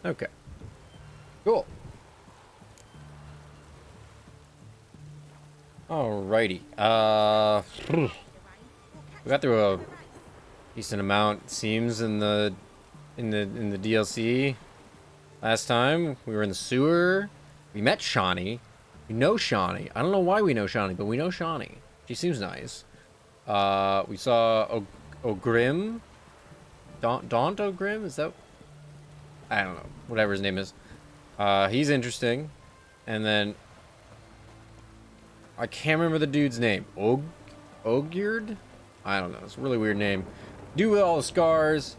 Okay. Cool. Alrighty. We got through a decent amount, it seems, in the DLC. Last time we were in the sewer. We met Shawnee. We know Shawnee. I don't know why we know Shawnee, but we know Shawnee. She seems nice. We saw Ogrim. Daunt Ogrim? Is that? I don't know. Whatever his name is. He's interesting. And then I can't remember the dude's name. Ogyard? I don't know. It's a really weird name. Dude with all the scars.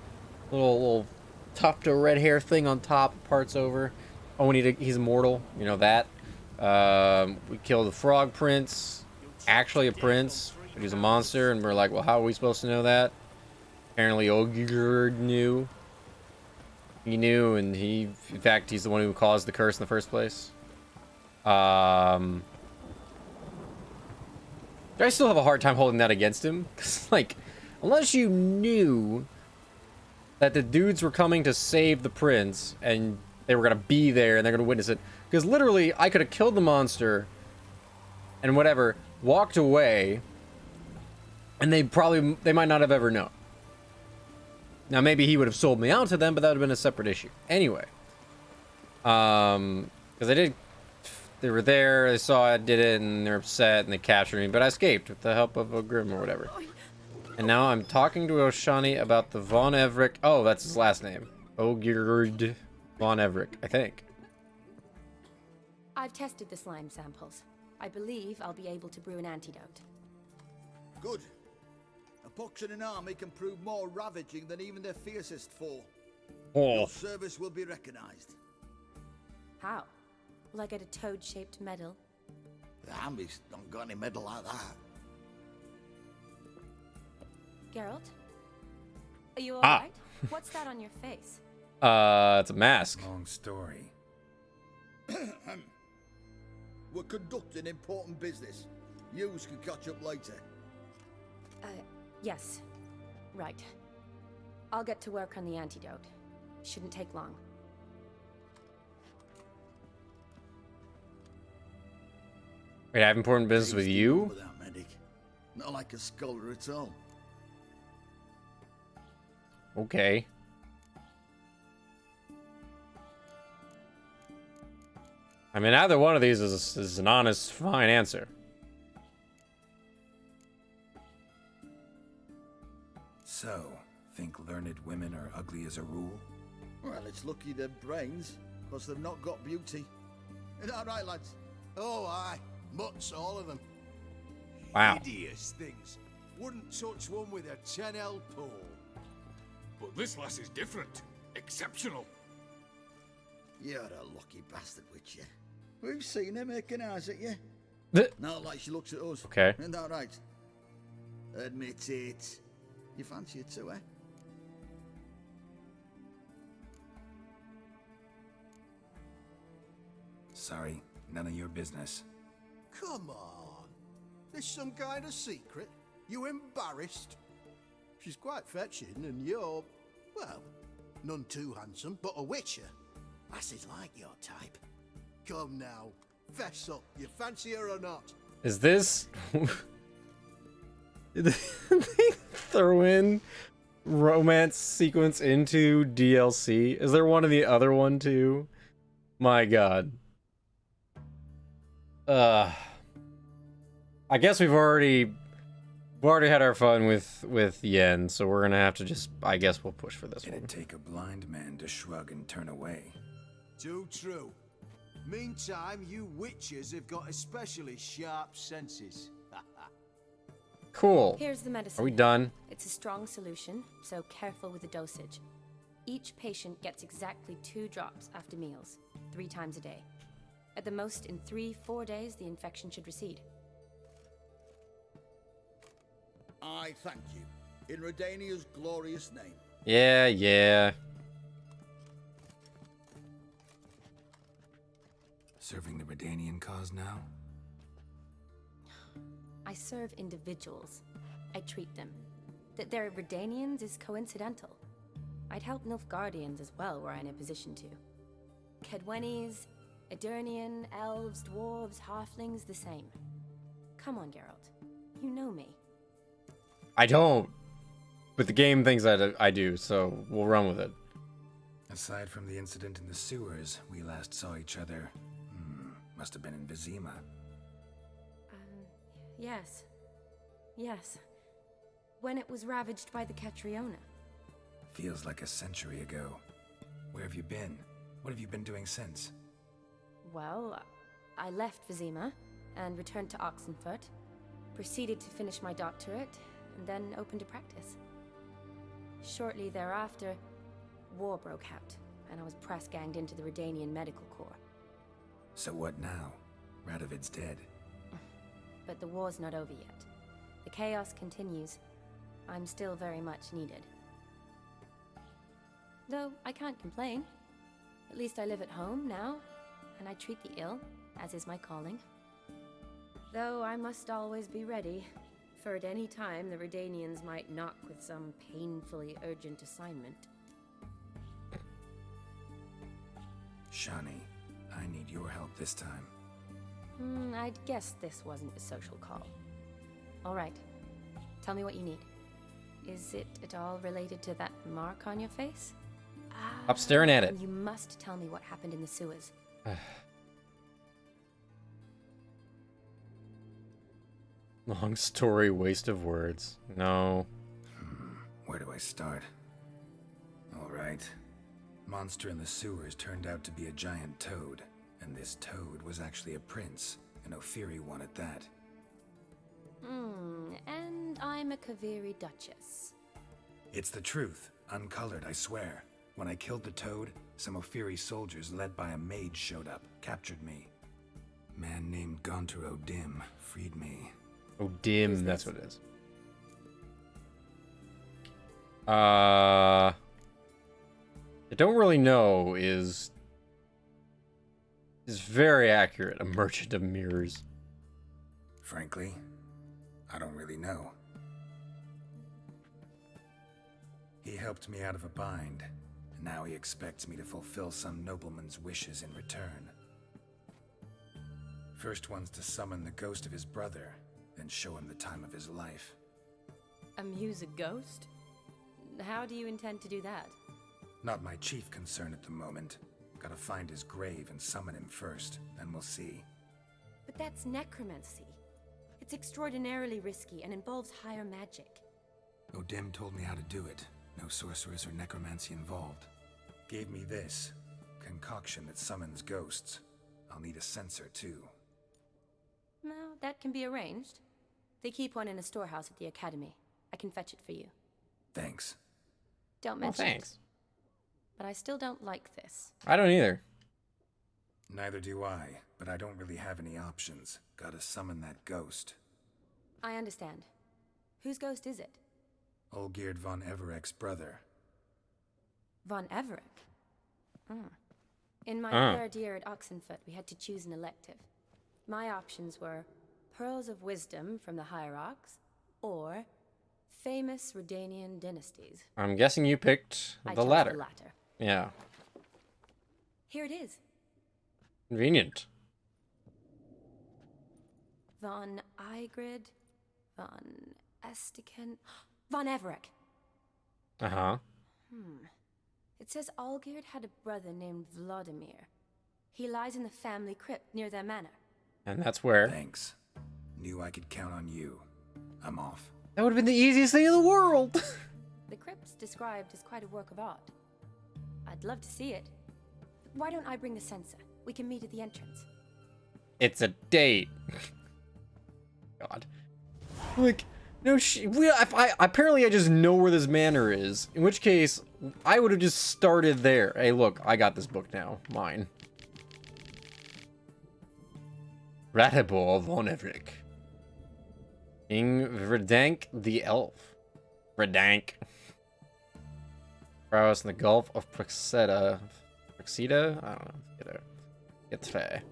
Little tuft of red hair thing on top, parts over. Oh, he's immortal. You know that. We killed the frog prince. Actually a prince, but he's a monster, and we're like, well, how are we supposed to know that? Apparently Ogyard knew. He knew, and in fact, he's the one who caused the curse in the first place. I still have a hard time holding that against him, because, like, unless you knew that the dudes were coming to save the prince, and they were gonna be there, and they're gonna witness it, because literally, I could have killed the monster, and whatever, walked away, and they might not have ever known. Now, maybe he would have sold me out to them, but that would have been a separate issue. Anyway. Because they were there, they saw I did it, and they're upset, and they captured me, but I escaped with the help of a Grim or whatever. And now I'm talking to Oshani about the Von Everick. Oh, that's his last name. Ogyard Von Everick, I think. I've tested the slime samples. I believe I'll be able to brew an antidote. Good. A pox in an army can prove more ravaging than even their fiercest foe. Oh. Your service will be recognized. How? Will I get a toad-shaped medal? The army's not got any medal like that. Geralt? Are you alright? What's that on your face? It's a mask. Long story. We're conducting important business. Yous can catch up later. Yes. Right. I'll get to work on the antidote. Shouldn't take long. Wait, I have important business with you? That medic. Not like a scholar at all. Okay. I mean, either one of these is an honest, fine answer. So, think learned women are ugly as a rule? Well, it's lucky they're brains, because they've not got beauty. Is that right, lads? Oh, aye. Mutts, all of them. Wow. Hideous things. Wouldn't touch one with a 10L pole. But this lass is different. Exceptional. You're a lucky bastard, Witcher. We've seen her making eyes at you. Not like she looks at us. Okay. Isn't that right? Admit it. You fancy it too, eh? Sorry, none of your business. Come on. There's some kind of secret. You embarrassed? She's quite fetching, and you're, well, none too handsome, but a witcher. Lasses like your type. Come now, fess up. You fancy her or not? Is this... Did they throw in romance sequence into DLC? Is there one in the other one too? My god. I guess we've already had our fun with Yen, so we're gonna have to just, I guess we'll push for this one. It'd take a blind man to shrug and turn away. Too true. Meantime, you witches have got especially sharp senses. Cool. Here's the medicine. Are we done? It's a strong solution, so careful with the dosage. Each patient gets exactly 2 drops after meals, 3 times a day. At the most, in 3-4 days, the infection should recede. I thank you. In Redania's glorious name. Yeah. Serving the Redanian cause now? I serve individuals. I treat them. That they're Redanians is coincidental. I'd help Nilfgaardians as well were I in a position to. Kedwenis, Edirnian, elves, dwarves, halflings, the same. Come on, Geralt. You know me. I don't. But the game thinks that I do, so we'll run with it. Aside from the incident in the sewers, we last saw each other. Must have been in Vizima. Yes. Yes. When it was ravaged by the Catriona. Feels like a century ago. Where have you been? What have you been doing since? Well, I left Vizima and returned to Oxenfurt, proceeded to finish my doctorate, and then opened a practice. Shortly thereafter, war broke out, and I was press-ganged into the Redanian Medical Corps. So what now? Radovid's dead. But the war's not over yet. The chaos continues. I'm still very much needed. Though I can't complain. At least I live at home now, and I treat the ill, as is my calling. Though I must always be ready, for at any time the Redanians might knock with some painfully urgent assignment. Shani, I need your help this time. I'd guess this wasn't a social call. All right. Tell me what you need. Is it at all related to that mark on your face? Stop staring at it. You must tell me what happened in the sewers. Long story, waste of words. No. Where do I start? All right. Monster in the sewers turned out to be a giant toad, and this toad was actually a prince, an Ophiri one at that. And I'm a Kaviri Duchess. It's the truth, uncolored, I swear. When I killed the toad, some Ophiri soldiers led by a mage showed up, captured me. Man named Gaunter O'Dim freed me. Oh, dim, that's what it is. I don't really know is very accurate. A merchant of mirrors. Frankly, I don't really know. He helped me out of a bind, and now he expects me to fulfill some nobleman's wishes in return. First one's to summon the ghost of his brother, then show him the time of his life. Amuse a ghost? How do you intend to do that? Not my chief concern at the moment. Gotta find his grave and summon him first, then we'll see. But that's necromancy. It's extraordinarily risky and involves higher magic. O'Dim told me how to do it. No sorceress or necromancy involved. Gave me this concoction that summons ghosts. I'll need a censer too. Well, that can be arranged. They keep one in a storehouse at the academy. I can fetch it for you. Thanks. Don't Well, mention thanks. it. But I still don't like this. I don't either. Neither do I, but I don't really have any options. Gotta summon that ghost. I understand. Whose ghost is it? Olgierd von Everek's brother. Von Everett? In my third year at Oxenfurt, we had to choose an elective. My options were Pearls of Wisdom from the Hierarchs, or Famous Redanian Dynasties. I'm guessing you picked I the chose latter. the latter. Yeah. Here it is. Convenient. Von Igrid, Von Estiken, Von Everett. Uh-huh. It says Olgierd had a brother named Vladimir. He lies in the family crypt near their manor. And that's where... Thanks. Knew I could count on you. I'm off. That would have been the easiest thing in the world. The crypt's described as quite a work of art. I'd love to see it. Why don't I bring the censer? We can meet at the entrance. It's a date. God. Like, no apparently I just know where this manor is. In which case, I would have just started there. Hey, look, I got this book now. Mine. Ratibor von Everett. King Verdank the Elf. Verdank. Prowess in the Gulf of Praxeda. Praxeda? I don't know. Get fair.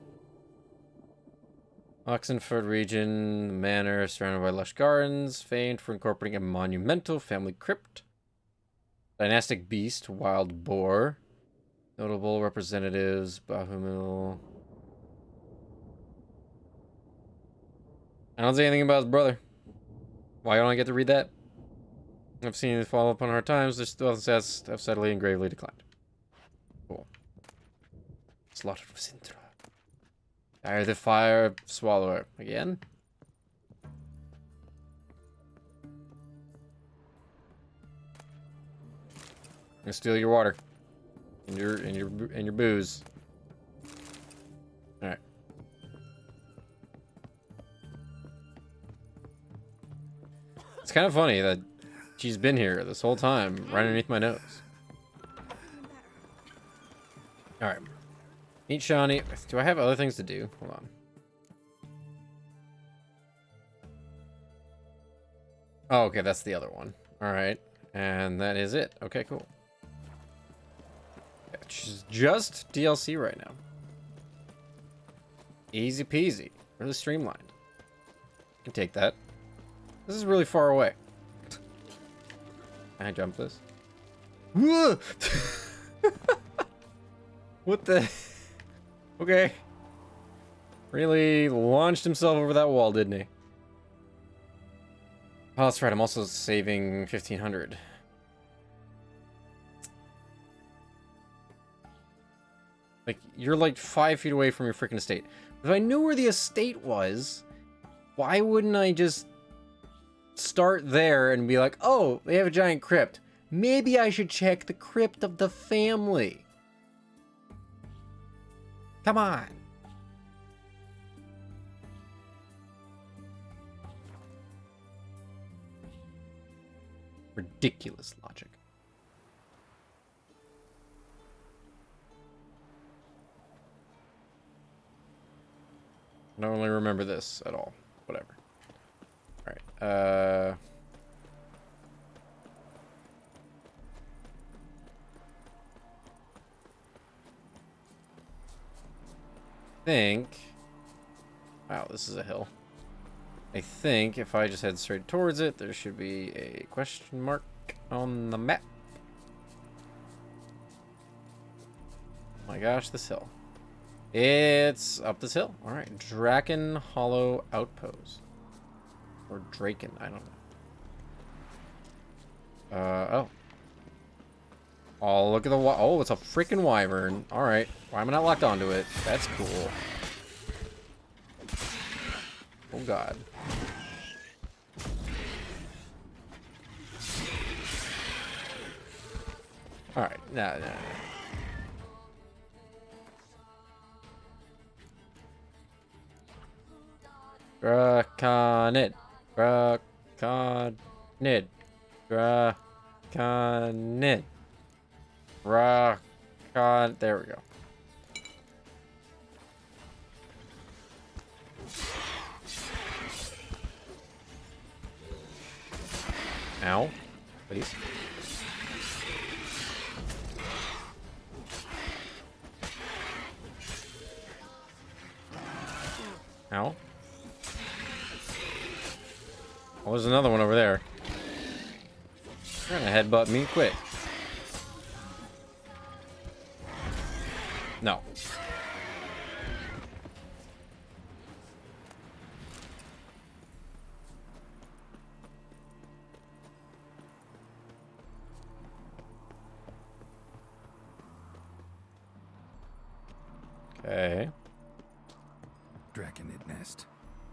Oxenford region, manor surrounded by lush gardens, famed for incorporating a monumental family crypt. Dynastic beast, wild boar. Notable representatives, Bahumil. I don't say anything about his brother. Why don't I get to read that? I've seen it fall upon hard times. Their success have steadily and gravely declined. Cool. Slaughtered of Sintra. Fire the fire swallower. Again? I'm gonna steal your water. And your booze. Alright. It's kind of funny that she's been here this whole time, right underneath my nose. Alright. Meet Shawnee. Do I have other things to do? Hold on. Oh, okay, that's the other one. Alright. And that is it. Okay, cool. It's just DLC right now. Easy peasy. Really streamlined. Can take that. This is really far away. Can I jump this? Whoa! What the? Okay. Really launched himself over that wall, didn't he? Oh, that's right. I'm also saving 1500. Like, you're like 5 feet away from your freaking estate. If I knew where the estate was, why wouldn't I just start there and be like, oh, they have a giant crypt. Maybe I should check the crypt of the family. Come on. Ridiculous logic. I don't really remember this at all. Whatever. Alright. Think. Wow, this is a hill. I think if I just head straight towards it, there should be a question mark on the map. Oh my gosh, this hill. It's up this hill. Alright, Draken Hollow Outpost. Or Draken, I don't know. Oh. Oh, look at the oh, it's a freaking wyvern. Alright, why am I not locked onto it? That's cool. Oh god. Alright, nah. Draconid. Draconid. Draconid. Dracon. There we go. Ow. Please. Ow. Oh, there's another one over there. You're gonna headbutt me quick. No. Okay. Draconid nest.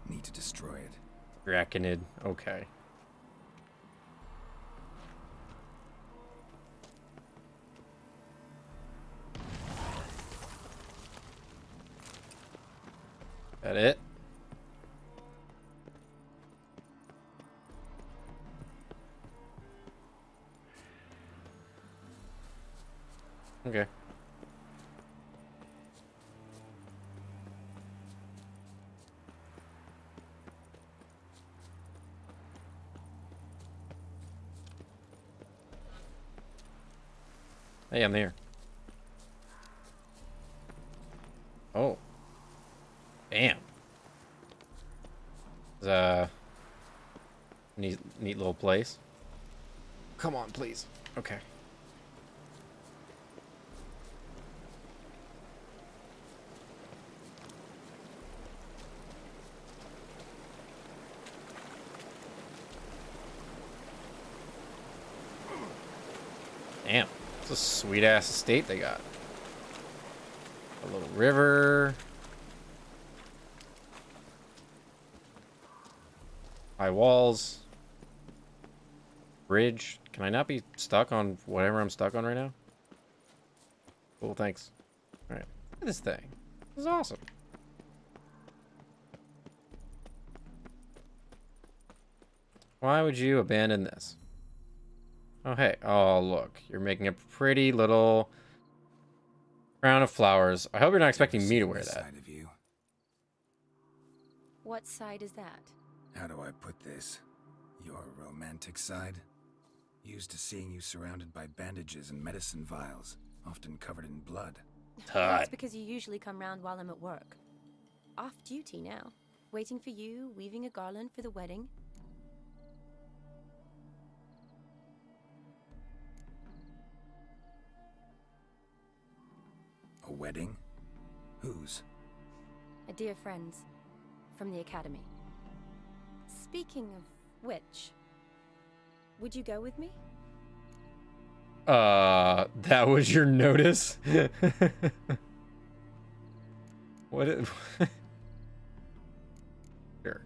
Need to destroy it. Draconid. Okay. That it? Okay. Hey, I'm here. Oh. Damn. It's a neat little place. Come on, please. Okay. Damn, it's a sweet ass estate they got. A little river. High walls. Bridge. Can I not be stuck on whatever I'm stuck on right now? Cool, thanks. Alright. Look at this thing. This is awesome. Why would you abandon this? Oh, hey. Oh, look. You're making a pretty little crown of flowers. I hope you're not expecting me to wear that. Side of you. What side is that? How do I put this? Your romantic side? Used to seeing you surrounded by bandages and medicine vials, often covered in blood. That's because you usually come round while I'm at work. Off duty now. Waiting for you, weaving a garland for the wedding. A wedding? Whose? A dear friend's. From the academy. Speaking of which, would you go with me? That was your notice? What is... Sure.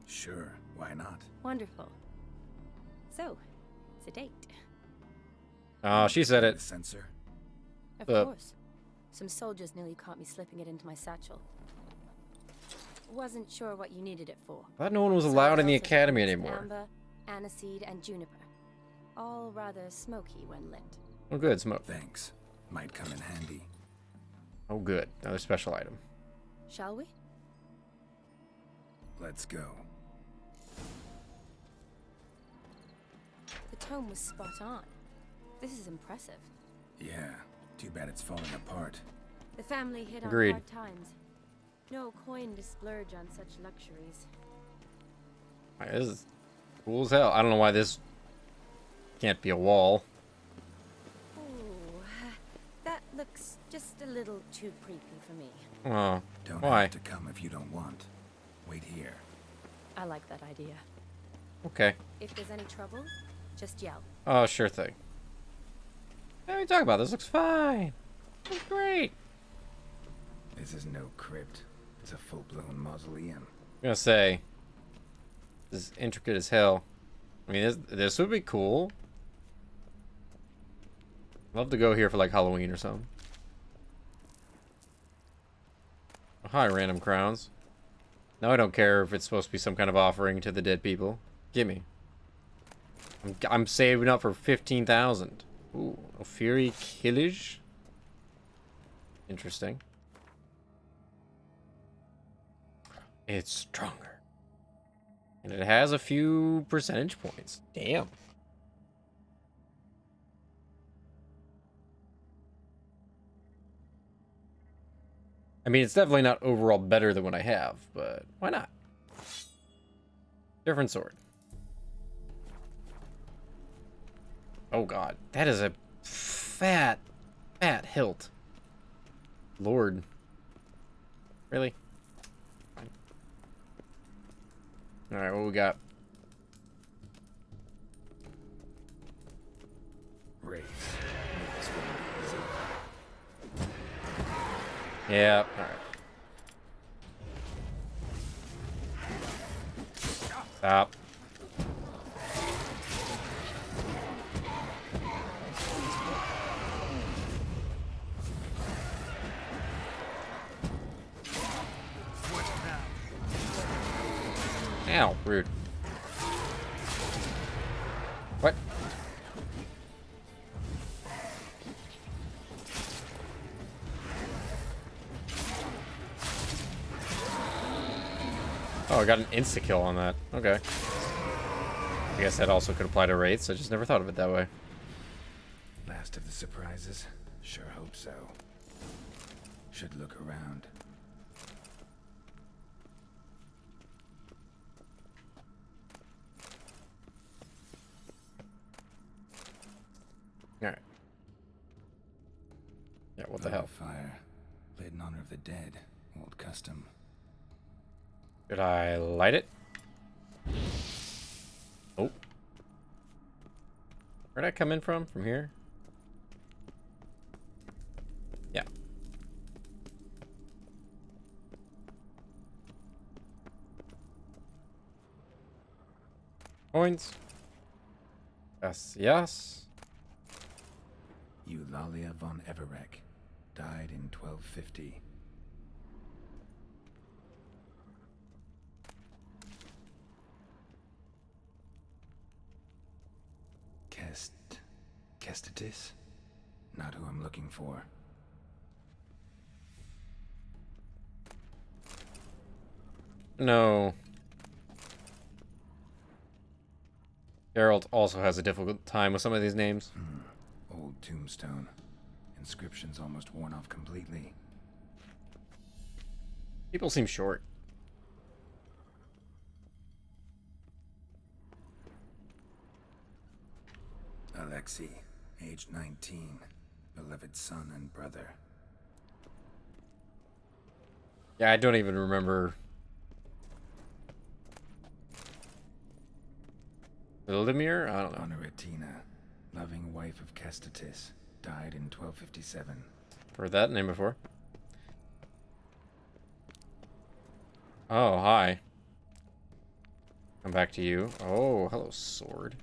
Sure, why not? Wonderful. So, it's a date. Oh, she said it. Censor? Of course. Some soldiers nearly caught me slipping it into my satchel. Wasn't sure what you needed it for. I thought no one was So allowed in the I also academy found anymore. Amber, aniseed, and juniper. All rather smoky when lit. Oh, good. Smoke. Thanks. Might come in handy. Oh, good. Another special item. Shall we? Let's go. The tome was spot on. This is impressive. Yeah, too bad it's falling apart. The family hit Agreed. on hard times. No coin to splurge on such luxuries. This is cool as hell. I don't know why this can't be a wall. Ooh, that looks just a little too creepy for me. Oh, Don't why? have to come if you don't want. Wait here. I like that idea. Okay. If there's any trouble, just yell. Oh, sure thing. What are you talking about? This looks fine. Looks great. This is no crypt. It's a full-blown mausoleum. I'm gonna say, this is intricate as hell. I mean, this would be cool. Love to go here for like Halloween or something. Oh, hi, random crowns. Now I don't care if it's supposed to be some kind of offering to the dead people. Gimme. I'm saving up for 15,000. Ooh, a Fury Killage. Interesting. It's stronger. And it has a few percentage points. Damn. I mean, it's definitely not overall better than what I have, but why not? Different sword. Oh god, that is a fat hilt. Lord. Really? Fine. Alright, what we got? Wraiths. Yeah, alright. Stop. Ow, rude. What? Oh, I got an insta-kill on that. Okay. I guess that also could apply to wraiths. I just never thought of it that way. Last of the surprises? Sure hope so. Should look around. Alright. Yeah, what the hell? Fire. Lit in honor of the dead. Old custom. Should I light it? Oh. Where'd I come in from? From here? Coins. Yes, yes. Eulalia von Everek died in 1250. Kestatis? Not who I'm looking for. No. Geralt also has a difficult time with some of these names. Old tombstone. Inscription's almost worn off completely. People seem short. Alexei, age 19. Beloved son and brother. Yeah, I don't even remember. Vladimir? I don't know. Honoratina, loving wife of Kestatis, died in 1257. Heard that name before. Oh, hi. Come back to you. Oh, hello, sword.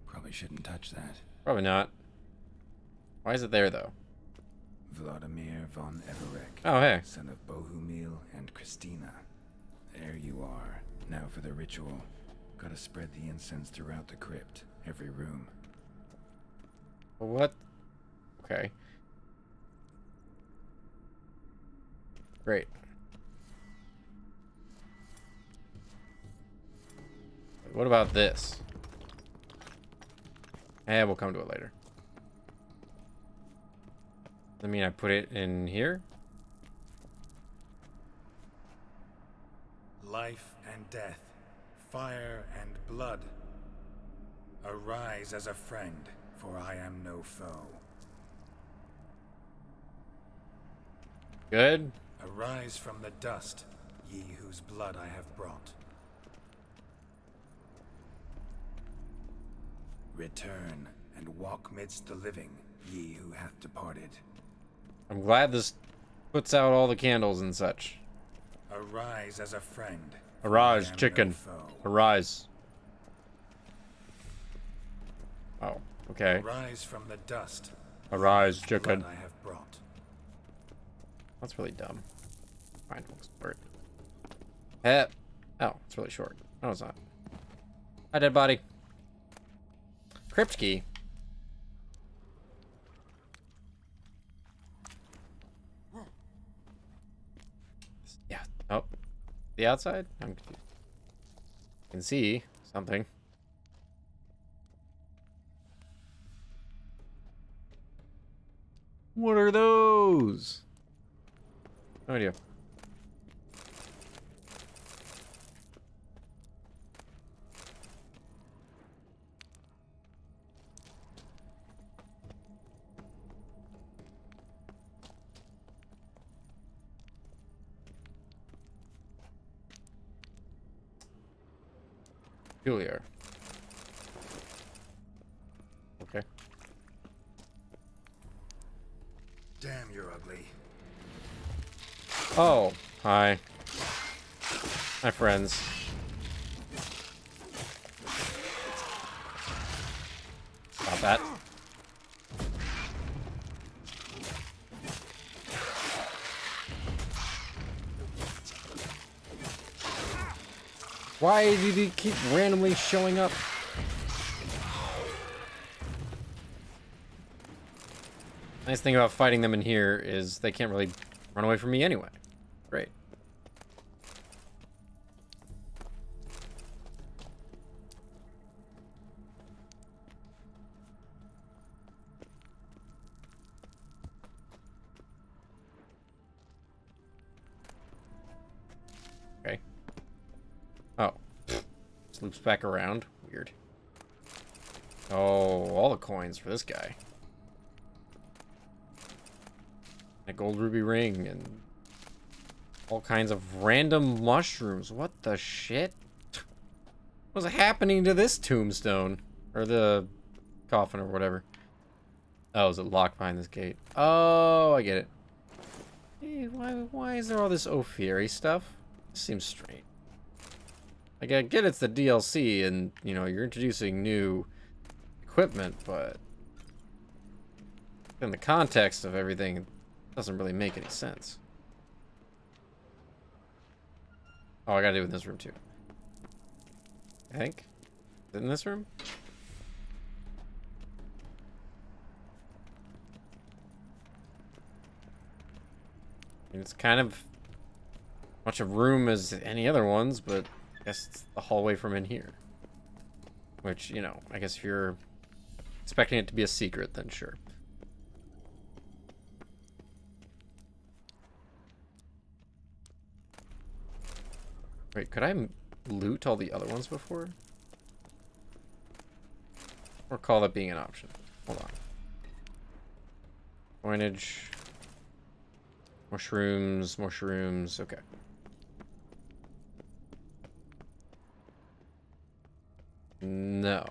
Probably shouldn't touch that. Probably not. Why is it there, though? Vladimir von Everek. Oh, hey. Son of Bohumil and Christina. There you are. Now for the ritual. Gotta spread the incense throughout the crypt. Every room. What? Okay. Great. What about this? Eh, we'll come to it later. I mean, I put it in here? Life and death. Fire and blood. Arise as a friend, for I am no foe. Good. Arise from the dust, ye whose blood I have brought. Return and walk midst the living, ye who hath departed. I'm glad this puts out all the candles and such. Arise as a friend. for Arise, I am chicken. no foe. Arise. Oh, okay. Arise from the dust. Arise, whose chicken. blood I have brought. That's really dumb. Fine, we'll explore it. Eh. Oh, it's really short. No, it's not. Hi, dead body. Crypt key. Yeah. Oh. The outside? I'm confused. I can see something. What are those? No idea. Peculiar. Okay. Damn, you're ugly. Oh, hi. Hi, friends. Stop that. Why did he keep randomly showing up? Nice thing about fighting them in here is they can't really run away from me anyway. Great. Okay. Oh. Just loops back around. Weird. Oh, all the coins for this guy. A gold ruby ring and all kinds of random mushrooms. What the shit? What's happening to this tombstone? Or the coffin or whatever. Oh, is it locked behind this gate? Oh, I get it. Hey, why is there all this Ophiri stuff? This seems strange. Like, I get it's the DLC and, you know, you're introducing new equipment, but in the context of everything, it doesn't really make any sense. Oh, I gotta do it in this room too. I think. Is it in this room? I mean, it's kind of much of room as any other ones, but I guess it's the hallway from in here. Which, you know, I guess if you're expecting it to be a secret, then sure. Wait, could I loot all the other ones before? Or call that being an option? Hold on. Coinage. Mushrooms, mushrooms, okay. No.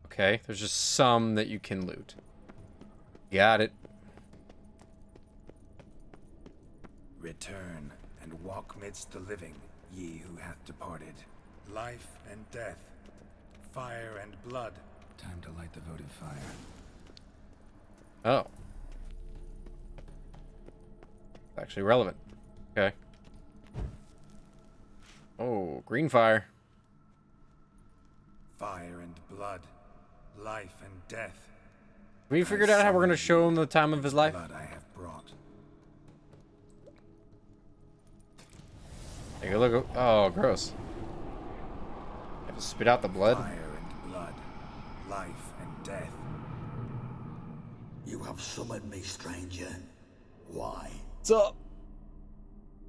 Okay, there's just some that you can loot. Got it. Return and walk midst the living, ye who hath departed. Life and death, fire and blood. Time to light the votive fire. Oh. Actually relevant. Okay. Oh, green fire. Fire and blood, life and death. We figured out how we're gonna show him the time of his life. Blood I have brought. Take a look. Oh, gross. Have to spit out the blood. Fire and blood, life and death. You have summoned me, stranger. Why? What's up?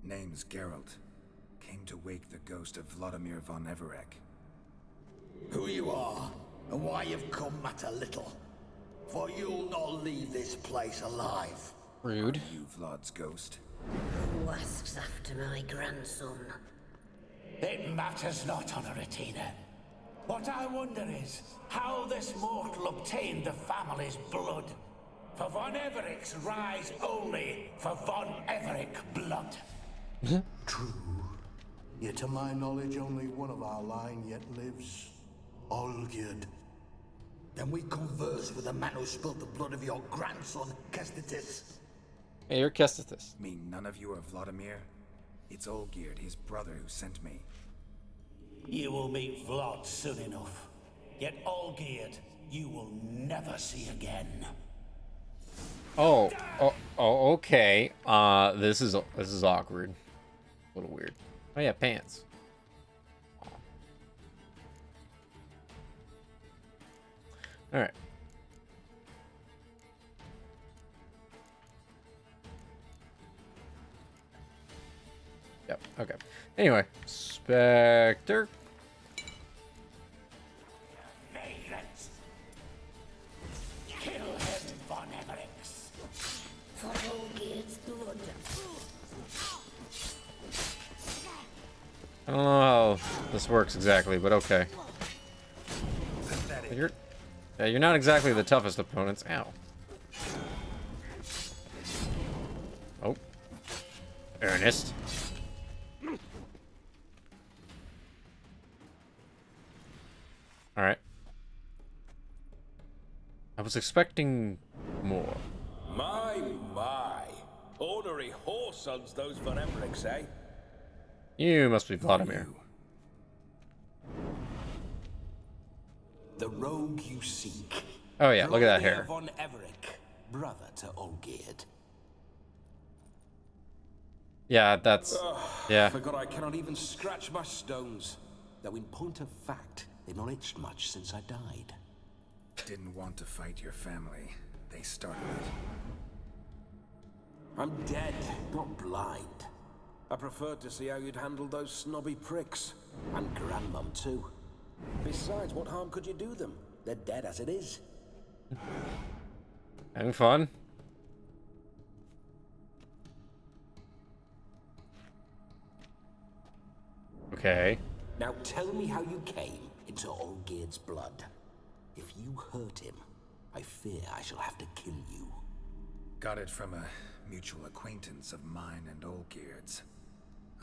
Name's Geralt. Came to wake the ghost of Vladimir von Everec. Who you are, and why you've come matter little. For you'll not leave this place alive. Rude. You Vlad's ghost. Who asks after my grandson? It matters not, Honoratina. What I wonder is how this mortal obtained the family's blood. For von Everic's rise only for von Everec blood. True. Yet to my knowledge, only one of our line yet lives. Olgierd. Then we converse with the man who spilled the blood of your grandson, Kestitis. Hey, you're Kestitis. Mean none of you are Vladimir? It's Olgierd, his brother, who sent me. You will meet Vlad soon enough. Yet Olgierd, you will never see again. Oh, okay. This is awkward. A little weird. Oh yeah, pants. All right. Yep. Okay. Anyway, Spectre. Vagrants. Kill him, von Everix. For Olgierd's blood. I don't know how this works exactly, but okay. You're not exactly the toughest opponents. Ow. Oh. Ernest. Alright. I was expecting more. My. Ornery whoresons those von Emmerich, eh? You must be Vladimir. The rogue you seek. Oh yeah, look at that hair. Von Everec, brother to Olgierd. Yeah, that's... yeah. Forgot I cannot even scratch my stones. Though in point of fact, they've not itched much since I died. Didn't want to fight your family. They started it. I'm dead, not blind. I preferred to see how you'd handle those snobby pricks. And Grandmum, too. Besides, what harm could you do them? They're dead as it is. Having fun? Okay. Now tell me how you came into Olgierd's blood. If you hurt him, I fear I shall have to kill you. Got it from a mutual acquaintance of mine and Olgierd's.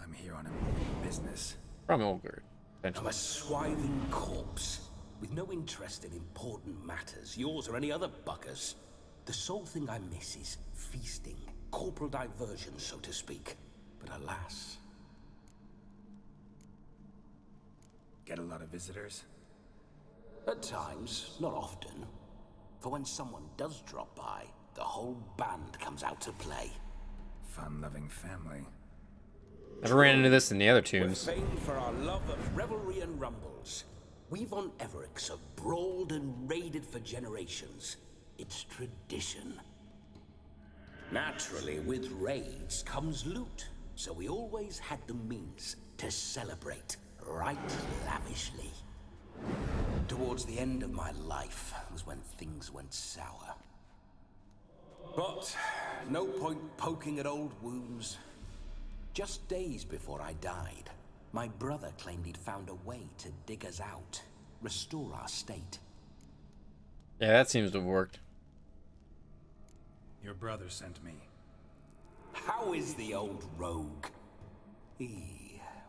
I'm here on important business. From Olgerd. I'm a swiving corpse, with no interest in important matters, yours or any other buggers. The sole thing I miss is feasting, corporal diversion, so to speak. But alas... Get a lot of visitors? At times, not often. For when someone does drop by, the whole band comes out to play. Fun-loving family. Never ran into this in the other We're tombs. famed for our love of revelry and rumbles. We've on Everix have brawled and raided for generations. It's tradition. Naturally, with raids comes loot, so we always had the means to celebrate right lavishly. Towards the end of my life was when things went sour. But no point poking at old wounds. Just days before I died, my brother claimed he'd found a way to dig us out, restore our state. Yeah, that seems to have worked. Your brother sent me. How is the old rogue?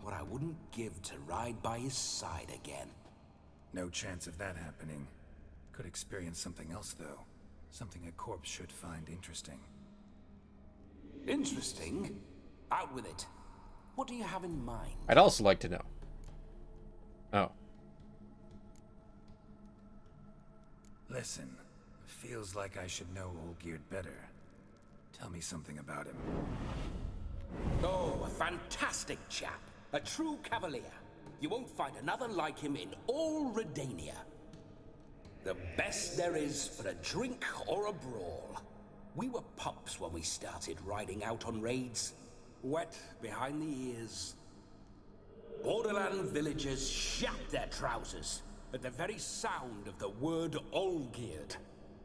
What I wouldn't give to ride by his side again. No chance of that happening. Could experience something else, though. Something a corpse should find interesting. Interesting? Out with it. What do you have in mind? I'd also like to know. Oh. Listen, feels like I should know Olgierd better. Tell me something about him. Oh, a fantastic chap. A true cavalier. You won't find another like him in all Redania. The best there is for a drink or a brawl. We were pups when we started riding out on raids. Wet behind the ears. Borderland villagers shat their trousers at the very sound of the word Olgierd.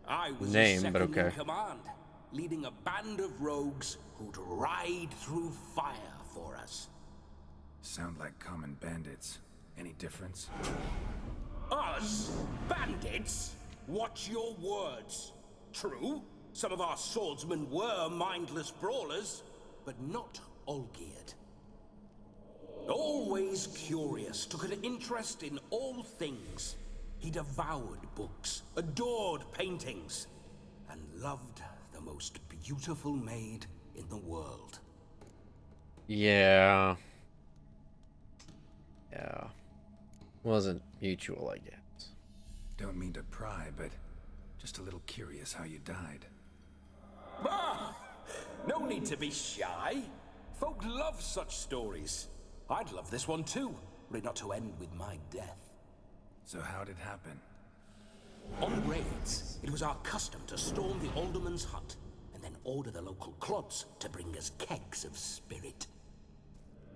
I was Name, but second okay. in command, leading a band of rogues who'd ride through fire for us. Sound like common bandits. Any difference? Us? Bandits? Watch your words. True, some of our swordsmen were mindless brawlers, but not Olgierd. Always curious, took an interest in all things. He devoured books, adored paintings, and loved the most beautiful maid in the world. Yeah. Yeah. Wasn't mutual, I guess. Don't mean to pry, but just a little curious how you died. Ah! No need to be shy. Folk love such stories. I'd love this one too, were it not to end with my death. So how'd it happen? On raids, it was our custom to storm the alderman's hut, and then order the local clods to bring us kegs of spirit.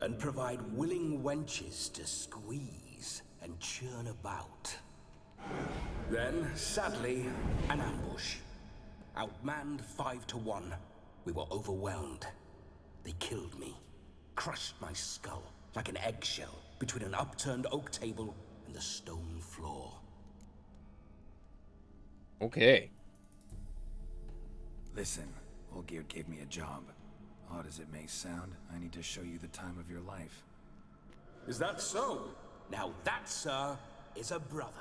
And provide willing wenches to squeeze and churn about. Then, sadly, an ambush. Outmanned 5 to 1, we were overwhelmed. They killed me, crushed my skull like an eggshell between an upturned oak table and the stone floor. Okay. Listen, Olgierd gave me a job. Odd as it may sound, I need to show you the time of your life. Is that so? Now that, sir, is a brother.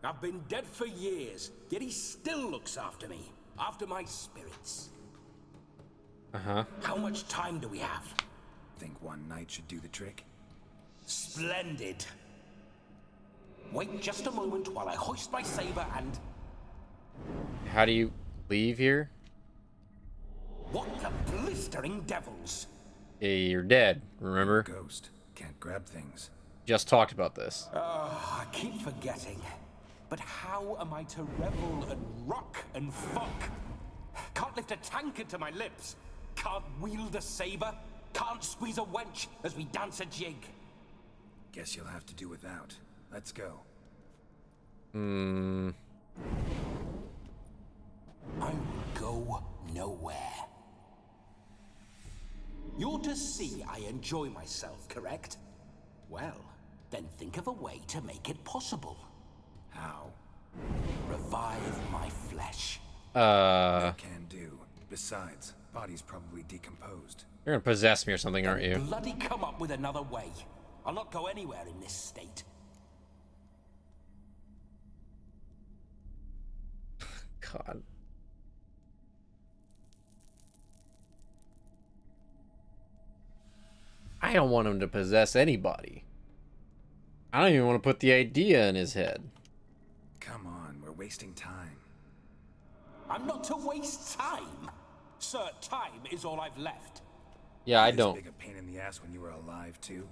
I've been dead for years, yet he still looks after me, after my spirits. Uh-huh. How much time do we have? Think one night should do the trick? Splendid. Wait just a moment while I hoist my saber and... How do you leave here? What the blistering devils? Hey, you're dead, remember? Ghost. Can't grab things. Just talked about this. I keep forgetting. But how am I to revel and rock and fuck? Can't lift a tankard to my lips. Can't wield a saber. Can't squeeze a wench as we dance a jig. Guess you'll have to do without. Let's go. Hmm. I will go nowhere. You're to see I enjoy myself, correct? Well, then think of a way to make it possible. How? Revive my flesh. That can do. Besides, body's probably decomposed. You're gonna possess me or something, aren't you? Bloody come up with another way. I'll not go anywhere in this state. God. I don't want him to possess anybody. I don't even want to put the idea in his head. Come on, we're wasting time. I'm not to waste time. Sir, time is all I've left. Yeah, I This don't. big a pain in the ass when you were alive too.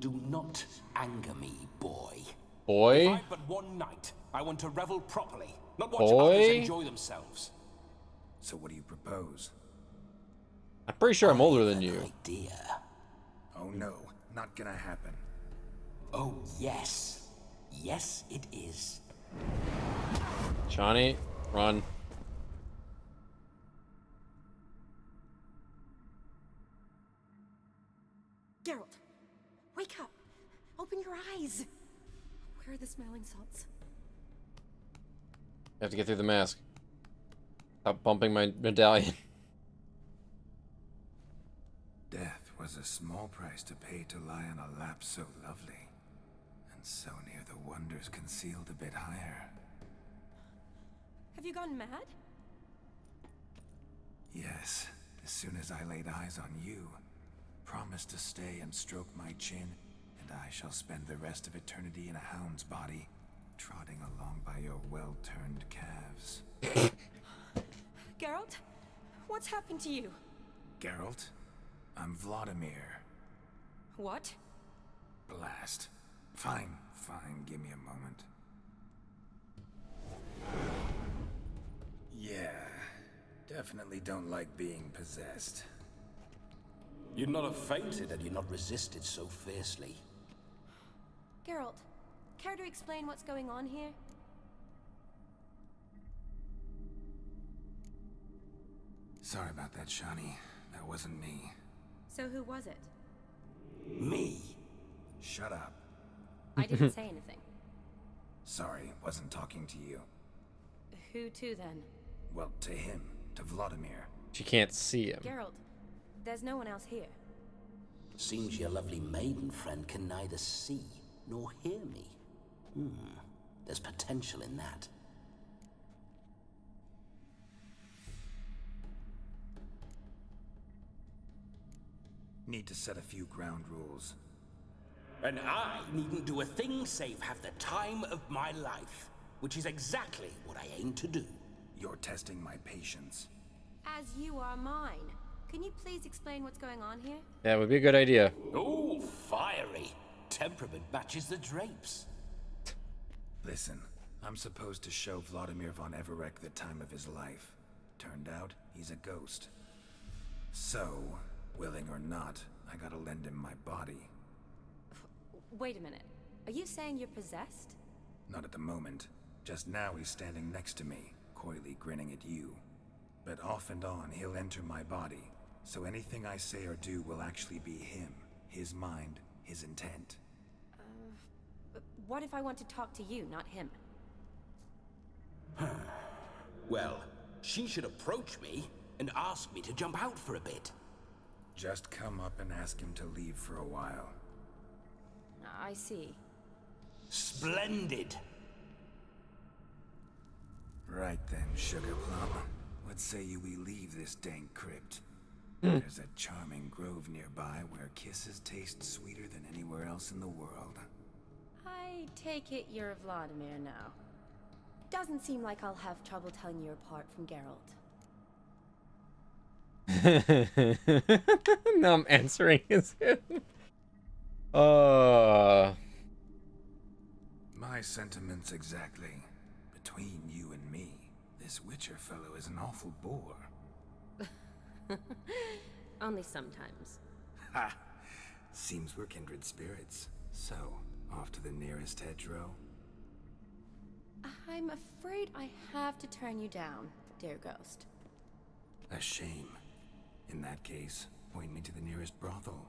Do not anger me, boy. If Boy? I've but one night, I want to revel properly, not watch Boy? others enjoy themselves. So what do you propose? I'm pretty sure I'm older than An you. idea. Oh no, not gonna happen. Oh, yes. Yes, it is. Johnny, run. Geralt, wake up. Open your eyes. Where are the smelling salts? I have to get through the mask. Stop bumping my medallion. Death was a small price to pay to lie on a lap so lovely, and so near the wonders concealed a bit higher. Have you gone mad? Yes, as soon as I laid eyes on you, promise to stay and stroke my chin, and I shall spend the rest of eternity in a hound's body, trotting along by your well-turned calves. Geralt, what's happened to you? Geralt, I'm Vladimir. What? Blast. Fine, give me a moment. Yeah, definitely don't like being possessed. You'd not have fainted had you not resisted so fiercely. Geralt, care to explain what's going on here? Sorry about that, Shani. That wasn't me. So who was it? Me? Shut up. I didn't say anything. Sorry, wasn't talking to you. Who to then? Well, to him. To Vladimir. She can't see him. Geralt, there's no one else here. Seems your lovely maiden friend can neither see nor hear me. There's potential in that. Need to set a few ground rules. And I needn't do a thing save have the time of my life, which is exactly what I aim to do. You're testing my patience. As you are mine. Can you please explain what's going on here? That would be a good idea. Oh, fiery. Temperament matches the drapes. Listen, I'm supposed to show Vladimir von Everec the time of his life. Turned out, he's a ghost. So, willing or not, I gotta lend him my body. Wait a minute. Are you saying you're possessed? Not at the moment. Just now he's standing next to me, coyly grinning at you. But off and on, he'll enter my body. So anything I say or do will actually be him. His mind, his intent. But what if I want to talk to you, not him? Well, she should approach me and ask me to jump out for a bit. Just come up and ask him to leave for a while. I see. Splendid. Right then, Sugar Plum. What say you we leave this dank crypt? There's a charming grove nearby where kisses taste sweeter than anywhere else in the world. I take it you're Vladimir now. Doesn't seem like I'll have trouble telling you apart from Geralt. Now I'm answering his My sentiments exactly. Between you and me, this Witcher fellow is an awful bore. Only sometimes. Ha! Seems we're kindred spirits. So, off to the nearest hedgerow? I'm afraid I have to turn you down, dear ghost. A shame. In that case, point me to the nearest brothel.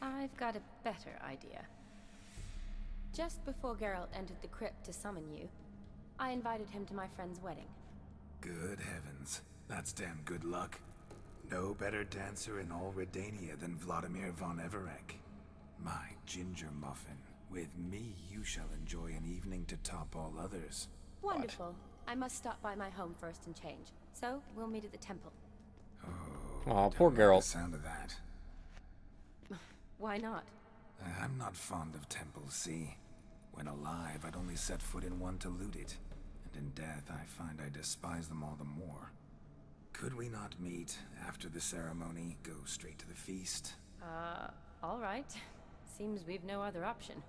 I've got a better idea. Just before Geralt entered the crypt to summon you, I invited him to my friend's wedding. Good heavens. That's damn good luck. No better dancer in all Redania than Vladimir von Everec. My ginger muffin. With me, you shall enjoy an evening to top all others. Wonderful. I must stop by my home first and change. So, we'll meet at the temple. Oh, poor Don't girl. like the sound of that. Why not? I'm not fond of temples, see? When alive, I'd only set foot in one to loot it. And in death, I find I despise them all the more. Could we not meet after the ceremony, go straight to the feast? All right. Seems we've no other option.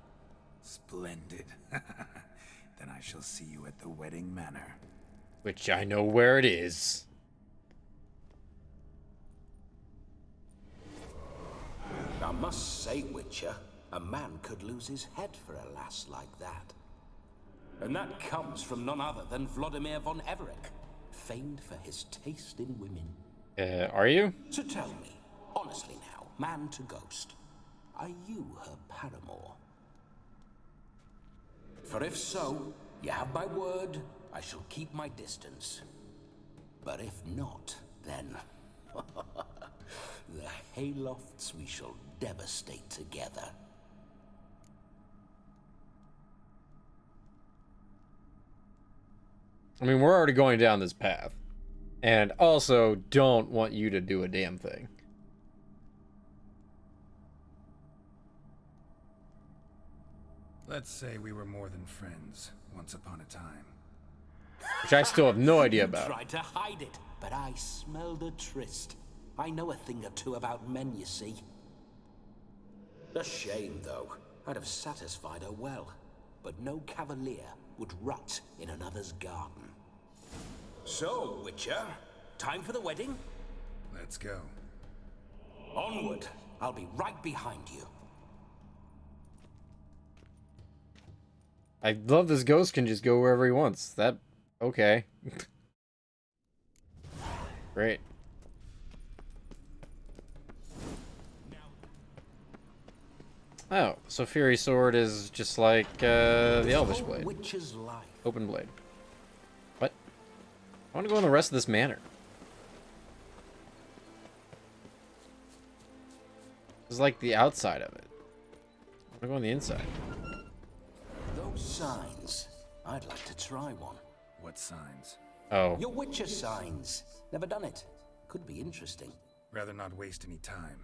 Splendid. Then I shall see you at the wedding manor. Which I know where it is. I must say, Witcher, a man could lose his head for a lass like that. And that comes from none other than Vladimir von Everett, famed for his taste in women. Are you? So tell me, honestly now, man to ghost, are you her paramour? For if so, you have my word, I shall keep my distance. But if not, then the haylofts we shall devastate together. I mean, we're already going down this path. And also don't want you to do a damn thing. Let's say we were more than friends, once upon a time. Which I still have no idea You about. tried to hide it, but I smelled a tryst. I know a thing or two about men, you see. A shame, though. I'd have satisfied her well. But no cavalier would rot in another's garden. So, Witcher, time for the wedding? Let's go. Onward. I'll be right behind you. I love this ghost can just go wherever he wants. That... okay. Great. Oh, so Fury Sword is just like the Elvish Blade. Witcher's life. Open blade. What? I want to go in the rest of this manor. This is like the outside of it. I want to go on the inside. Those signs. I'd like to try one. What signs? Oh. Your Witcher signs. Never done it. Could be interesting. Rather not waste any time.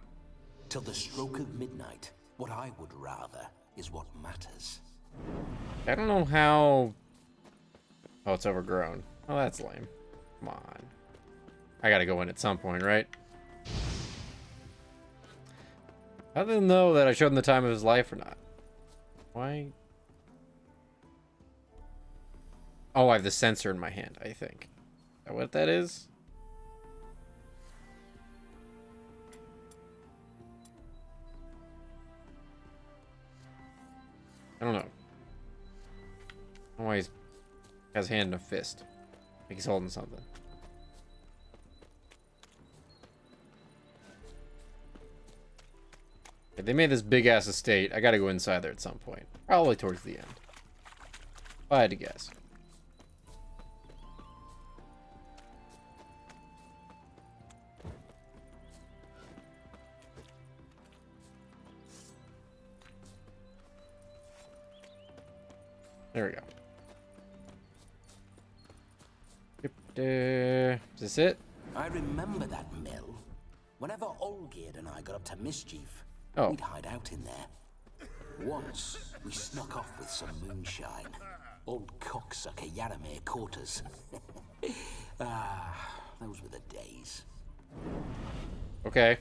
Till the stroke of midnight. What I would rather is what matters. I don't know how... oh, it's overgrown. Oh, that's lame. Come on. I gotta go in at some point, right? I didn't know that I showed him the time of his life or not. Why? Oh, I have the sensor in my hand, I think. Is that what that is? I don't know. I don't know why he's has his hand in a fist. Like he's holding something. Okay, they made this big ass estate. I gotta go inside there at some point. Probably towards the end. If I had to guess. There we go. Is this it? I remember that mill. Whenever Olgierd and I got up to mischief, Oh. we'd hide out in there. Once, we snuck off with some moonshine. Old cocksucker Yaramir caught us. Those were the days. Okay.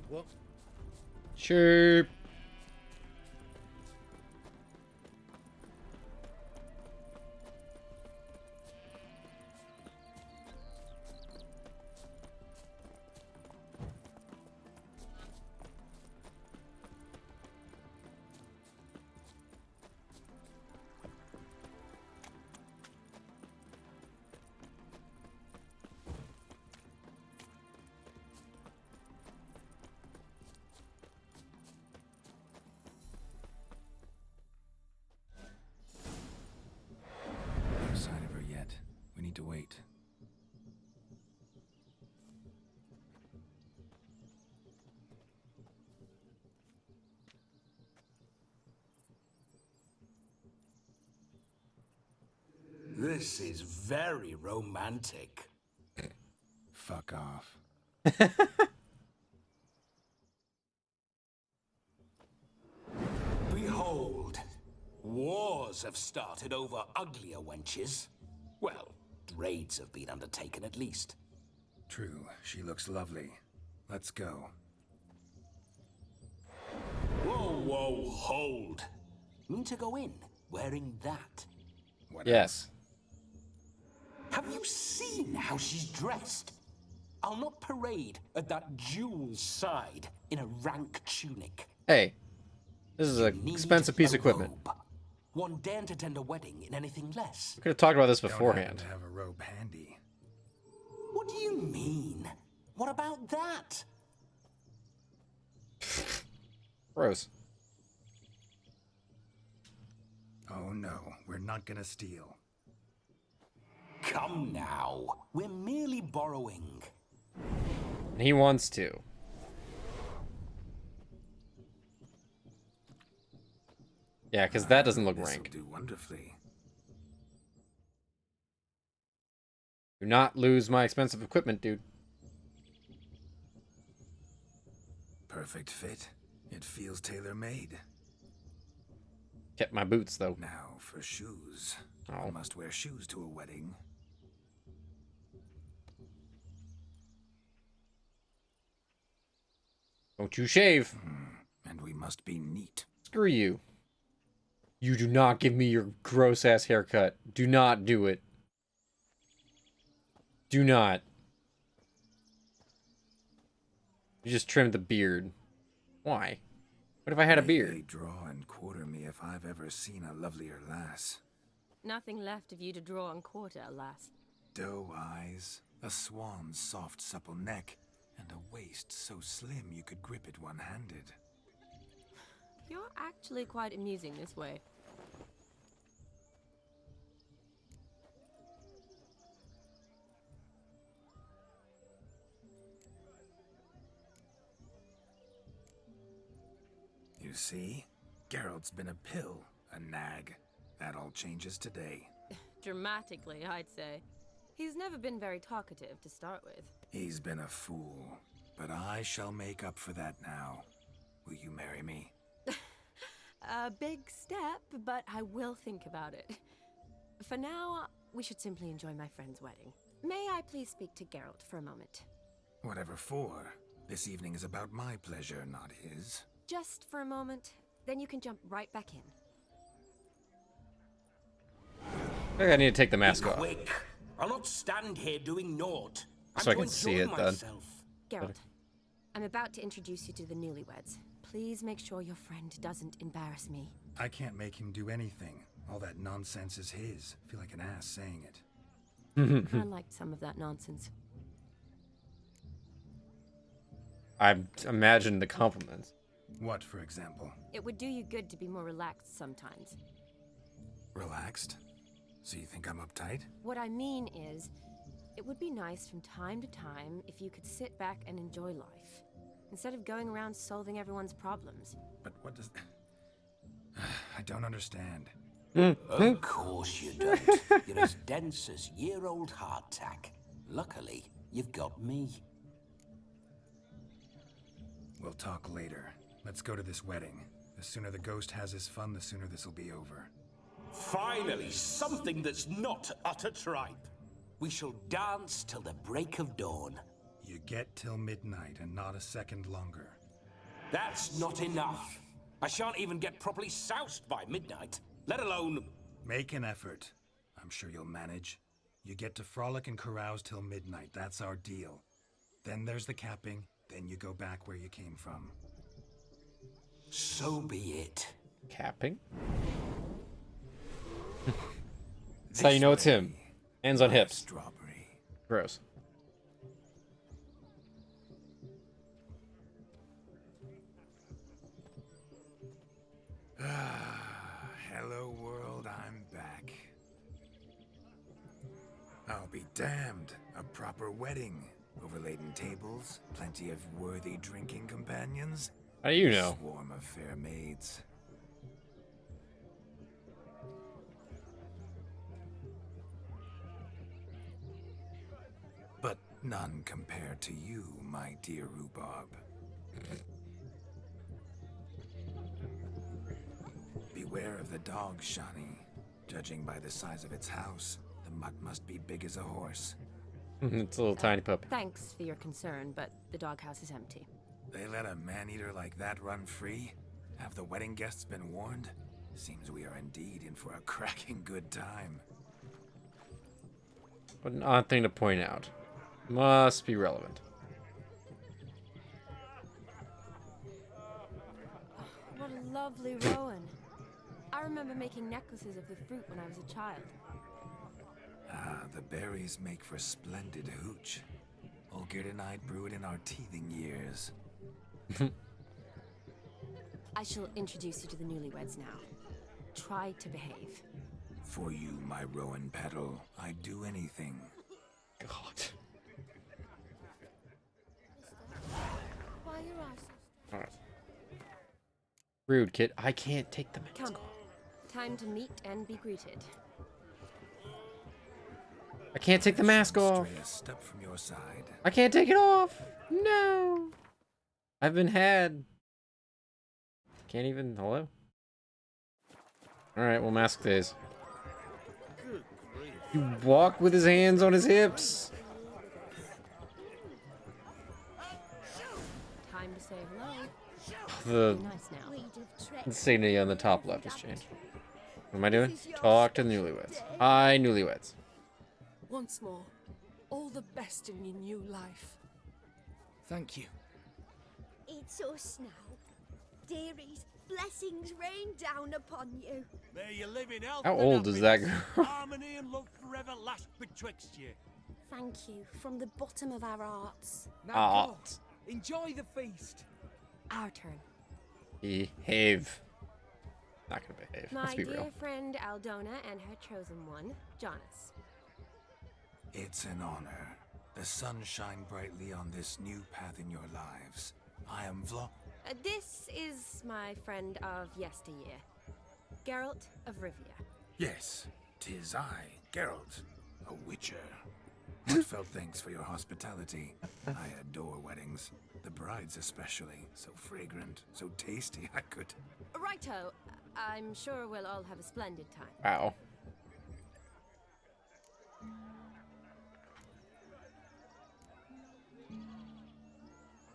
What? Sure. No sign of her yet. We need to wait. This is very romantic. Fuck off. Behold, wars have started over uglier wenches. Well, raids have been undertaken at least. True, she looks lovely. Let's go. Whoa, whoa, hold. Mean to go in wearing that? Whatever. Yes. Have you seen how she's dressed? I'll not parade at that jewel's side in a rank tunic. Hey, this is an Need expensive piece a of equipment. robe. One daren't attend a wedding in anything less. We could have talked about this Don't beforehand. happen to have a robe handy. What do you mean? What about that? Gross. Oh no, we're not gonna steal. Come now. We're merely borrowing. And he wants to. Yeah, because that doesn't look This'll rank. do wonderfully. Do not lose my expensive equipment, dude. Perfect fit. It feels tailor-made. Kept my boots, though. Now for shoes. Oh. I must wear shoes to a wedding. Don't you shave. And we must be neat. Screw you. You do not give me your gross-ass haircut. Do not do it. Do not. You just trimmed the beard. Why? What if I had a May beard? they draw and quarter me if I've ever seen a lovelier lass. Nothing left of you to draw and quarter, alas. Doe eyes, a swan's soft supple neck, and a waist so slim you could grip it one-handed. You're actually quite amusing this way. You see? Geralt's been a pill, a nag. That all changes today. Dramatically, I'd say. He's never been very talkative to start with. He's been a fool, but I shall make up for that now. Will you marry me? A big step, but I will think about it. For now, we should simply enjoy my friend's wedding. May I please speak to Geralt for a moment? Whatever for. This evening is about my pleasure, not his. Just for a moment, then you can jump right back in. I think I need to take the mask off. Quick. I'll not stand here doing naught. So I I'm can to see enjoy it, then. myself. Geralt, I'm about to introduce you to the newlyweds. Please make sure your friend doesn't embarrass me. I can't make him do anything. All that nonsense is his. I feel like an ass saying it. I liked some of that nonsense. I imagine the compliments. What, for example? It would do you good to be more relaxed sometimes. Relaxed? So you think I'm uptight? What I mean is, it would be nice from time to time if you could sit back and enjoy life, instead of going around solving everyone's problems. But what does... I don't understand. Of course you don't. You're as dense as year-old hardtack. Luckily, you've got me. We'll talk later. Let's go to this wedding. The sooner the ghost has his fun, the sooner this'll be over. Finally, something that's not utter tripe. We shall dance till the break of dawn. You get till midnight and not a second longer. That's not enough. I shan't even get properly soused by midnight, let alone... Make an effort. I'm sure you'll manage. You get to frolic and carouse till midnight. That's our deal. Then there's the capping. Then you go back where you came from. So be it. Capping? That's how you know it's him. Hands on hips. Strawberry. Gross. Hello world, I'm back. I'll be damned. A proper wedding. Overladen tables, plenty of worthy drinking companions. How do you know? Swarm of fair maids. None compared to you, my dear rhubarb. Beware of the dog, Shani. Judging by the size of its house, the mutt must be big as a horse. It's a little tiny pup. Thanks for your concern, but the doghouse is empty. They let a man-eater like that run free? Have the wedding guests been warned? Seems we are indeed in for a cracking good time. What an odd thing to point out. Must be relevant. What a lovely rowan. I remember making necklaces of the fruit when I was a child. Ah, the berries make for splendid hooch. Olgerd and I brewed in our teething years. I shall introduce you to the newlyweds now. Try to behave. For you, my rowan petal, I'd do anything. God. Why your eyes? Alright. Rude, kid. I can't take the mask Come. off. Time to meet and be greeted. I can't take the mask off. Stray a step from your side. I can't take it off. No. I've been had. Can't even. Hello? Alright, well, mask days. You walk with his hands on his hips. Time to say hello. The Be nice now. insignia on the top left has changed. What am I doing? Talk to the newlyweds. Hi, newlyweds. Once more, all the best in your new life. Thank you. It's us now. Dearies, blessings rain down upon you. May you live in health How and old is that happiness. girl? Harmony and love forever last betwixt you. Thank you from the bottom of our hearts. Now go. Enjoy the feast. Our turn. Behave. Not gonna behave. My Let's be dear real. friend Aldona and her chosen one, Jonas. It's an honor. The sun shine brightly on this new path in your lives. I am This is my friend of yesteryear, Geralt of Rivia. Yes, 'tis I, Geralt, a witcher. Heartfelt thanks for your hospitality. I adore weddings. The brides especially. So fragrant, so tasty, I could... Righto. I'm sure we'll all have a splendid time. Wow.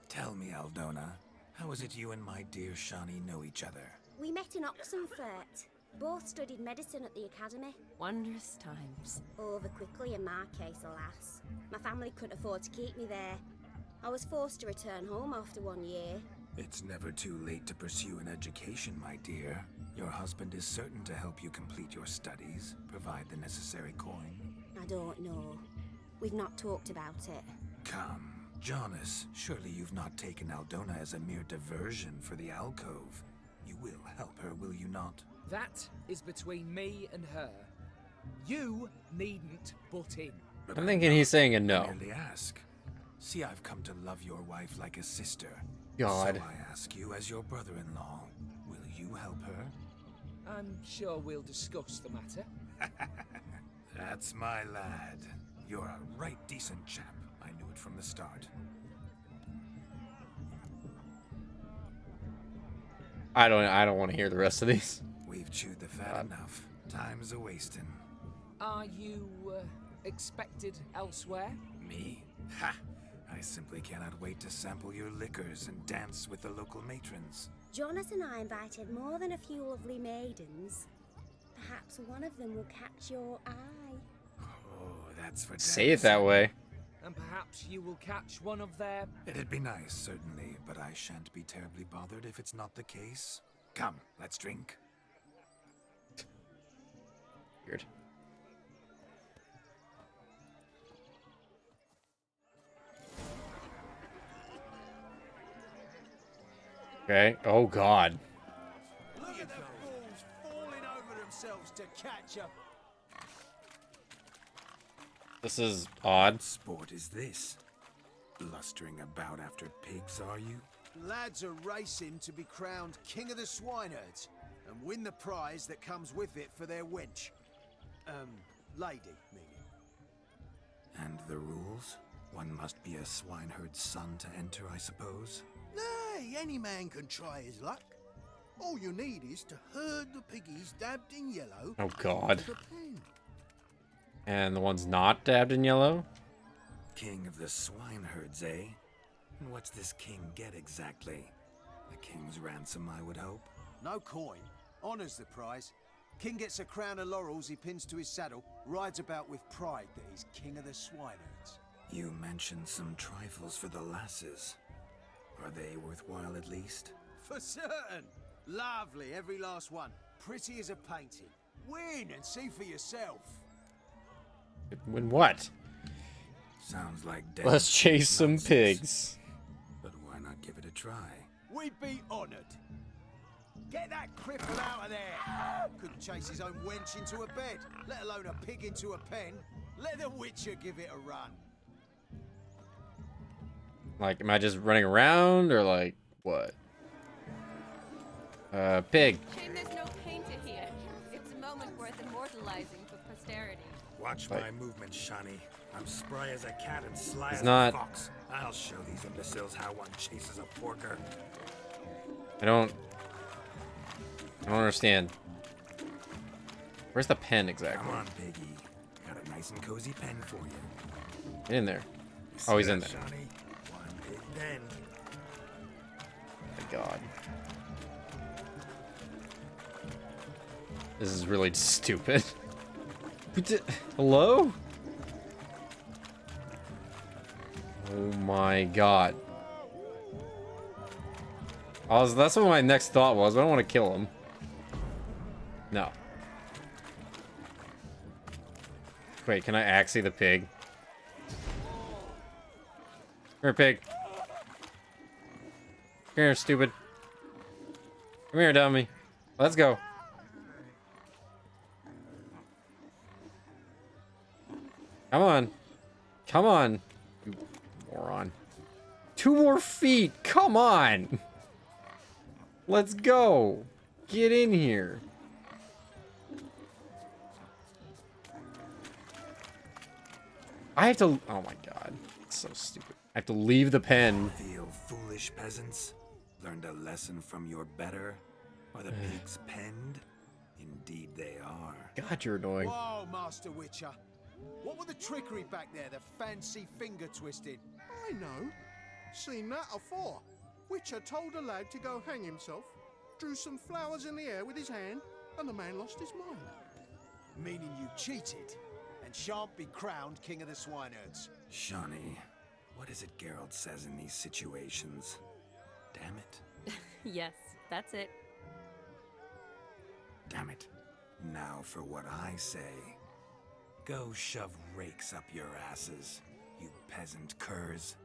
Tell me, Aldona, how is it you and my dear Shani know each other? We met in Oxenfurt. Both studied medicine at the academy. Wondrous times. Over quickly in my case, alas. My family couldn't afford to keep me there. I was forced to return home after 1 year. It's never too late to pursue an education, my dear. Your husband is certain to help you complete your studies, provide the necessary coin. I don't know. We've not talked about it. Come, Jonas, surely you've not taken Aldona as a mere diversion for the alcove. You will help her, will you not? That is between me and her. You needn't butt in. But I'm thinking he's saying a I no. merely ask. See, I've come to love your wife like a sister. God. So I ask you as your brother-in-law, will you help her? I'm sure we'll discuss the matter. That's my lad. You're a right decent chap. I knew it from the start. I don't want to hear the rest of these. We've chewed the fat enough. Time's a-wasting. Are you expected elsewhere? Me? Ha! I simply cannot wait to sample your liquors and dance with the local matrons. Jonas and I invited more than a few lovely maidens. Perhaps one of them will catch your eye. Oh, that's for Say it that way. And perhaps you will catch one of their... It'd be nice, certainly, but I shan't be terribly bothered if it's not the case. Come, let's drink. Weird. Okay. Oh God. Look at the fools falling over themselves to catch up. This is odd. What sport is this? Blustering about after pigs, are you? Lads are racing to be crowned king of the swineherds and win the prize that comes with it for their wench. Lady, meaning. And the rules? One must be a swineherd's son to enter, I suppose. Nay, any man can try his luck. All you need is to herd the piggies dabbed in yellow. Oh God. into the pen. And the ones not dabbed in yellow? King of the swineherds, eh? And what's this king get exactly? A king's ransom, I would hope. No coin. Honours the prize. King gets a crown of laurels he pins to his saddle, rides about with pride that he's king of the swineherds. You mentioned some trifles for the lasses. Are they worthwhile at least? For certain. Lovely, every last one. Pretty as a painting. Win and see for yourself. When what? Sounds like Let's chase some nonsense. pigs. But why not give it a try? We'd be honoured. Get that cripple out of there! Couldn't chase his own wench into a bed, let alone a pig into a pen. Let the Witcher give it a run. Like, am I just running around or like what? Pig. Shame there's no painter here. It's a moment worth immortalizing for posterity. Watch my movements, Shani. I'm spry as a cat and sly It's as not- a fox. I'll show these imbeciles how one chases a porker. I don't understand. Where's the pen exactly? Come on, piggy. Got a nice and cozy pen for you. Get in there. You Oh, he's see in that, there. Shani? One big pen. My God. This is really stupid. Hello? Oh my God. That's what my next thought was. I don't want to kill him. No. Wait, can I axie the pig? Come here, pig. Come here, stupid. Come here, dummy. Let's go. Come on. Come on. You moron. 2 more feet. Come on. Let's go. Get in here. I have to... Oh my God. It's so stupid. I have to leave the pen. Feel foolish peasants? Learned a lesson from your better? Are the pigs penned? Indeed they are. God, you're annoying. Whoa, Master Witcher. What were the trickery back there, the fancy finger twisting? I know. Seen that afore. Witcher told a lad to go hang himself, drew some flowers in the air with his hand, and the man lost his mind. Meaning you cheated, and shan't be crowned king of the swineherds. Shani, what is it Geralt says in these situations? Damn it. Yes, that's it. Damn it. Now for what I say. Go shove rakes up your asses, you peasant curs.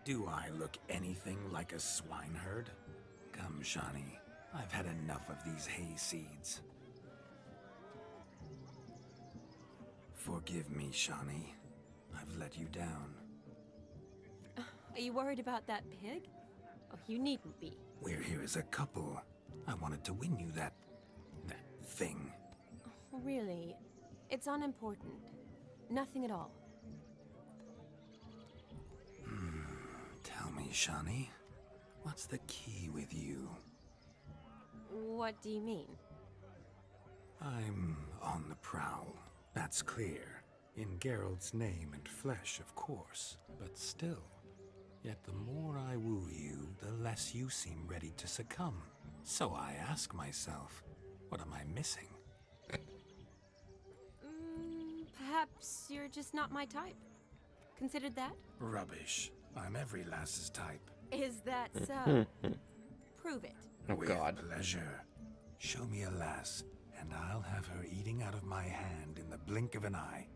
Do I look anything like a swineherd? Come, Shani. I've had enough of these hay seeds. Forgive me, Shani. I've let you down. Are you worried about that pig? Oh, you needn't be. We're here as a couple. I wanted to win you that thing. Really, it's unimportant. Nothing at all. Tell me, Shani, what's the key with you? What do you mean? I'm on the prowl. That's clear. In Geralt's name and flesh, of course. But still. Yet the more I woo you, the less you seem ready to succumb. So I ask myself, what am I missing? Perhaps you're just not my type. Considered that? Rubbish. I'm every lass's type. Is that so? Prove it. Oh, With God. pleasure. Show me a lass, and I'll have her eating out of my hand in the blink of an eye.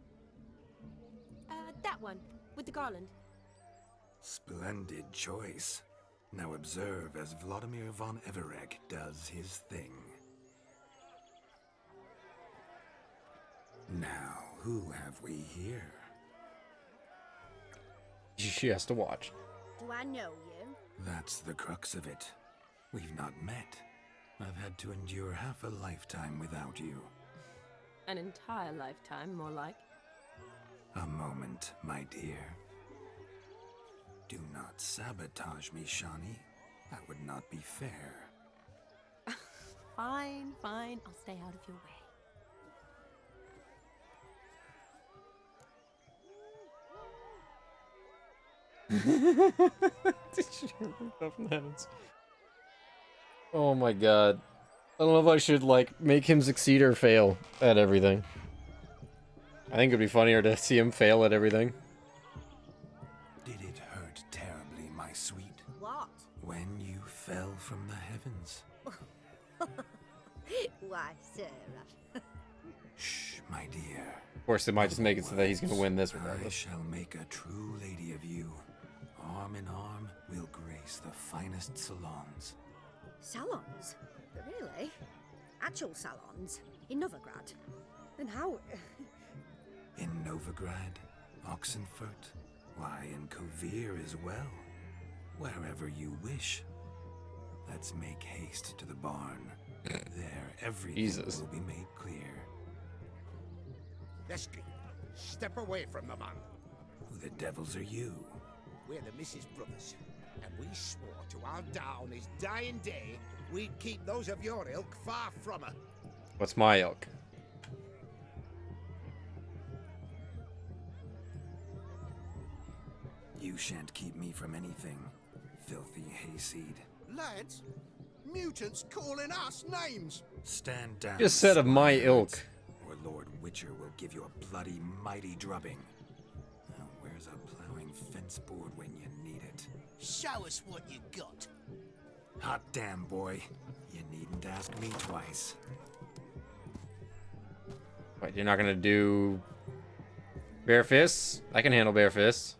That one, with the garland. Splendid choice. Now observe as Vladimir von Everek does his thing. Now, who have we here? She has to watch. Do I know you? That's the crux of it. We've not met. I've had to endure half a lifetime without you. An entire lifetime, more like. A moment, my dear. Do not sabotage me, Shani. That would not be fair. Fine, fine. I'll stay out of your way. Oh my god. I don't know if I should, like, make him succeed or fail at everything. I think it'd be funnier to see him fail at everything. Did it hurt terribly, my sweet? What? When you fell from the heavens? Why, Sarah. Shh, my dear. Of course, they might just make it so that he's gonna win this I regardless. shall make a true lady of you. Arm in arm, we'll grace the finest salons. Salons? Really? Actual salons? In Novigrad? And how... In Novigrad, Oxenfurt, why, in Kovir as well. Wherever you wish. Let's make haste to the barn. There, everything will be made clear. Lesky, step away from the man. Who the devils are you? We're the Mrs. Brothers, and we swore to our Da on his dying day we'd keep those of your ilk far from her. What's my ilk? You shan't keep me from anything, filthy hayseed. Lads, mutants calling us names. Stand down. Just said of my ilk. Or Lord Witcher will give you a bloody mighty drubbing. Now, where's a plowing fence board when you need it? Show us what you got. Hot damn, boy. You needn't ask me twice. Wait, you're not gonna do bare fists? I can handle bare fists.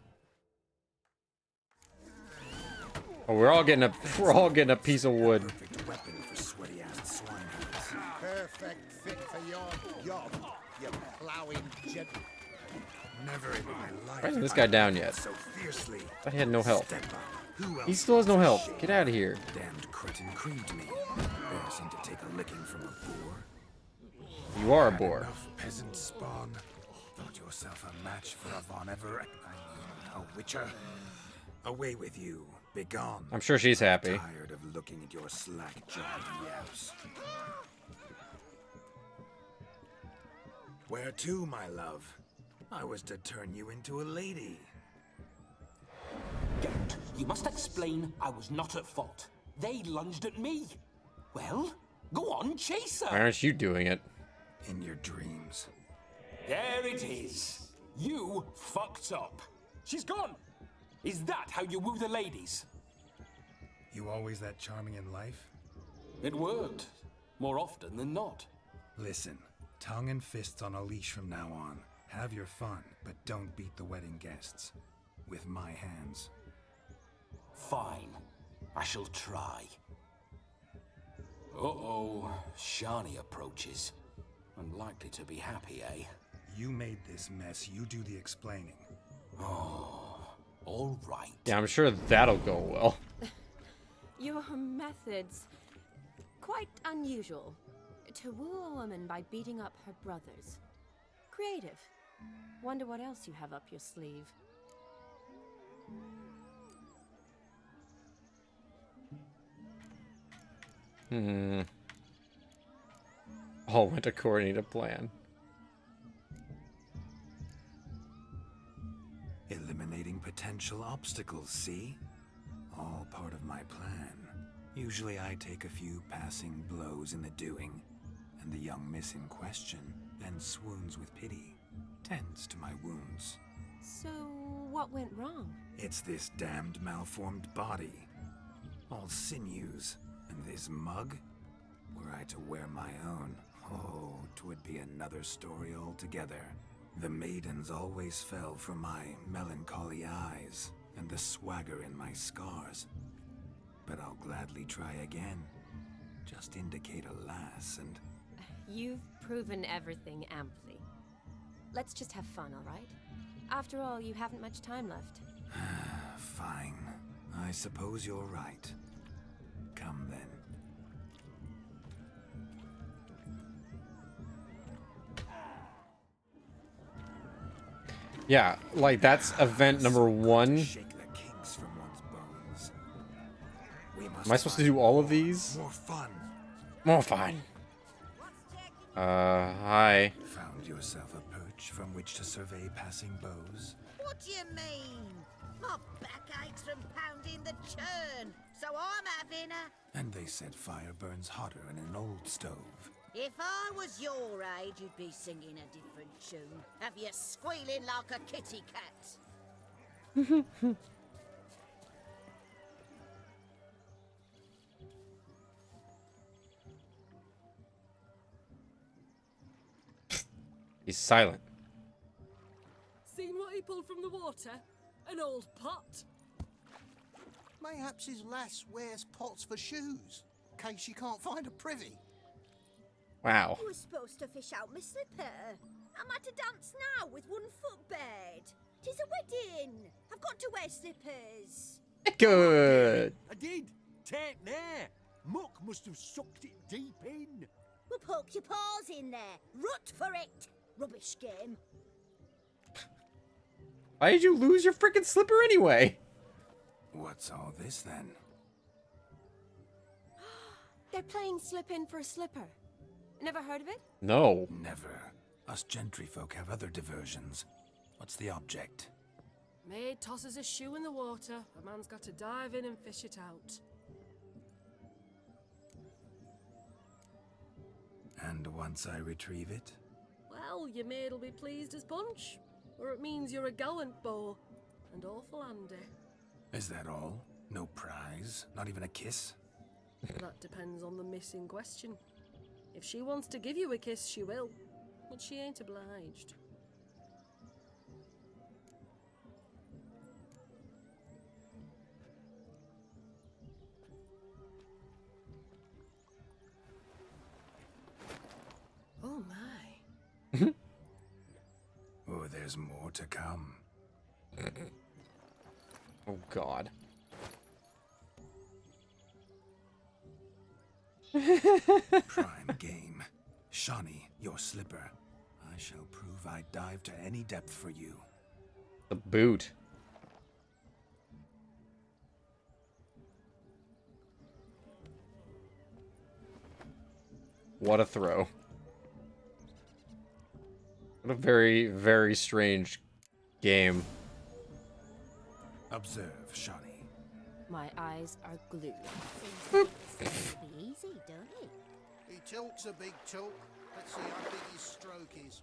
Oh, we're all getting a piece of wood. Perfect weapon for sweaty-ass swineherds. Perfect fit for your job, you plowing gent. Never in my life. Why isn't this guy down yet? So fiercely. I had no health. Step up. Who else He still has no health. Get out of here. Damned cretin creamed me. Embarrassing to take a licking from a boar. You are a Had boar. enough peasant spawn. Thought yourself a match for a Von Everett. A Witcher. Away with you. Begone. I'm sure she's happy. Tired of looking at your slack-jawed yaps. Where to, my love? I was to turn you into a lady. Geralt, you must explain I was not at fault. They lunged at me. Well, go on, chase her. Why aren't you doing it? In your dreams. There it is. You fucked up. She's gone. Is that how you woo the ladies? You always that charming in life? It worked. More often than not. Listen, tongue and fists on a leash from now on. Have your fun, but don't beat the wedding guests. With my hands. Fine. I shall try. Uh-oh. Shani approaches. Unlikely to be happy, eh? You made this mess. You do the explaining. Oh, all right. Yeah, I'm sure that'll go well. Your methods, quite unusual. To woo a woman by beating up her brothers. Creative. Wonder what else you have up your sleeve. All went according to plan. Eliminating potential obstacles, see? All part of my plan. Usually I take a few passing blows in the doing, and the young miss in question then swoons with pity, tends to my wounds. So, what went wrong? It's this damned malformed body. All sinews, and this mug? Were I to wear my own, oh, 'twould be another story altogether. The maidens always fell for my melancholy eyes, and the swagger in my scars. But I'll gladly try again. Just indicate a lass and... You've proven everything amply. Let's just have fun, all right? After all, you haven't much time left. Fine. I suppose you're right. Come then. Yeah, like that's event number 1. Shake the kings Am I supposed to do all of these? More fun. More fun. Hi. Found yourself a perch from which to survey passing bows? What do you mean? My back aches from pounding the churn, so I'm having a... And they said fire burns hotter in an old stove. If I was your age, you'd be singing a different tune. Have you squealing like a kitty cat? He's silent. Seen what he pulled from the water? An old pot. Mayhaps his lass wears pots for shoes, in case she can't find a privy. Wow. You were supposed to fish out my slipper. I'm at a dance now with one foot bed. 'Tis a wedding. I've got to wear slippers. Good. I did. Take there. Muck must have sucked it deep in. Well, poke your paws in there. Rut for it. Rubbish game. Why did you lose your freaking slipper anyway? What's all this then? They're playing slip in for a slipper. Never heard of it? No. Never. Us gentry folk have other diversions. What's the object? Maid tosses a shoe in the water. A man's got to dive in and fish it out. And once I retrieve it? Well, your maid'll be pleased as punch. Or it means you're a gallant beau. And awful handy. Is that all? No prize? Not even a kiss? That depends on the miss in question. If she wants to give you a kiss, she will. But she ain't obliged. Oh my. Oh, there's more to come. Oh God. Prime game. Shawnee, your slipper. I shall prove I'd dive to any depth for you. The boot. What a throw. What a very, very strange game. Observe, Shawnee. My eyes are glued. Seems to be easy, don't it? He talks a big talk. Let's see how big his stroke is.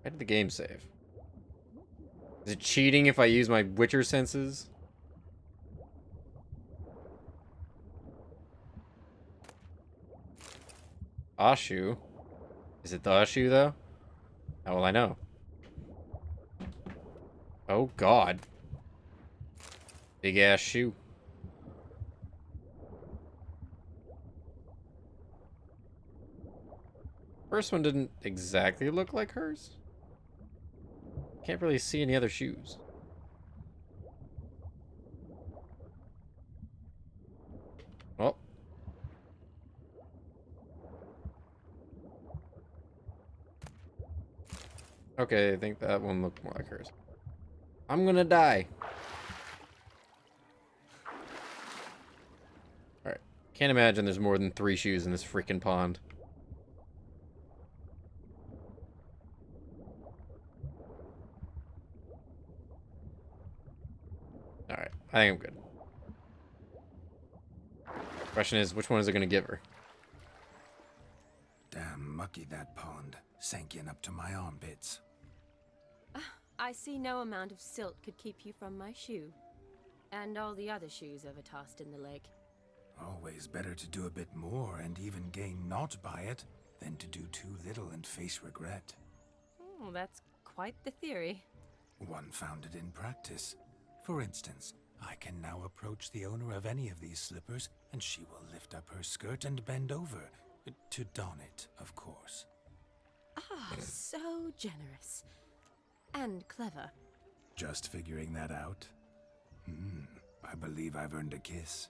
Why did the game save? Is it cheating if I use my Witcher senses? Ashu? Is it the Ashu though? How will I know? Oh God. Big ass shoe. First one didn't exactly look like hers. Can't really see any other shoes. Oh. Okay, I think that one looked more like hers. I'm gonna die. Alright. Can't imagine there's more than 3 shoes in this freaking pond. Alright, I think I'm good. Question is, which one is it gonna give her? Damn mucky that pond. Sank in up to my armpits. I see no amount of silt could keep you from my shoe. And all the other shoes ever tossed in the lake. Always better to do a bit more and even gain naught by it than to do too little and face regret. Oh, that's quite the theory. One founded in practice. For instance, I can now approach the owner of any of these slippers, and she will lift up her skirt and bend over. To don it, of course. Ah, so generous. And clever. Just figuring that out? I believe I've earned a kiss.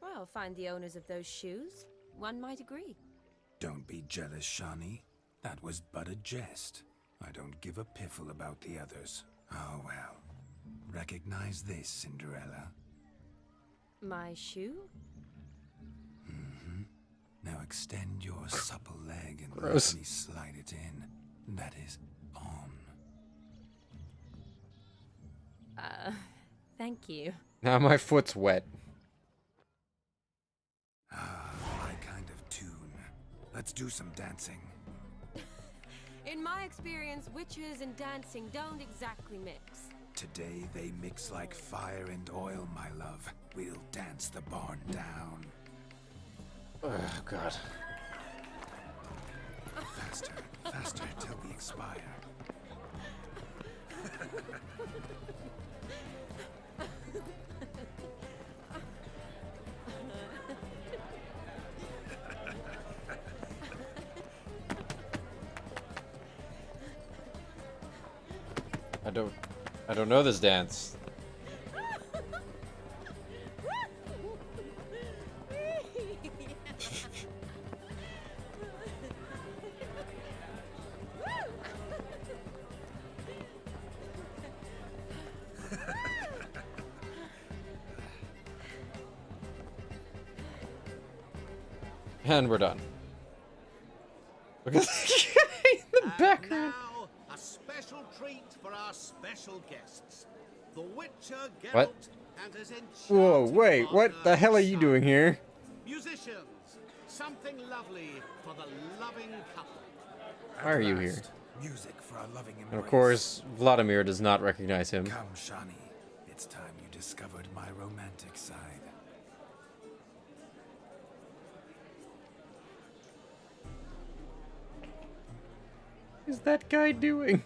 Well, find the owners of those shoes. One might agree. Don't be jealous, Shawnee. That was but a jest. I don't give a piffle about the others. Oh well. Recognize this, Cinderella. My shoe? Mm-hmm. Now extend your supple leg and Gross. let me slide it in. That is on. Thank you. Now my foot's wet. Ah, my kind of tune. Let's do some dancing. In my experience, witches and dancing don't exactly mix. Today they mix like fire and oil, my love. We'll dance the barn down. Oh, God. Faster, faster till we expire. I don't know this dance. And we're done. Look at the background. Now, a special treat for our special guests. The Witcher Geralt What? and his enchanted Whoa, wait, what the hell are you doing here? musicians. Something lovely for the loving couple. Why are you here? Music for our loving embrace. And of course, Vladimir does not recognize him. Come, Shani. It's time you discovered my romantic side. What is that guy doing?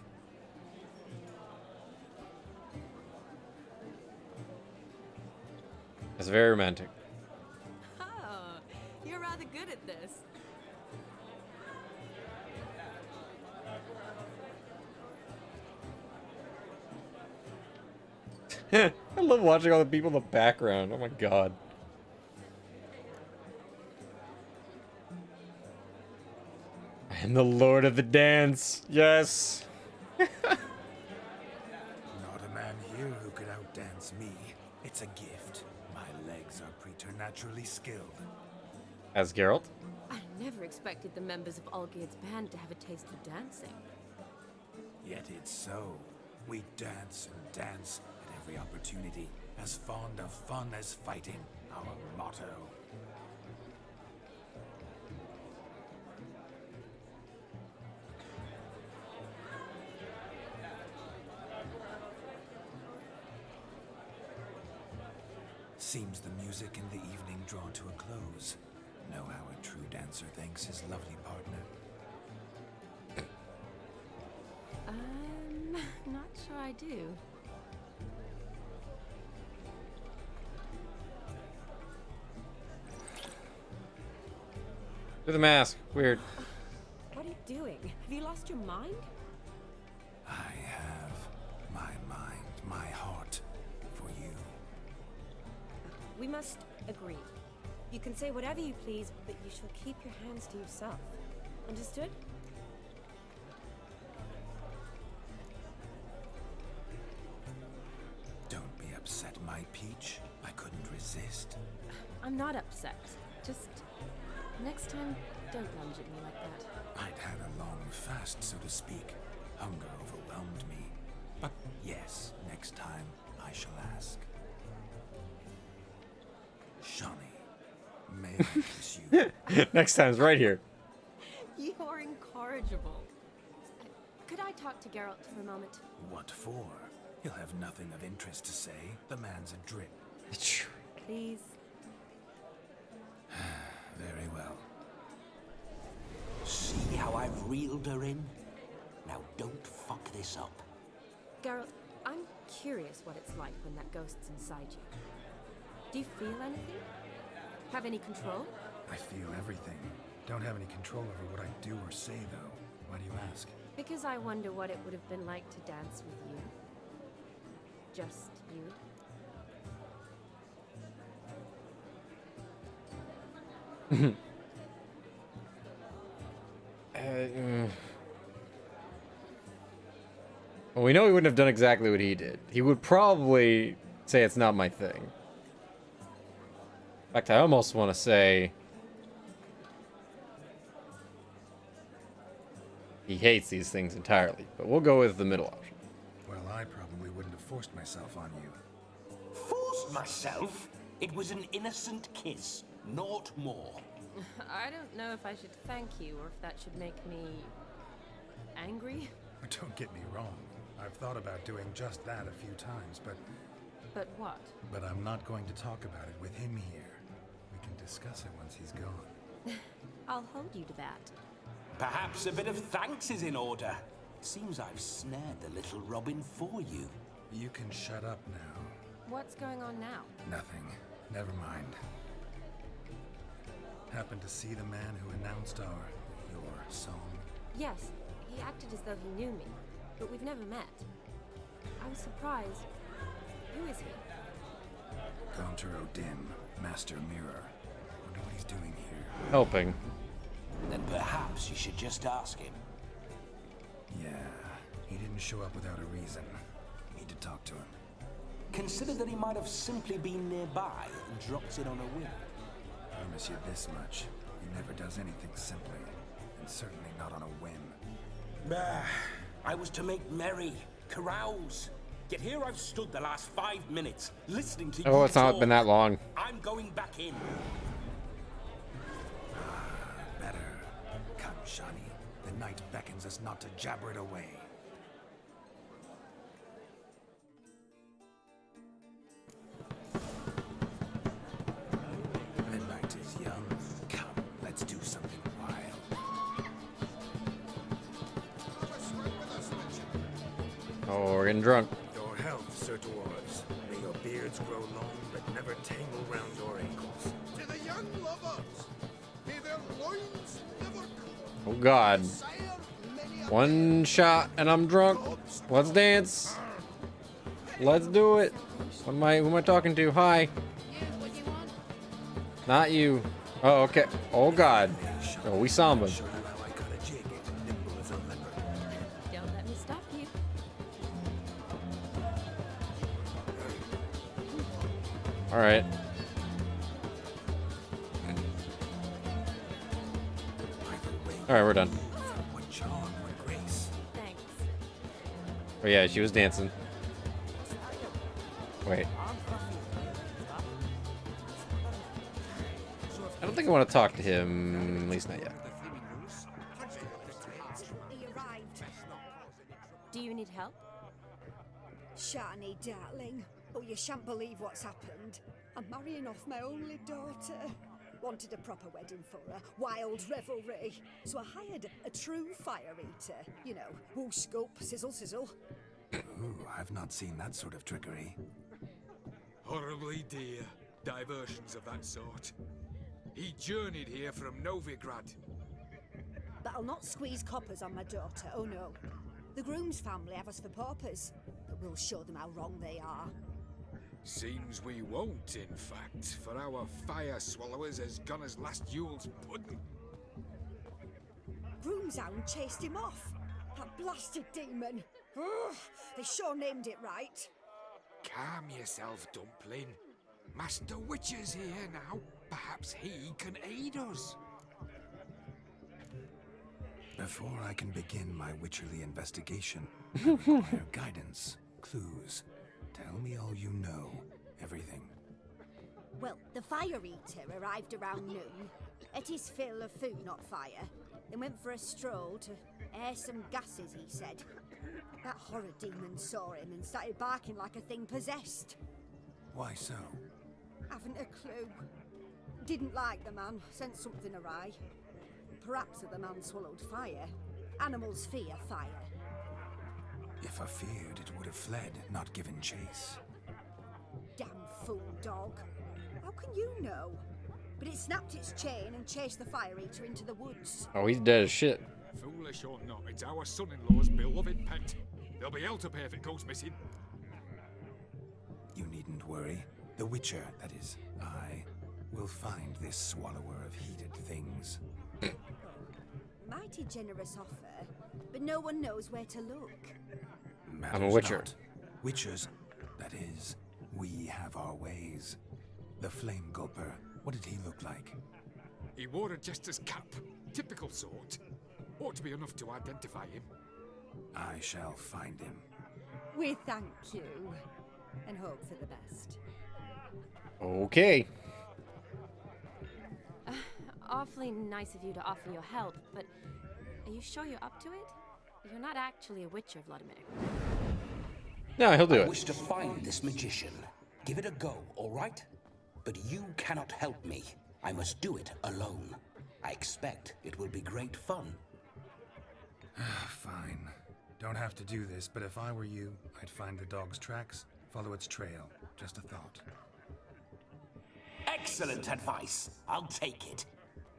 It's very romantic. Oh, you're rather good at this. I love watching all the people in the background. Oh my god. I am the lord of the dance. Yes. Not a man here who could outdance me. It's a gift. My legs are preternaturally skilled. As Geralt? I never expected the members of Olgierd's band to have a taste for dancing. Yet it's so. We dance and dance at every opportunity, as fond of fun as fighting, our motto. Seems the music and the evening draw to a close. Know how a true dancer thanks his lovely partner. Not sure I do. Do the mask. Weird. What are you doing? Have you lost your mind? I have my mind, my heart for you. We must agree. You can say whatever you please, but you shall keep your hands to yourself. Understood? Don't be upset, my peach. I couldn't resist. I'm not upset. Just next time, don't lunge at me like that. I'd had a long fast, so to speak. Hunger overwhelmed me. But yes, next time I shall ask. Shani, may I kiss you? Next time's right here. You are incorrigible. Could I talk to Geralt for a moment? What for? He'll have nothing of interest to say. The man's a drip. Please. Very well. See how I've reeled her in? Now don't fuck this up. Geralt, I'm curious what it's like when that ghost's inside you. Do you feel anything? Have any control? I feel everything. Don't have any control over what I do or say, though. Why do you ask? Because I wonder what it would have been like to dance with you. Just you. Well, we know he wouldn't have done exactly what he did. He would probably say it's not my thing. In fact, I almost want to say he hates these things entirely, but we'll go with the middle option. Well, I probably wouldn't have forced myself on you. Forced myself? It was an innocent kiss, naught more. I don't know if I should thank you or if that should make me angry. Don't get me wrong. I've thought about doing just that a few times, but what? But I'm not going to talk about it with him here. We can discuss it once he's gone. I'll hold you to that. Perhaps a bit of thanks is in order. Seems I've snared the little Robin for you. You can shut up now. What's going on now? Nothing. Never mind. Happened to see the man who announced your song? Yes, he acted as though he knew me, but we've never met. I was surprised. Who is he? Gaunter O'Dim, Master Mirror. Wonder what he's doing here. Helping. Then perhaps you should just ask him. Yeah, he didn't show up without a reason. Need to talk to him. Consider that he might have simply been nearby and dropped in on a whim. Promise you this much. He never does anything simply, and certainly not on a whim. Bah, I was to make merry, carouse. Yet here I've stood the last 5 minutes, listening to you. Oh, it's not talk. been that long. I'm going back in. Better. Come, Shani. The night beckons us not to jabber it away. The night is young. Come, let's do something wild. Oh, we're getting drunk. Your health, Sir Dwarves. May your beards grow long, but never tangle round your ankles. To the young lovers, may their loins never cool. Oh God. One shot and I'm drunk. Let's dance. Let's do it. Who am I talking to? Hi. Not you. Oh, okay. Oh God. Oh, we samba. Don't let me stop you. All right. All right, we're done. Thanks. Oh yeah, she was dancing. Wait. I don't think I want to talk to him, at least not yet. Do you need help? Shani, darling. Oh, you shan't believe what's happened. I'm marrying off my only daughter. Wanted a proper wedding for her, wild revelry. So I hired a true fire eater. You know, whoosh, scoop, sizzle, sizzle. Ooh, I've not seen that sort of trickery. Horribly dear diversions of that sort. He journeyed here from Novigrad. But I'll not squeeze coppers on my daughter, oh no. The groom's family have us for paupers, but we'll show them how wrong they are. Seems we won't, in fact, for our fire swallowers has gone as last Yule's pudding. Groom's hound chased him off. That blasted demon. Ugh, they sure named it right. Calm yourself, Dumpling. Master Witcher's here now. Perhaps he can aid us. Before I can begin my witcherly investigation, I require guidance, clues. Tell me all you know. Everything. Well, the fire eater arrived around noon, ate his fill of food, not fire, then went for a stroll to air some gases, he said. That horror demon saw him and started barking like a thing possessed. Why so? Haven't a clue. Didn't like the man, sent something awry. Perhaps the man swallowed fire. Animals fear fire. If I feared, it would have fled, not given chase. Damn fool dog. How can you know? But it snapped its chain and chased the fire eater into the woods. Oh, he's dead as shit. Foolish or not, it's our son-in-law's beloved pet. There'll be hell to pay if it goes missing. You needn't worry. The Witcher, that is, I, will find this swallower of heated things. Mighty generous offer, but no one knows where to look. I'm a Witcher. Not. Witchers, that is, we have our ways. The Flame Gulper, What did he look like? He wore a jester's cap. Typical sort. Ought to be enough to identify him. I shall find him. We thank you and hope for the best. Okay. Awfully nice of you to offer your help, but are you sure you're up to it? You're not actually a witcher, Vladimir. No, he'll do I it. wish to find this magician. Give it a go, all right? But you cannot help me. I must do it alone. I expect it will be great fun. Fine. Don't have to do this, but if I were you, I'd find the dog's tracks, follow its trail. Just a thought. Excellent advice. I'll take it.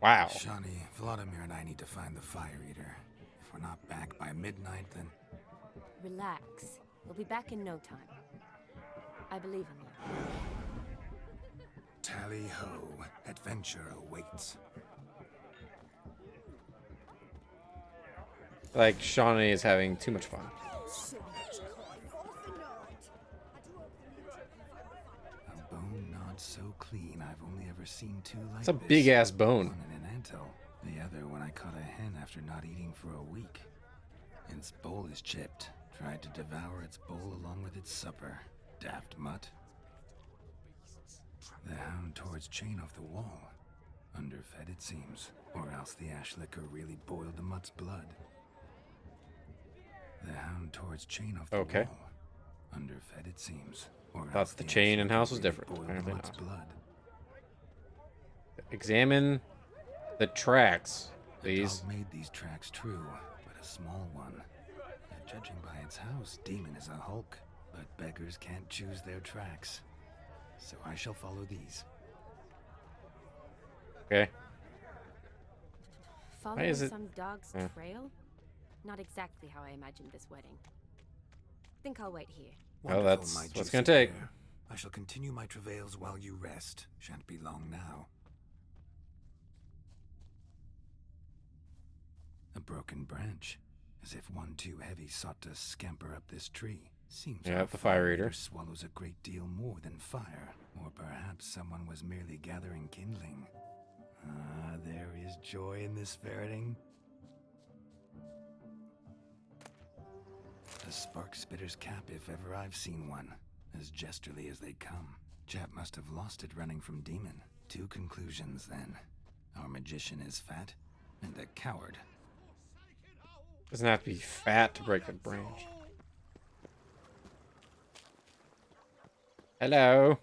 Wow. Shani, Vladimir and I need to find the Fire Eater. If we're not back by midnight, then... Relax. We'll be back in no time. I believe in you. Tally-ho. Adventure awaits. Like, Shawnee is having too much fun. A bone not so clean, I've only ever seen two like It's a this. big-ass bone. One in an anthill, the other when I caught a hen after not eating for a week. Its bowl is chipped. Tried to devour its bowl along with its supper. Daft mutt. The hound tore its chain off the wall. Underfed, it seems. Or else the ash liquor really boiled the mutt's blood. The hound tore its chain off the wall. Underfed, it seems. Or else Thought the chain in house was different. Apparently not. Examine the tracks, please. The dog made these tracks true, but a small one. Judging by its house, Demon is a hulk, but beggars can't choose their tracks. So I shall follow these. Okay. Following some dog's trail? Not exactly how I imagined this wedding. Think I'll wait here. Well, that's my what it's juicy gonna take. bear. I shall continue my travails while you rest. Shan't be long now. A broken branch. As if one too heavy sought to scamper up this tree. Seems Yeah, our the Fire Eater swallows a great deal more than fire. Or perhaps someone was merely gathering kindling. Ah, there is joy in this ferreting. A spark spitter's cap if ever I've seen one. As jesterly as they come. Chap must have lost it running from Demon. Two conclusions then. Our magician is fat, and a coward. Doesn't have to be fat to break the branch. Hello.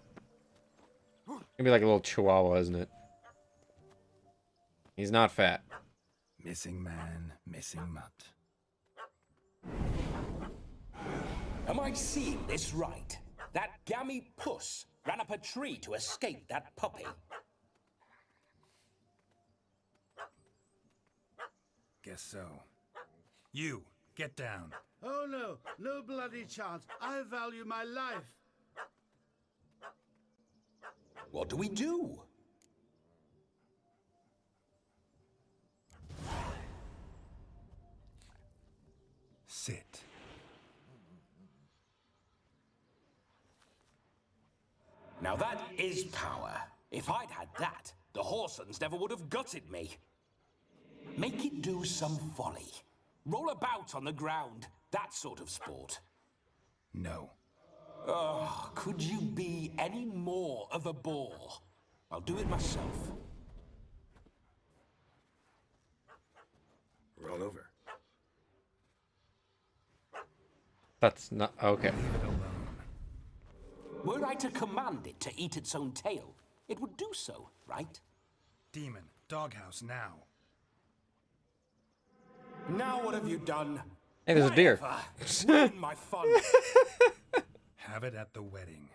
Maybe like a little chihuahua, isn't it? He's not fat. Missing man, missing mutt. Am I seeing this right? That gammy puss ran up a tree to escape that puppy. Guess so. You, get down. Oh no, no bloody chance. I value my life. What do we do? Sit. Now that is power. If I'd had that, the Horsons never would have gutted me. Make it do some folly. Roll about on the ground. That sort of sport. No. Oh, could you be any more of a bore? I'll do it myself. Roll over. That's not okay. Leave it alone. Were I to command it to eat its own tail, it would do so, right? Demon, doghouse now. Now what have you done? Hey, there's a deer. Ruined my fun. Have it at the wedding.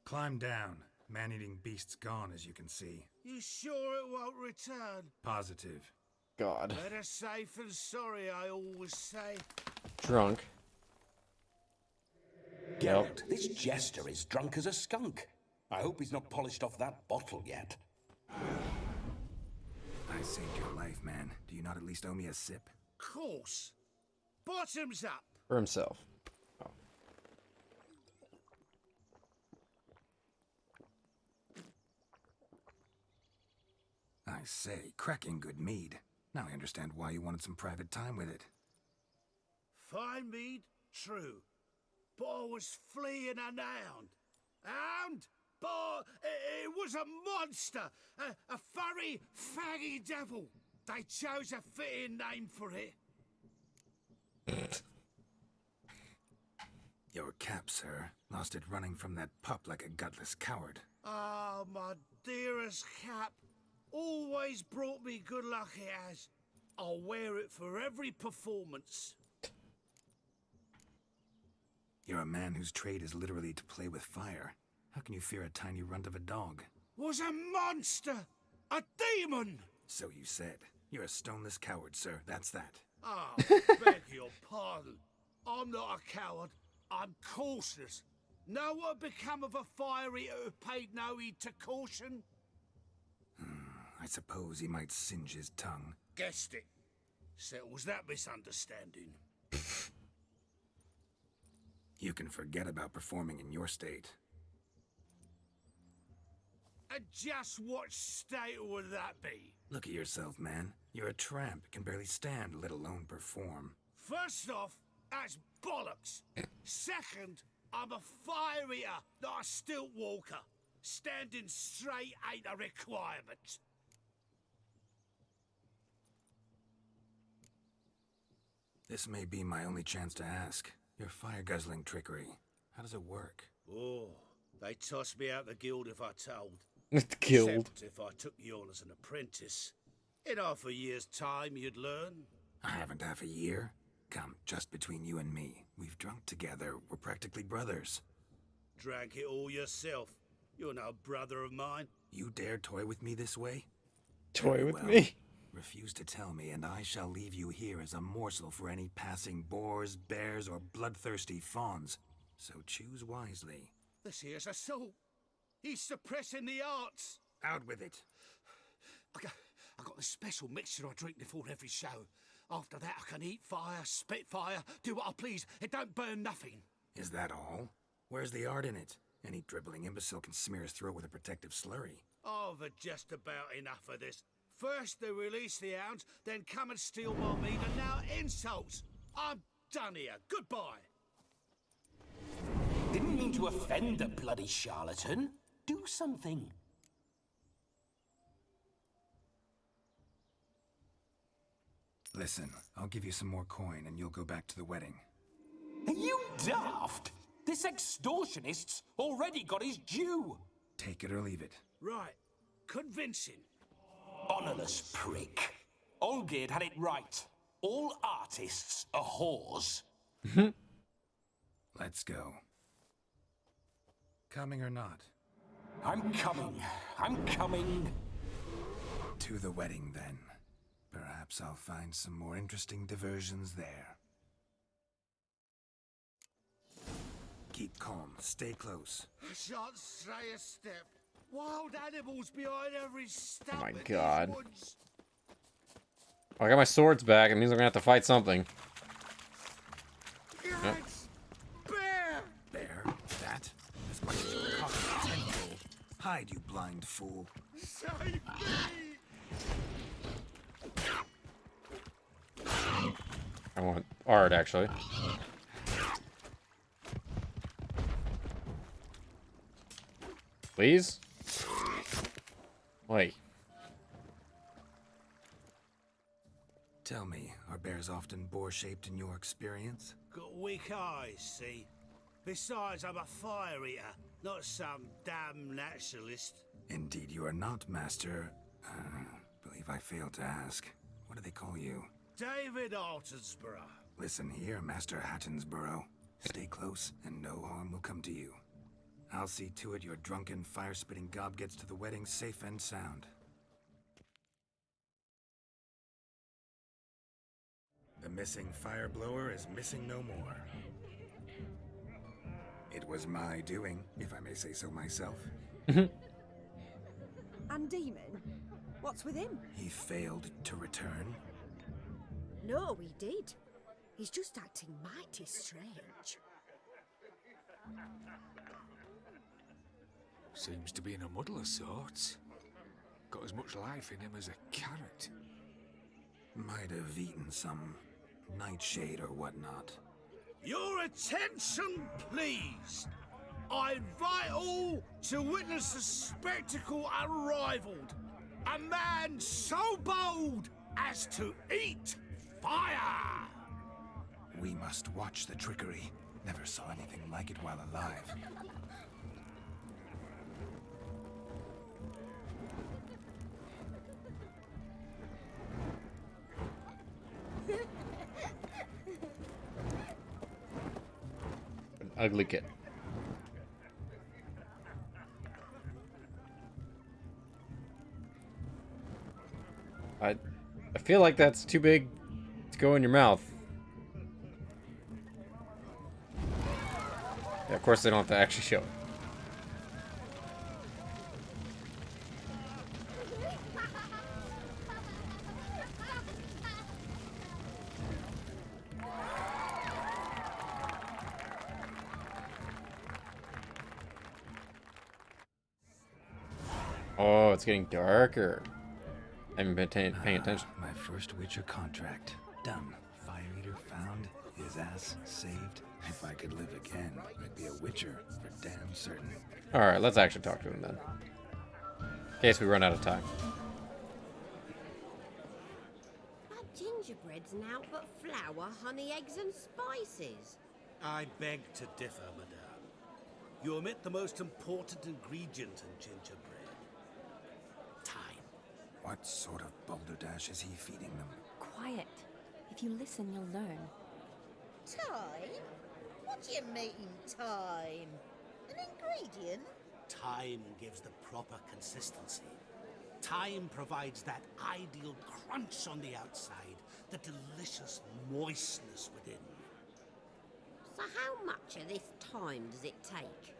Climb down. Man-eating beast's gone, as you can see. You sure it won't return? Positive. God. Better safe than sorry, I always say. Drunk. Geralt, this jester is drunk as a skunk. I hope he's not polished off that bottle yet. I saved your life, man. Do you not at least owe me a sip? Course. Bottoms up. For himself. Oh. say, cracking good mead. Now I understand why you wanted some private time with it. Fine mead, true. But I was fleeing an hound. Hound? But it was a monster! A furry, faggy devil! They chose a fitting name for it. Your cap, sir. Lost it running from that pup like a gutless coward. Ah, my dearest cap. Always brought me good luck it has. I'll wear it for every performance. You're a man whose trade is literally to play with fire. How can you fear a tiny runt of a dog? Was a monster! A demon! So you said. You're a stoneless coward, sir. That's that. Ah, beg your pardon. I'm not a coward. I'm cautious. Know what become of a fire eater who paid no heed to caution? I suppose he might singe his tongue. Guessed it. Settles that misunderstanding. You can forget about performing in your state. And just what state would that be? Look at yourself, man. You're a tramp, can barely stand, let alone perform. First off, that's bollocks. Second, I'm a fire eater, not a stilt walker. Standing straight ain't a requirement. This may be my only chance to ask. Your fire-guzzling trickery, how does it work? Oh, they tossed me out the guild if I told. The guild. Except if I took you on as an apprentice. In half a year's time, you'd learn. I haven't half a year. Come, just between you and me. We've drunk together. We're practically brothers. Drank it all yourself. You're no brother of mine. You dare toy with me this way? Toy Very with well. me? Refuse to tell me, and I shall leave you here as a morsel for any passing boars, bears, or bloodthirsty fawns. So choose wisely. This here's assault. He's suppressing the arts. Out with it. I got this special mixture I drink before every show. After that, I can eat fire, spit fire, do what I please. It don't burn nothing. Is that all? Where's the art in it? Any dribbling imbecile can smear his throat with a protective slurry. I've had just about enough of this. First they release the hounds, then come and steal my meat, and now insults. I'm done here. Goodbye. Didn't mean to offend the bloody charlatan. Do something. Listen, I'll give you some more coin and you'll go back to the wedding. Are you daft? This extortionist's already got his due. Take it or leave it. Right. Convincing. Honourless prick. Olgierd had it right. All artists are whores. Let's go. Coming or not? I'm coming. I'm coming. To the wedding, then. Perhaps I'll find some more interesting diversions there. Keep calm. Stay close. I shan't stray a step. Wild animals behind every stump. Oh my in these God. woods. I got my swords back. It means I'm gonna have to fight something. Yep. Yikes! Bear! Bear? That? As much as a cock of a tenfold. Hide, you blind fool. Save me! I want art, actually. Please? Wait. Tell me, are bears often boar-shaped in your experience? Got weak eyes, see? Besides, I'm a fire eater, not some damn naturalist. Indeed you are not, Master. Believe I failed to ask. What do they call you? David Altonsborough. Listen here, Master Hattonsborough. Stay close, and no harm will come to you. I'll see to it your drunken, fire-spitting gob gets to the wedding safe and sound. The missing fire blower is missing no more. It was my doing, if I may say so myself. And Demon? What's with him? He failed to return. No, he did. He's just acting mighty strange. Seems to be in a muddle of sorts. Got as much life in him as a carrot. Might have eaten some nightshade or whatnot. Your attention, please. I invite all to witness the spectacle unrivaled. A man so bold as to eat fire! We must watch the trickery. Never saw anything like it while alive. An ugly kid. I feel like that's too big to go in your mouth. Yeah, of course they don't have to actually show it. Oh, it's getting darker. I haven't been paying attention. My first Witcher contract. Done. Fire Eater found. His ass saved. If I could live again, I'd be a Witcher for damn certain. Alright, let's actually talk to him then. In case we run out of time. Our gingerbread's now but flour, honey, eggs and spices. I beg to differ, madame. You omit the most important ingredient in gingerbread. Time. What sort of balderdash is he feeding them? Quiet. If you listen, you'll learn. Time? What do you mean, time? An ingredient? Time gives the proper consistency. Time provides that ideal crunch on the outside, the delicious moistness within. So how much of this time does it take?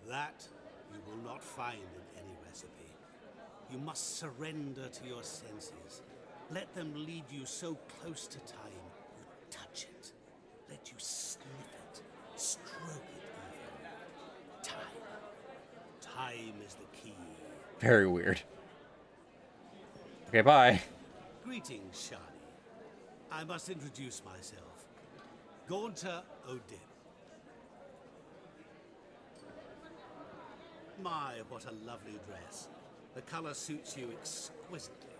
That you will not find in any recipe. You must surrender to your senses. Let them lead you so close to time, you touch it. Let you sniff it, stroke it even. Time. Time is the key. Very weird. Okay, bye. Greetings, Shani. I must introduce myself. Gaunter O'Dim. My, what a lovely dress. The color suits you exquisitely.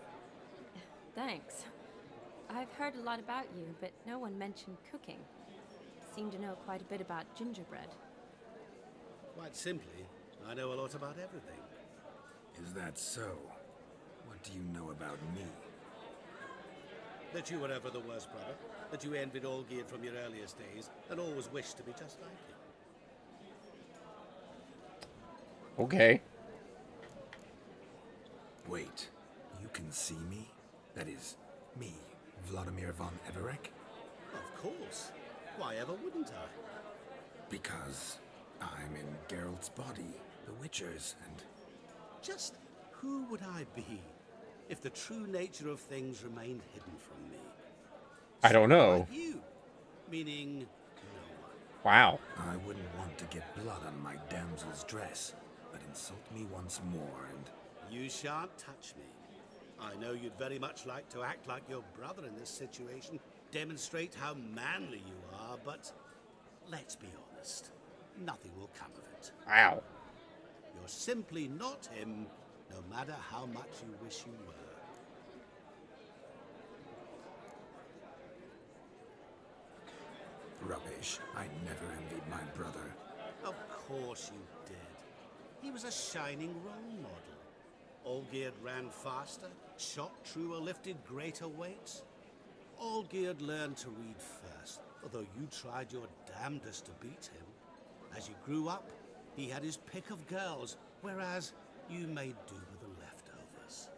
Thanks. I've heard a lot about you, but no one mentioned cooking. Seem to know quite a bit about gingerbread. Quite simply, I know a lot about everything. Is that so? What do you know about me? That you were ever the worst brother, that you envied Olgierd from your earliest days, and always wished to be just like him. Okay. Wait, you can see me? That is, me, Vladimir von Everek? Of course. Why ever wouldn't I? Because I'm in Geralt's body, the Witcher's, and... Just who would I be if the true nature of things remained hidden from me? I don't know. Like you, meaning no one. Wow. I wouldn't want to get blood on my damsel's dress, but insult me once more and... You shan't touch me. I know you'd very much like to act like your brother in this situation, demonstrate how manly you are, but let's be honest, nothing will come of it. Wow. You're simply not him, no matter how much you wish you were. Rubbish. I never envied my brother. Of course you did. He was a shining role model. Olgierd ran faster, shot truer, lifted greater weights. Olgierd learned to read first, although you tried your damnedest to beat him. As you grew up, he had his pick of girls, whereas you made do with the leftovers.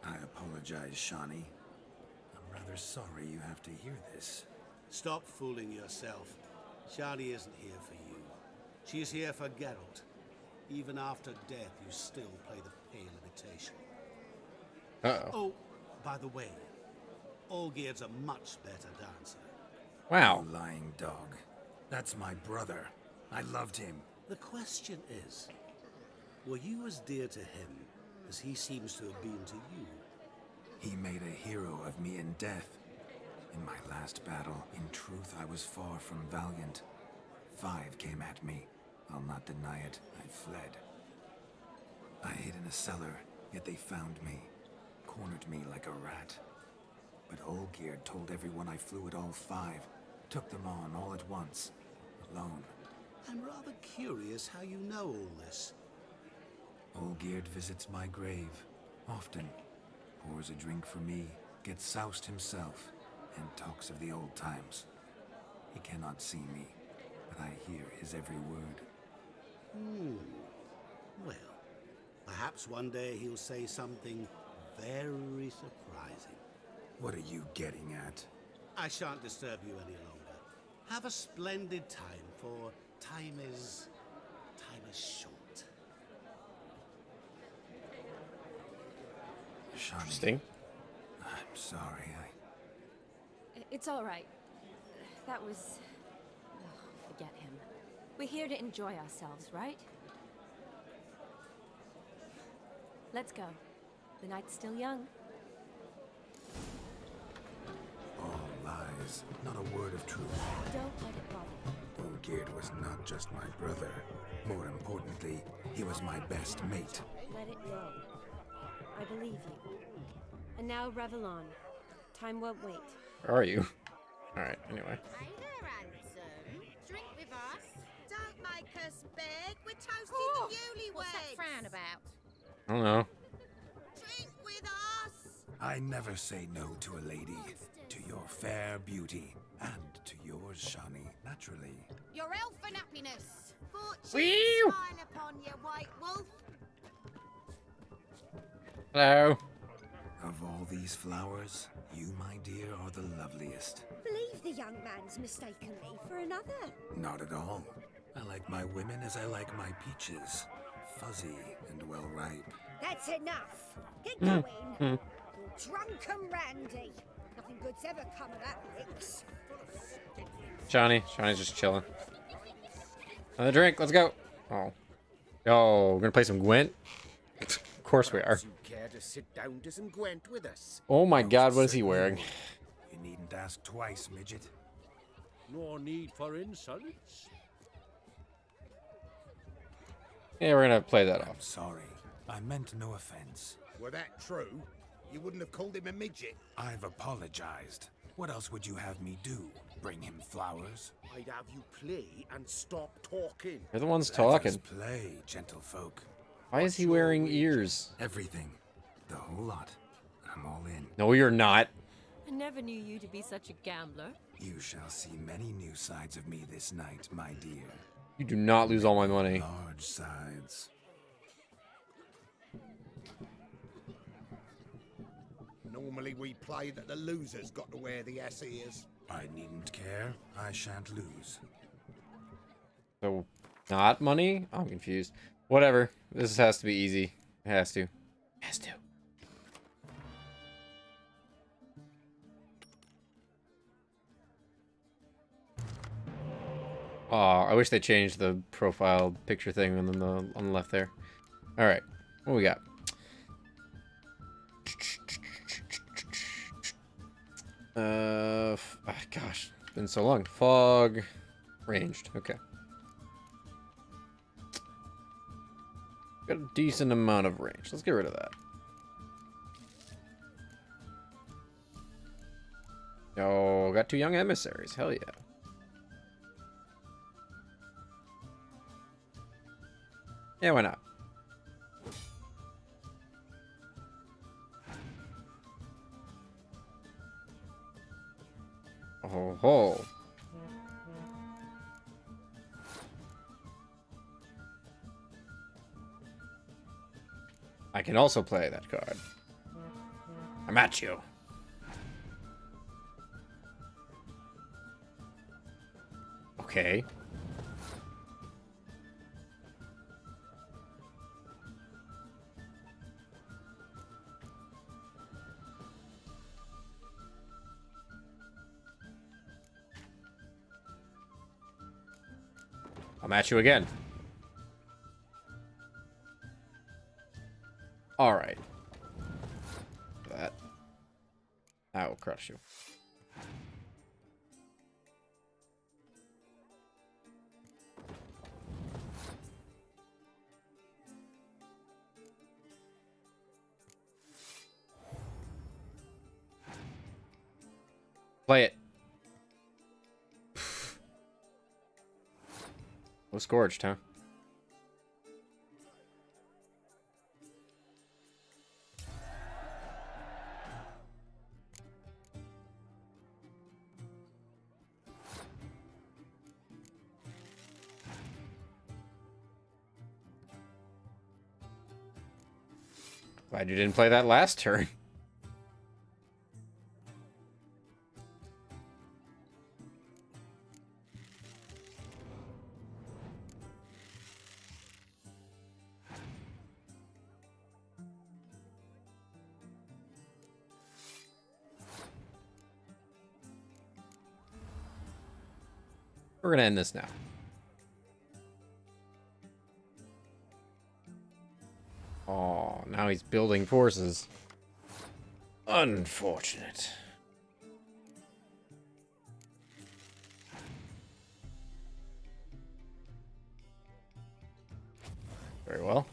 I apologize, Shani. I'm rather sorry you have to hear this. Stop fooling yourself. Shani isn't here for you. She's here for Geralt. Even after death, you still play the pale imitation. Uh-oh. Oh, by the way, Olgierd's a much better dancer. Wow. You lying dog. That's my brother. I loved him. The question is, were you as dear to him as he seems to have been to you. He made a hero of me in death. In my last battle, in truth, I was far from valiant. 5 came at me. I'll not deny it. I fled. I hid in a cellar, yet they found me. Cornered me like a rat. But Olgierd told everyone I flew at all 5. Took them on all at once. Alone. I'm rather curious how you know all this. Olgierd visits my grave. Often. Pours a drink for me. Gets soused himself. And talks of the old times. He cannot see me. But I hear his every word. Well, perhaps one day he'll say something very surprising. What are you getting at? I shan't disturb you any longer. Have a splendid time, for time is short. Shani, Interesting. I'm sorry. It's all right. That was... Oh, forget him. We're here to enjoy ourselves, right? Let's go. The night's still young. All lies. Not a word of truth. Don't let it bother you. Olgierd was not just my brother. More importantly, he was my best mate. Let it go. I believe you. And now revel on. Time won't wait. Where are you? Alright, anyway. Hey there, handsome. Drink with us. Don't make us beg. We're toasting the newlyweds. What's that frown about? I don't know. Drink with us. I never say no to a lady. To your fair beauty. And to yours, Shani, naturally. Your elfin happiness. Fortune Whew. smile upon you, white wolf. Hello. Of all these flowers, you, my dear, are the loveliest. Believe the young man's mistaken me for another. Not at all. I like my women as I like my peaches. Fuzzy and well ripe. That's enough. Get going. You're drunk and randy. Nothing good's ever come of that, Rix. Shani's just chilling. Another drink, let's go. Oh. Oh, we're gonna play some Gwent? Of course we are. You care to sit down to some Gwent with us? Oh my god, what is he wearing? You needn't ask twice, midget. No need for insults. Yeah, we're gonna play that I'm off. sorry. I meant no offense. Were that true? You wouldn't have called him a midget. I've apologized. What else would you have me do? Bring him flowers? I'd have you play and stop talking. You're the ones Let talking. us play, gentlefolk. Why is he wearing ears? Everything. The whole lot. I'm all in. No, you're not. I never knew you to be such a gambler. You shall see many new sides of me this night, my dear. You do not lose all my money. Large sides. Normally we play that the loser's got to wear the ass ears. I needn't care. I shan't lose. So, not money? I'm confused. Whatever. This has to be easy. It has to. Has to. Oh, I wish they changed the profile picture thing on the left there. All right, what we got? Gosh, it's been so long. Fog, ranged. Okay. Got a decent amount of range. Let's get rid of that. Oh, got 2 young emissaries. Hell yeah. Yeah, why not? Oh ho. I can also play that card. I'm at you. Okay. I'm at you again. All right. crush you. Play it. Was scorched, huh? Glad you didn't play that last turn. We're gonna end this now. Oh, now he's building forces. Unfortunate. Very well.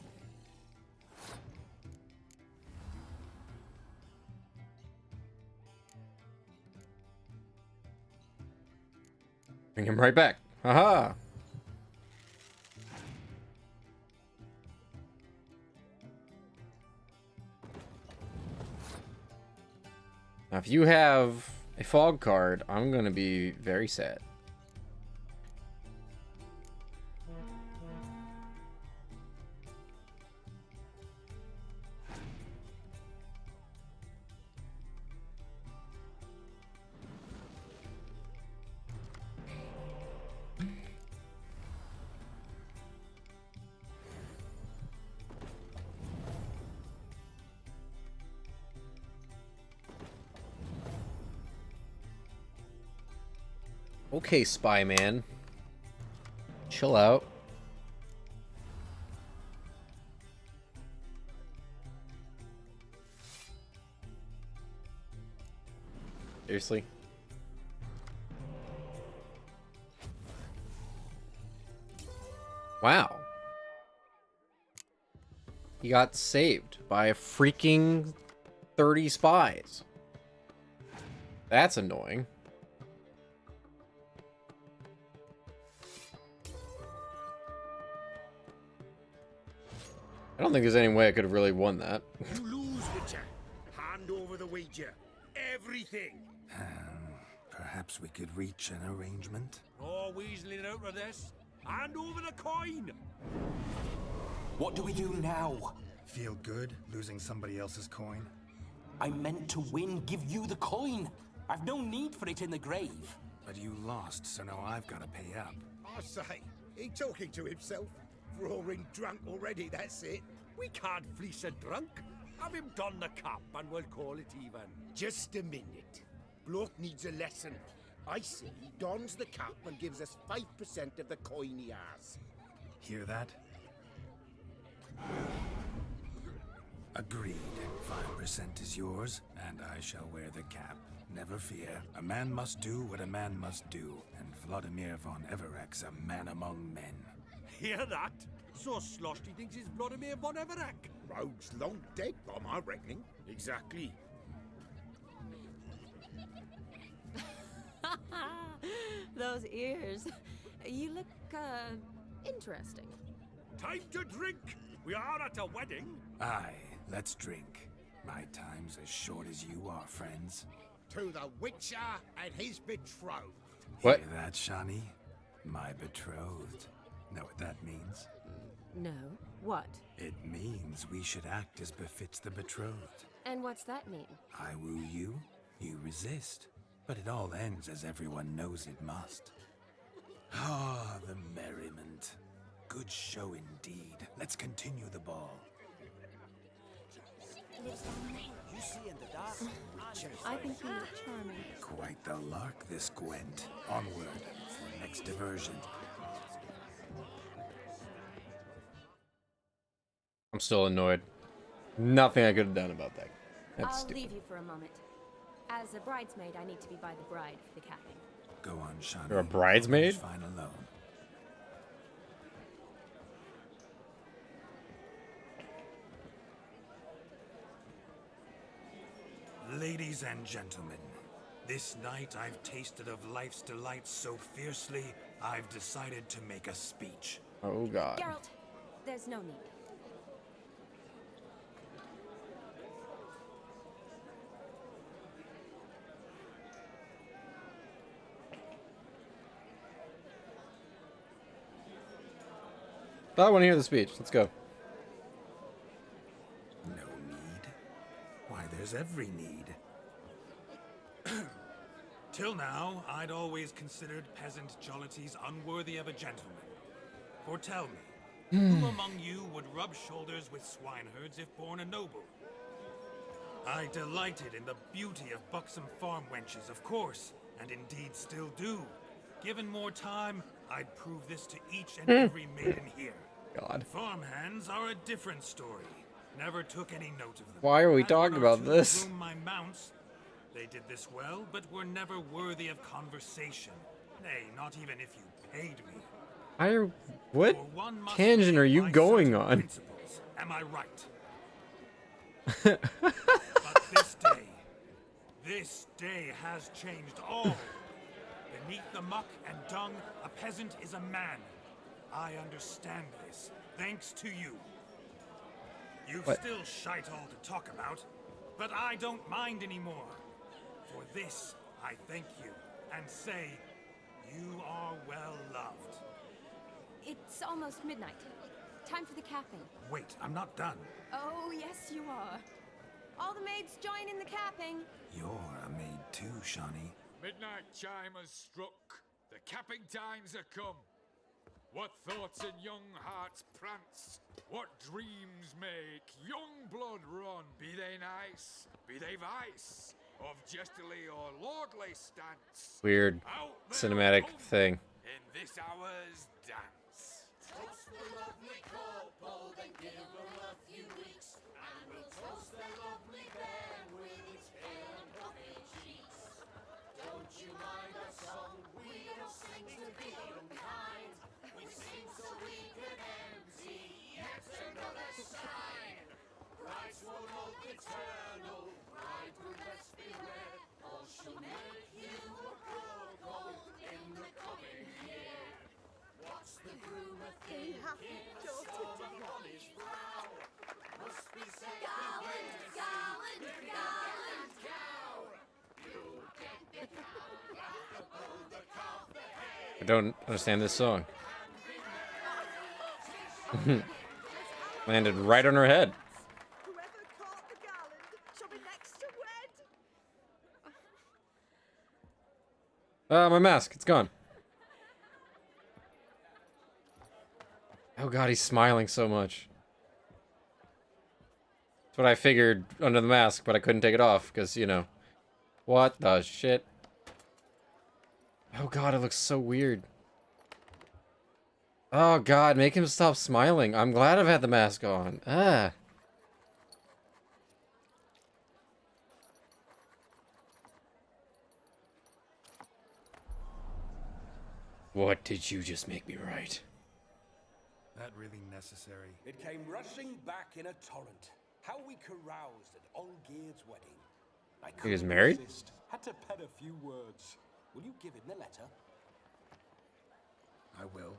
Bring him right back. Haha. Now, if you have a fog card, I'm gonna be very sad. Okay, Spy Man. Chill out. Seriously? Wow. He got saved by a freaking 30 spies. That's annoying. I don't think there's any way I could have really won that. You lose, Witcher. Hand over the wager. Everything. Perhaps we could reach an arrangement. No weaseling out of this. Hand over the coin. What do we do now? Feel good losing somebody else's coin? I meant to win, give you the coin. I've no need for it in the grave. But you lost, so now I've got to pay up. I say, he talking to himself. Roaring drunk already, that's it. We can't fleece a drunk. Have him don the cap and we'll call it even. Just a minute. Bloke needs a lesson. I say he dons the cap and gives us 5% of the coin he has. Hear that? Agreed. 5% is yours, and I shall wear the cap. Never fear. A man must do what a man must do, and Vladimir von Everek's a man among men. Hear that? So sloshed he thinks he's Vladimir von Everek. Rogue's long dead, by my reckoning. Exactly. Those ears. You look, interesting. Time to drink. We are at a wedding. Aye, let's drink. My time's as short as you are, friends. To the Witcher and his betrothed. What? Hear that, Shani? My betrothed. Know what that means? No. What? It means we should act as befits the betrothed. And what's that mean? I woo you, you resist. But it all ends as everyone knows it must. Ah, the merriment. Good show indeed. Let's continue the ball. You see in the dark. I think you look charming. Quite the lark, this Gwent. Onward for the next diversion. I'm still annoyed. Nothing I could have done about that. That's I'll stupid. leave you for a moment. As a bridesmaid, I need to be by the bride for the capping. Go on, Shani. You're a bridesmaid? Fine alone. Ladies and gentlemen, this night I've tasted of life's delights so fiercely, I've decided to make a speech. Oh God. Geralt, there's no need. I want to hear the speech. Let's go. No need? Why, there's every need. Till now, I'd always considered peasant jollities unworthy of a gentleman. For tell me, who among you would rub shoulders with swineherds if born a noble? I delighted in the beauty of buxom farm wenches, of course, and indeed still do. Given more time, I'd prove this to each and every maiden here. God. Farmhands are a different story. Never took any note of them. Why are we Had talking one or about two this? groom my mounts. They did this well, but were never worthy of conversation. Nay, not even if you paid me. What For one must tangent are you live by going certain on? principles. Am I right? But this day has changed all. Beneath the muck and dung, a peasant is a man. I understand this, thanks to you. You've What? still shite all to talk about, but I don't mind anymore. For this, I thank you, and say, you are well loved. It's almost midnight. Time for the capping. Wait, I'm not done. Oh, yes, you are. All the maids join in the capping. You're a maid too, Shani. Midnight chime has struck. The capping times are come. What thoughts in young hearts prance? What dreams make young blood run? Be they nice, be they vice, of jestily or lordly stance. Weird cinematic thing. In this hour's dance. Toast the lovely couple, then give them a few weeks, and we'll toast their lovely bear with its pale and puffy cheeks. Don't you mind our song? We don't sing to be unkind. We sing so we can empty yet another sign. Brides will hope eternal, bridegroom best beware, or she'll make you a cuckold in the coming year. What's the groom a thinking? Storm on his brow. Must be said Garland, Garland, Garland, cow. You'll get the cow, the bull, the calf, the hay. I don't understand this song. Landed right on her head. Whoever caught the garland shall be next to wed. My mask, it's gone. Oh God, he's smiling so much. That's what I figured under the mask, but I couldn't take it off because, you know. What the shit? Oh God, it looks so weird. Oh God, make him stop smiling. I'm glad I've had the mask on. Ah. What did you just make me write? That really necessary? It came rushing back in a torrent. How we caroused at Olgierd's wedding. I He was couldn't married? resist. Had to pen a few words. Will you give him the letter? I will.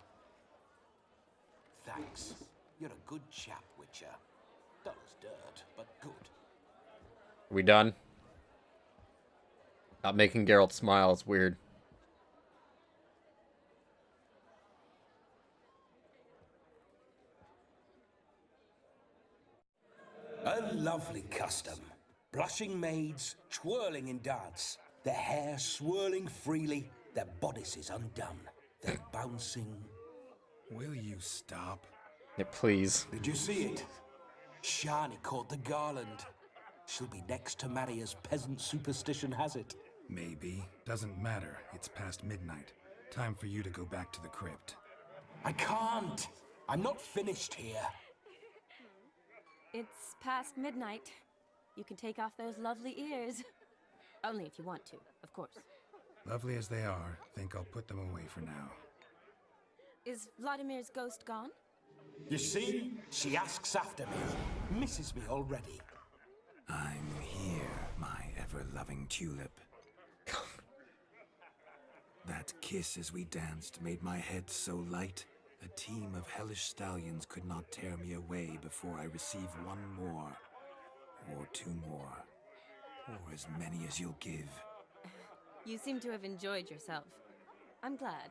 Thanks. You're a good chap, Witcher. Dull as dirt, but good. Are we done? Not making Geralt smile is weird. A lovely custom. Blushing maids, twirling in dance. Their hair swirling freely, their bodices undone. Their bouncing... Will you stop? Yeah, please. Did you see it? Shani caught the garland. She'll be next to marry as peasant superstition has it. Maybe. Doesn't matter. It's past midnight. Time for you to go back to the crypt. I can't. I'm not finished here. It's past midnight. You can take off those lovely ears. Only if you want to, of course. Lovely as they are, think I'll put them away for now. Is Vladimir's ghost gone? You see, she asks after me, misses me already. I'm here, my ever-loving tulip. That kiss as we danced made my head so light, a team of hellish stallions could not tear me away before I receive one more, or two more, or as many as you'll give. You seem to have enjoyed yourself. I'm glad.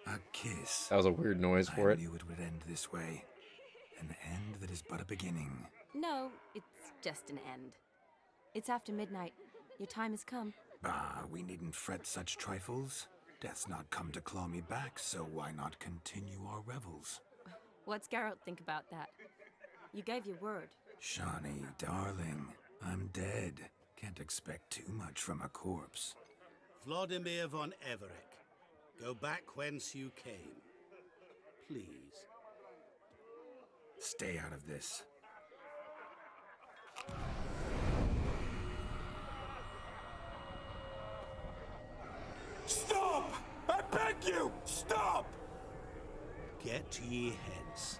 A kiss. That was a weird noise for it. I knew it would end this way. An end that is but a beginning. No, it's just an end. It's after midnight. Your time has come. Ah, we needn't fret such trifles. Death's not come to claw me back, so why not continue our revels? What's Geralt think about that? You gave your word. Shawnee, darling, I'm dead. Can't expect too much from a corpse. Vladimir von Everick, go back whence you came. Please. Stay out of this. Stop! I beg you, stop! Get ye hence,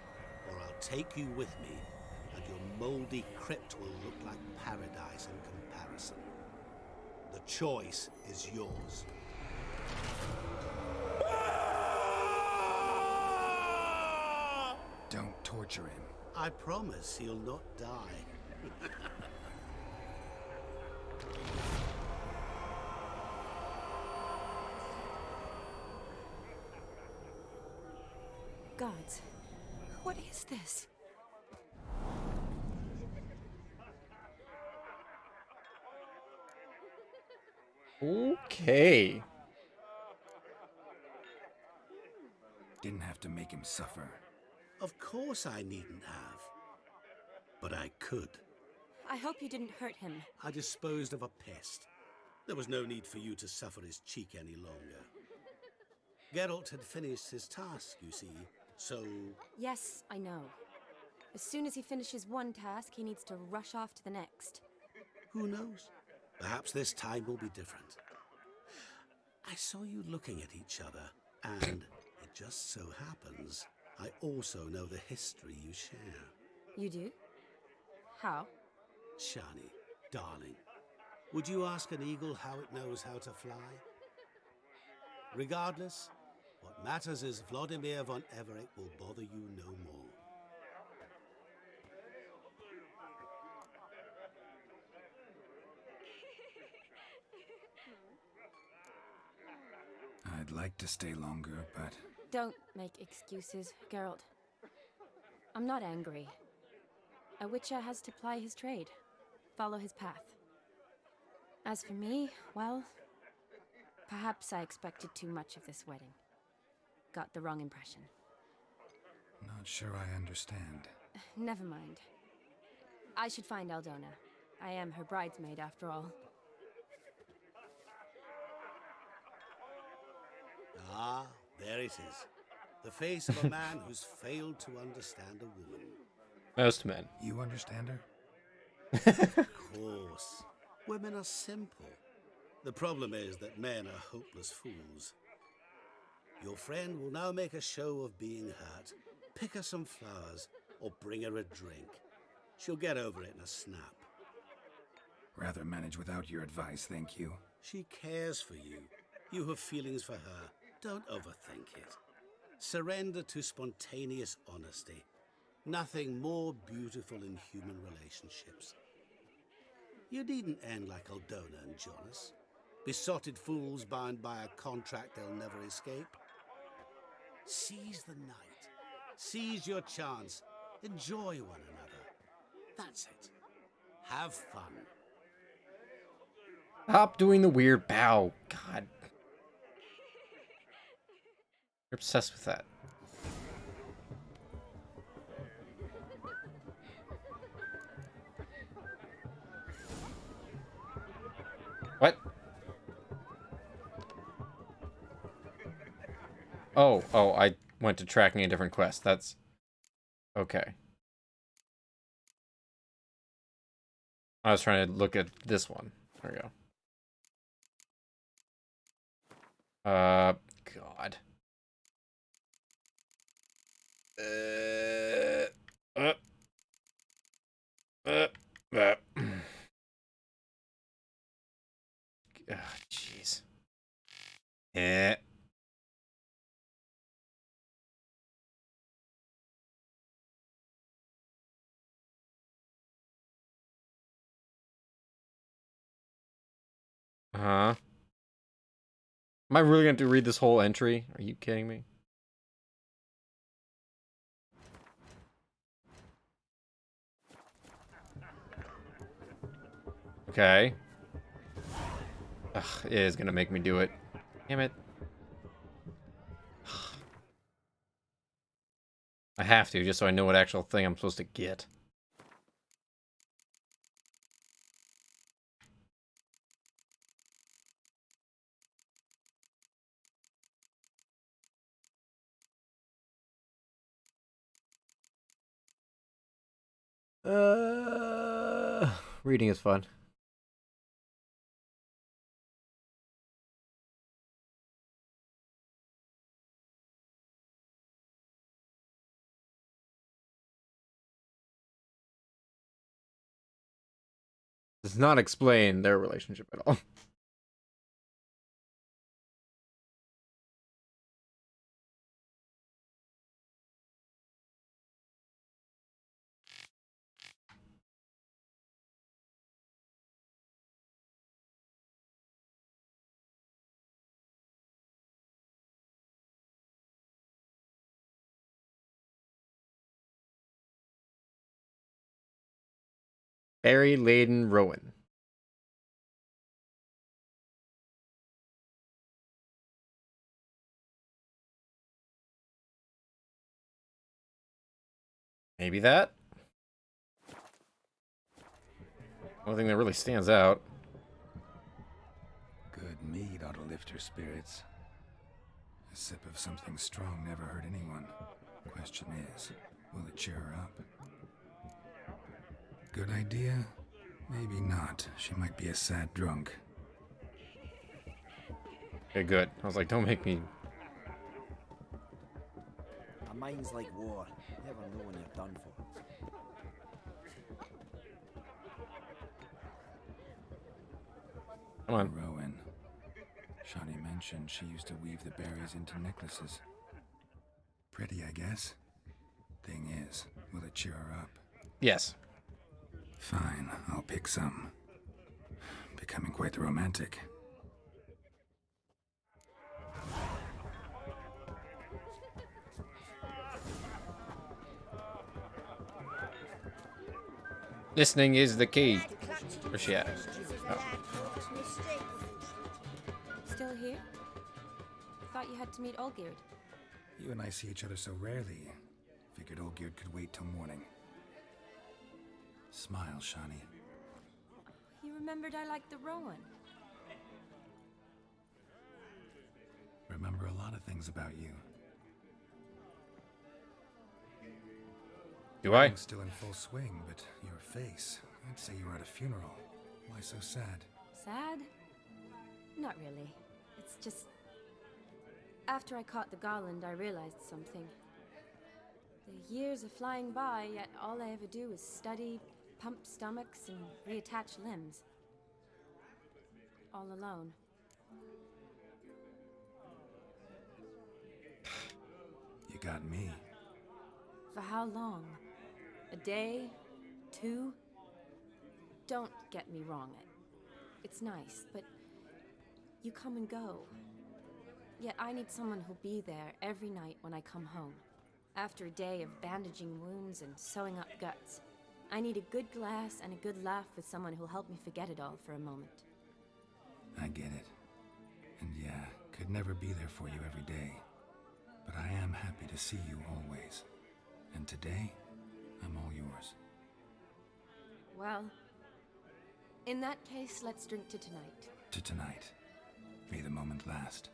or I'll take you with me, and your mouldy crypt will look like paradise in comparison. The choice is yours. Don't torture him. I promise he'll not die. Gods, what is this? Okay. Didn't have to make him suffer. Of course I needn't have. But I could. I hope you didn't hurt him. I disposed of a pest. There was no need for you to suffer his cheek any longer. Geralt had finished his task, you see, so... Yes, I know. As soon as he finishes one task, he needs to rush off to the next. Who knows? Perhaps this time will be different. I saw you looking at each other, and it just so happens I also know the history you share. You do? How? Shani, darling, would you ask an eagle how it knows how to fly? Regardless, what matters is Vladimir von Everick will bother you no more. I'd like to stay longer, but... Don't make excuses, Geralt. I'm not angry. A witcher has to ply his trade, follow his path. As for me, well, perhaps I expected too much of this wedding. Got the wrong impression. Not sure I understand. Never mind. I should find Aldona. I am her bridesmaid, after all. Ah, there it is. The face of a man who's failed to understand a woman. Most men. You understand her? Of course. Women are simple. The problem is that men are hopeless fools. Your friend will now make a show of being hurt, pick her some flowers, or bring her a drink. She'll get over it in a snap. Rather manage without your advice, thank you. She cares for you. You have feelings for her. Don't overthink it. Surrender to spontaneous honesty. Nothing more beautiful in human relationships. You needn't end like Aldona and Jonas. Besotted fools bound by a contract they'll never escape. Seize the night. Seize your chance. Enjoy one another. That's it. Have fun. Stop doing the weird bow. God. You're obsessed with that. What? Oh, I went to tracking a different quest. That's okay. I was trying to look at this one. There we go. God. Jeez. Yeah. Am I really going to read this whole entry? Are you kidding me? Okay. Ugh, it is going to make me do it. Damn it. I have to, just so I know what actual thing I'm supposed to get. Reading is fun. Does not explain their relationship at all. Berry laden Rowan. Maybe that? One thing that really stands out. Good mead ought to lift her spirits. A sip of something strong never hurt anyone. Question is, will it cheer her up? Good idea? Maybe not. She might be a sad drunk. Okay, good. I was like, don't make me... A mind's like war. Never know when you're done for. Come on. Rowan. Shawnee mentioned she used to weave the berries into necklaces. Pretty, I guess. Thing is, will it cheer her up? Yes. Fine, I'll pick some. Becoming quite the romantic. Listening is the key. Where's she at? Oh. Still here? Thought you had to meet Olgierd. You and I see each other so rarely. Figured Olgierd could wait till morning. Smile, Shawnee. You remembered I liked the Rowan. Remember a lot of things about you. Do I? I'm still in full swing, but your face, I'd say you were at a funeral. Why so sad? Sad? Not really. It's just... After I caught the garland, I realized something. The years are flying by, yet all I ever do is study, pump stomachs, and reattach limbs. All alone. You got me. For how long? A day? 2? Don't get me wrong. It's nice, but you come and go. Yet I need someone who'll be there every night when I come home. After a day of bandaging wounds and sewing up guts, I need a good glass and a good laugh with someone who'll help me forget it all for a moment. I get it. And yeah, could never be there for you every day. But I am happy to see you always. And today, I'm all yours. Well, in that case, let's drink to tonight. To tonight. May the moment last.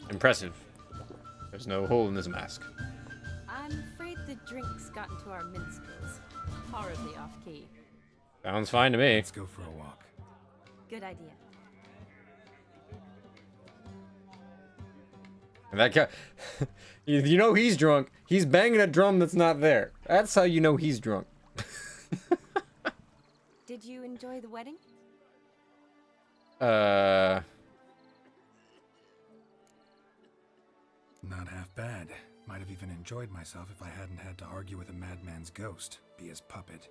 Impressive. There's no hole in this mask. I'm afraid the drinks got into our minstrels. horribly off key. Sounds fine to me. Let's go for a walk. Good idea. And that guy, you know he's drunk. He's banging a drum that's not there. That's how you know he's drunk. Did you enjoy the wedding? Not half bad. Might have even enjoyed myself if I hadn't had to argue with a madman's ghost, be his puppet.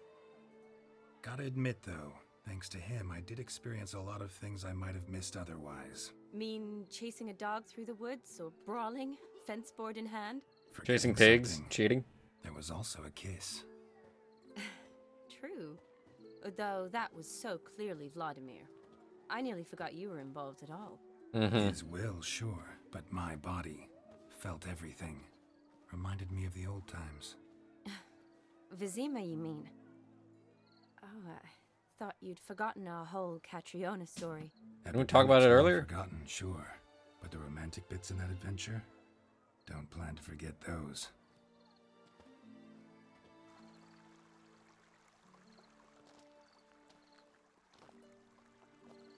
Gotta admit, though, thanks to him, I did experience a lot of things I might have missed otherwise. Mean chasing a dog through the woods or brawling, fence board in hand? Chasing pigs, cheating. There was also a kiss. True. Though that was so clearly Vladimir. I nearly forgot you were involved at all. His will, sure, but my body felt everything. Reminded me of the old times. Vizima, you mean? Oh, I thought you'd forgotten our whole Catriona story. Didn't we talk about it earlier? Forgotten, sure. But the romantic bits in that adventure? Don't plan to forget those.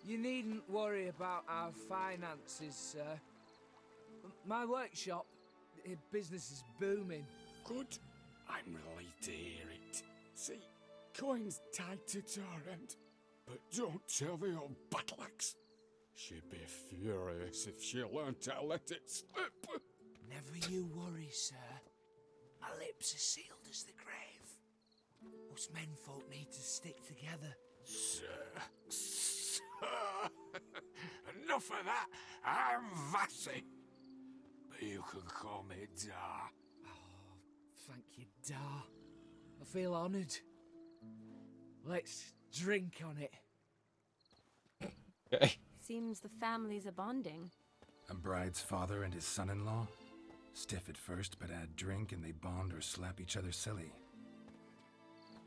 You needn't worry about our finances, sir. My workshop, business is booming. Good. I'm relieved to hear it. See, coin's tied to Torrent, but don't tell the old battle axe. She'd be furious if she learned to let it slip. Never you worry, sir. My lips are sealed as the grave. Us menfolk need to stick together. Sir. Enough of that. I'm Vassy. But you can call me Dar. Oh, thank you, Dar. I feel honoured. Let's drink on it. Okay. Seems the families are bonding. A bride's father and his son-in-law? Stiff at first, but add drink and they bond or slap each other silly.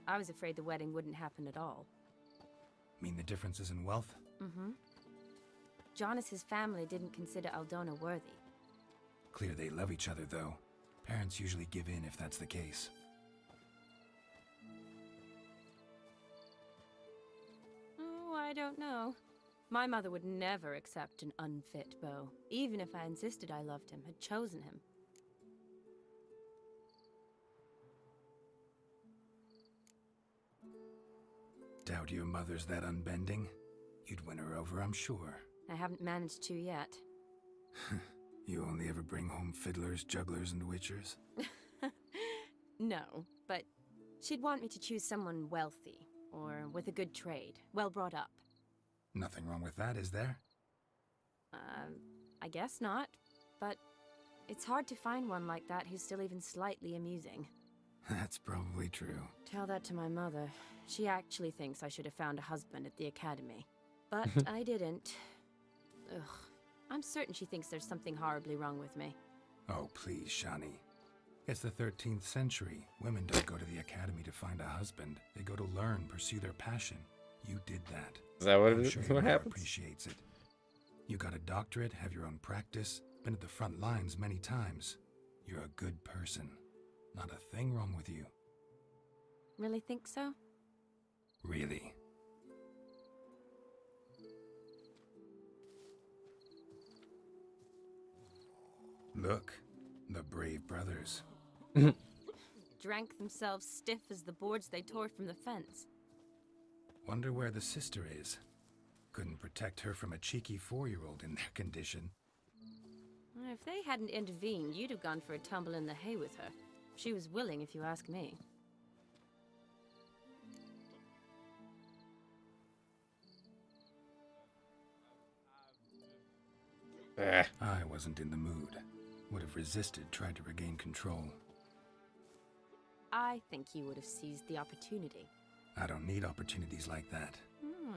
I was afraid the wedding wouldn't happen at all. Mean the differences in wealth? Mm-hmm. Jonas's family didn't consider Aldona worthy. Clear they love each other, though. Parents usually give in if that's the case. Oh, I don't know. My mother would never accept an unfit beau, even if I insisted I loved him, had chosen him. Doubt your mother's that unbending? You'd win her over, I'm sure. I haven't managed to yet. You only ever bring home fiddlers, jugglers, and witchers? No, but she'd want me to choose someone wealthy, or with a good trade, well brought up. Nothing wrong with that, is there? I guess not, but it's hard to find one like that who's still even slightly amusing. That's probably true. Tell that to my mother. She actually thinks I should have found a husband at the academy. But I didn't. Ugh. I'm certain she thinks there's something horribly wrong with me. Oh, please, Shani. It's the 13th century. Women don't go to the academy to find a husband. They go to learn, pursue their passion. You did that. Is that what, Sure what happens? Appreciates it. You got a doctorate, have your own practice, been at the front lines many times. You're a good person. Not a thing wrong with you. Really think so? Really. Look, the brave brothers. Drank themselves stiff as the boards they tore from the fence. Wonder where the sister is. Couldn't protect her from a cheeky 4-year-old in their condition. If they hadn't intervened, you'd have gone for a tumble in the hay with her. She was willing, if you ask me. I wasn't in the mood. Would have resisted, tried to regain control. I think you would have seized the opportunity. I don't need opportunities like that.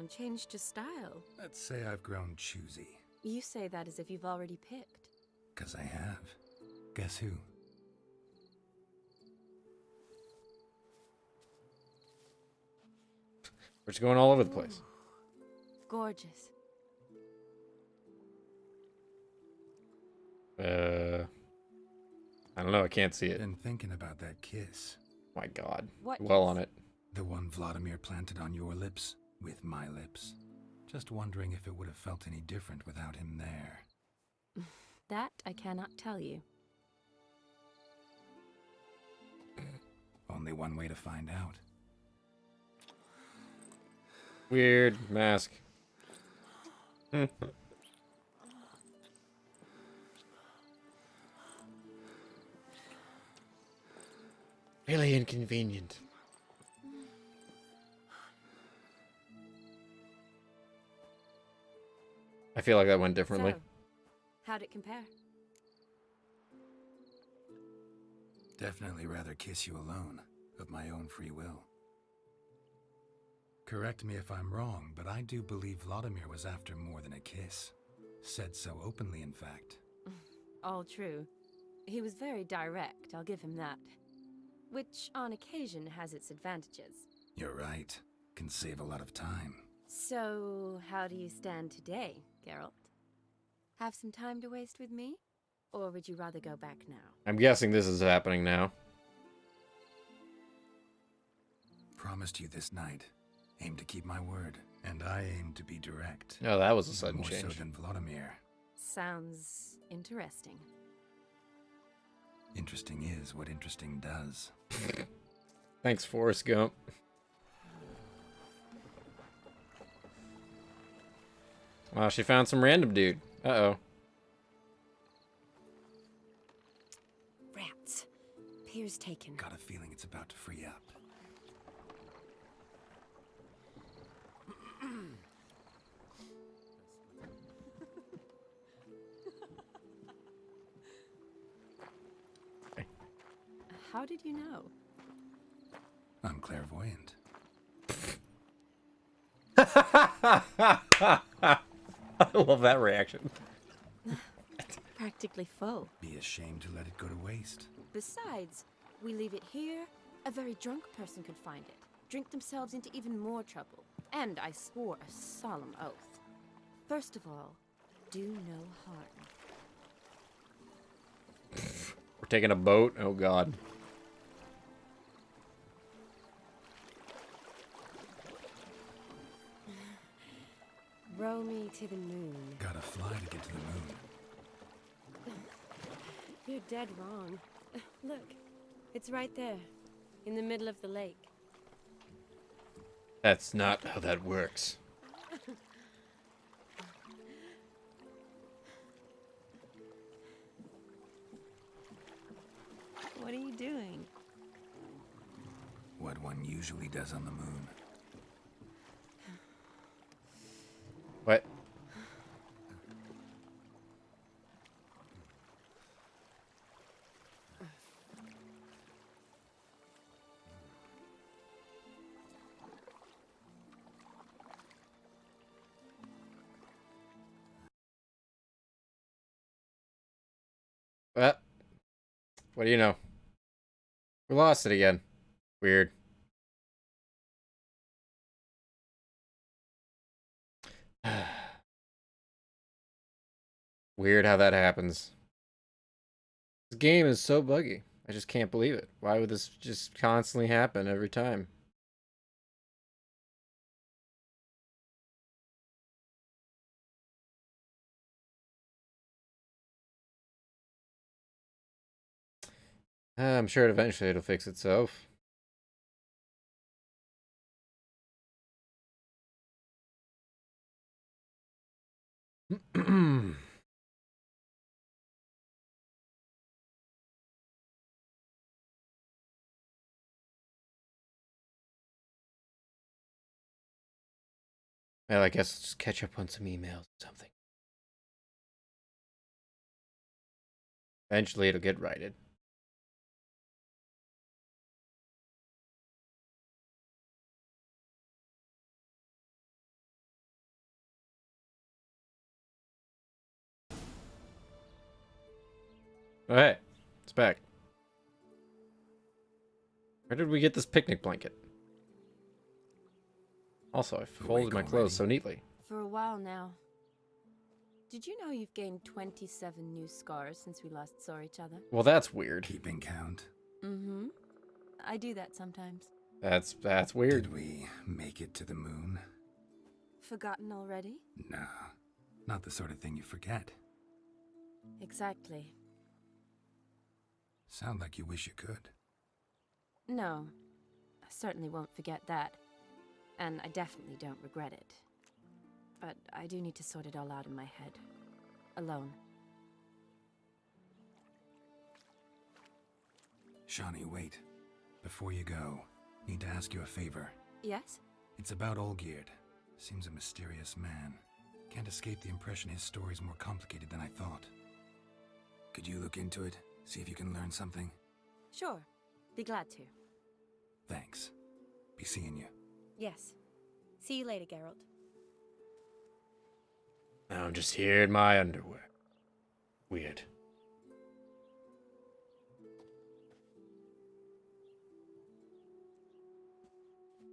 Changed your style. Let's say I've grown choosy. You say that as if you've already picked. 'Cause I have. Guess who? We're just going all over the place. Gorgeous. I don't know. I can't see it. Been thinking about that kiss. My God. What Well kiss? on it. The one Vladimir planted on your lips, with my lips. Just wondering if it would have felt any different without him there. That I cannot tell you. Only one way to find out. Weird mask. Really inconvenient. I feel like that went differently. So, how'd it compare? Definitely rather kiss you alone, of my own free will. Correct me if I'm wrong, but I do believe Vladimir was after more than a kiss. Said so openly, in fact. All true. He was very direct, I'll give him that. Which, on occasion, has its advantages. You're right. Can save a lot of time. So, how do you stand today, Geralt? Have some time to waste with me? Or would you rather go back now? I'm guessing this is happening now. Promised you this night. Aim to keep my word. And I aim to be direct. Oh, that was a sudden More change. so than Vladimir. Sounds interesting. Interesting is what interesting does. Thanks, Forrest Gump. Wow, she found some random dude. Uh-oh. Rats. Pier's taken. Got a feeling it's about to free up. How did you know? I'm clairvoyant. I love that reaction. Practically full. Be ashamed to let it go to waste. Besides, we leave it here, a very drunk person could find it, drink themselves into even more trouble. And I swore a solemn oath. First of all, do no harm. We're taking a boat? Oh, God. Row me to the moon. Gotta fly to get to the moon. You're dead wrong. Look, it's right there, in the middle of the lake. That's not how that works. What are you doing? What one usually does on the moon. What? What do you know? We lost it again. Weird. Weird how that happens. This game is so buggy. I just can't believe it. Why would this just constantly happen every time? I'm sure eventually it'll fix itself. Well, I guess I'll just catch up on some emails or something. Eventually it'll get righted. Oh, hey, it's back. Where did we get this picnic blanket? Also, I folded my clothes so neatly. For a while now. Did you know you've gained 27 new scars since we last saw each other? Well, that's weird. Keeping count. Mm-hmm. I do that sometimes. That's weird. Did we make it to the moon? Forgotten already? No, not the sort of thing you forget. Exactly. Sound like you wish you could. No, I certainly won't forget that. And I definitely don't regret it. But I do need to sort it all out in my head. Alone. Shawnee, wait. Before you go, need to ask you a favor. Yes? It's about Olgierd. Seems a mysterious man. Can't escape the impression his story's more complicated than I thought. Could you look into it? See if you can learn something? Sure. Be glad to. Thanks. Be seeing you. Yes. See you later, Geralt. I'm just here in my underwear. Weird.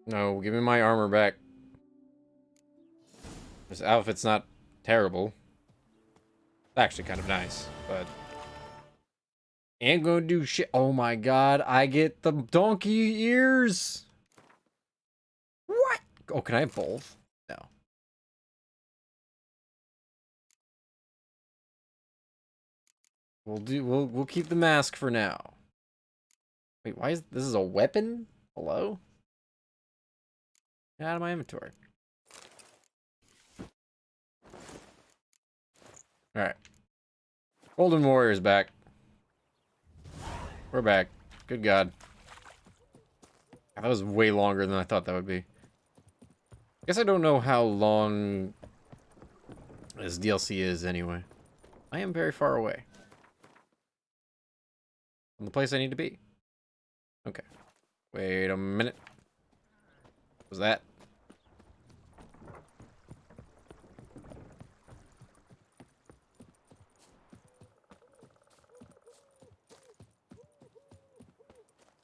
No, give me my armor back. This outfit's not terrible. It's actually kind of nice, but... Ain't gonna do shit. Oh my god, I get the donkey ears! What? Oh, can I have both? No. We'll keep the mask for now. Wait, why is this is a weapon? Hello? Get out of my inventory. Alright. Golden Warrior's back. We're back. Good God. That was way longer than I thought that would be. I guess I don't know how long this DLC is anyway. I am very far away from the place I need to be. Okay. Wait a minute. What was that?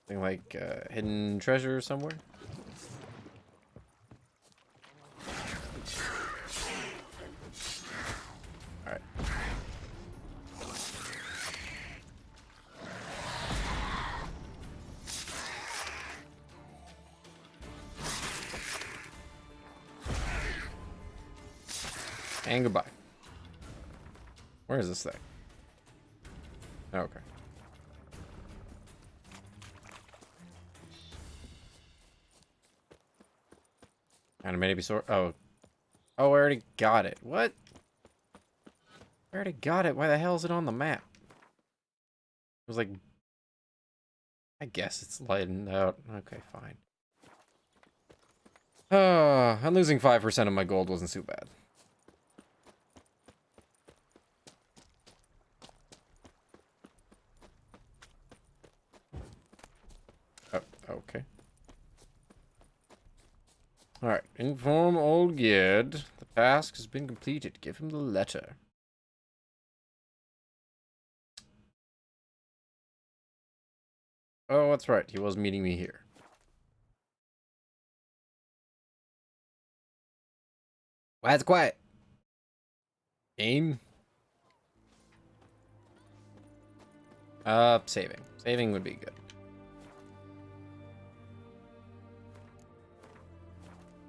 Something like hidden treasure somewhere? Alright. And goodbye. Where is this thing? Oh, okay. Animated sword. Oh. Oh, I already got it. What? I already got it. Why the hell is it on the map? It was like... I guess it's lightened out. Okay, fine. I'm losing 5% of my gold wasn't too bad. Oh, okay. Alright, inform Olgierd. The task has been completed. Give him the letter. Oh, that's right. He was meeting me here. Why it's quiet? Aim. Saving. Saving would be good.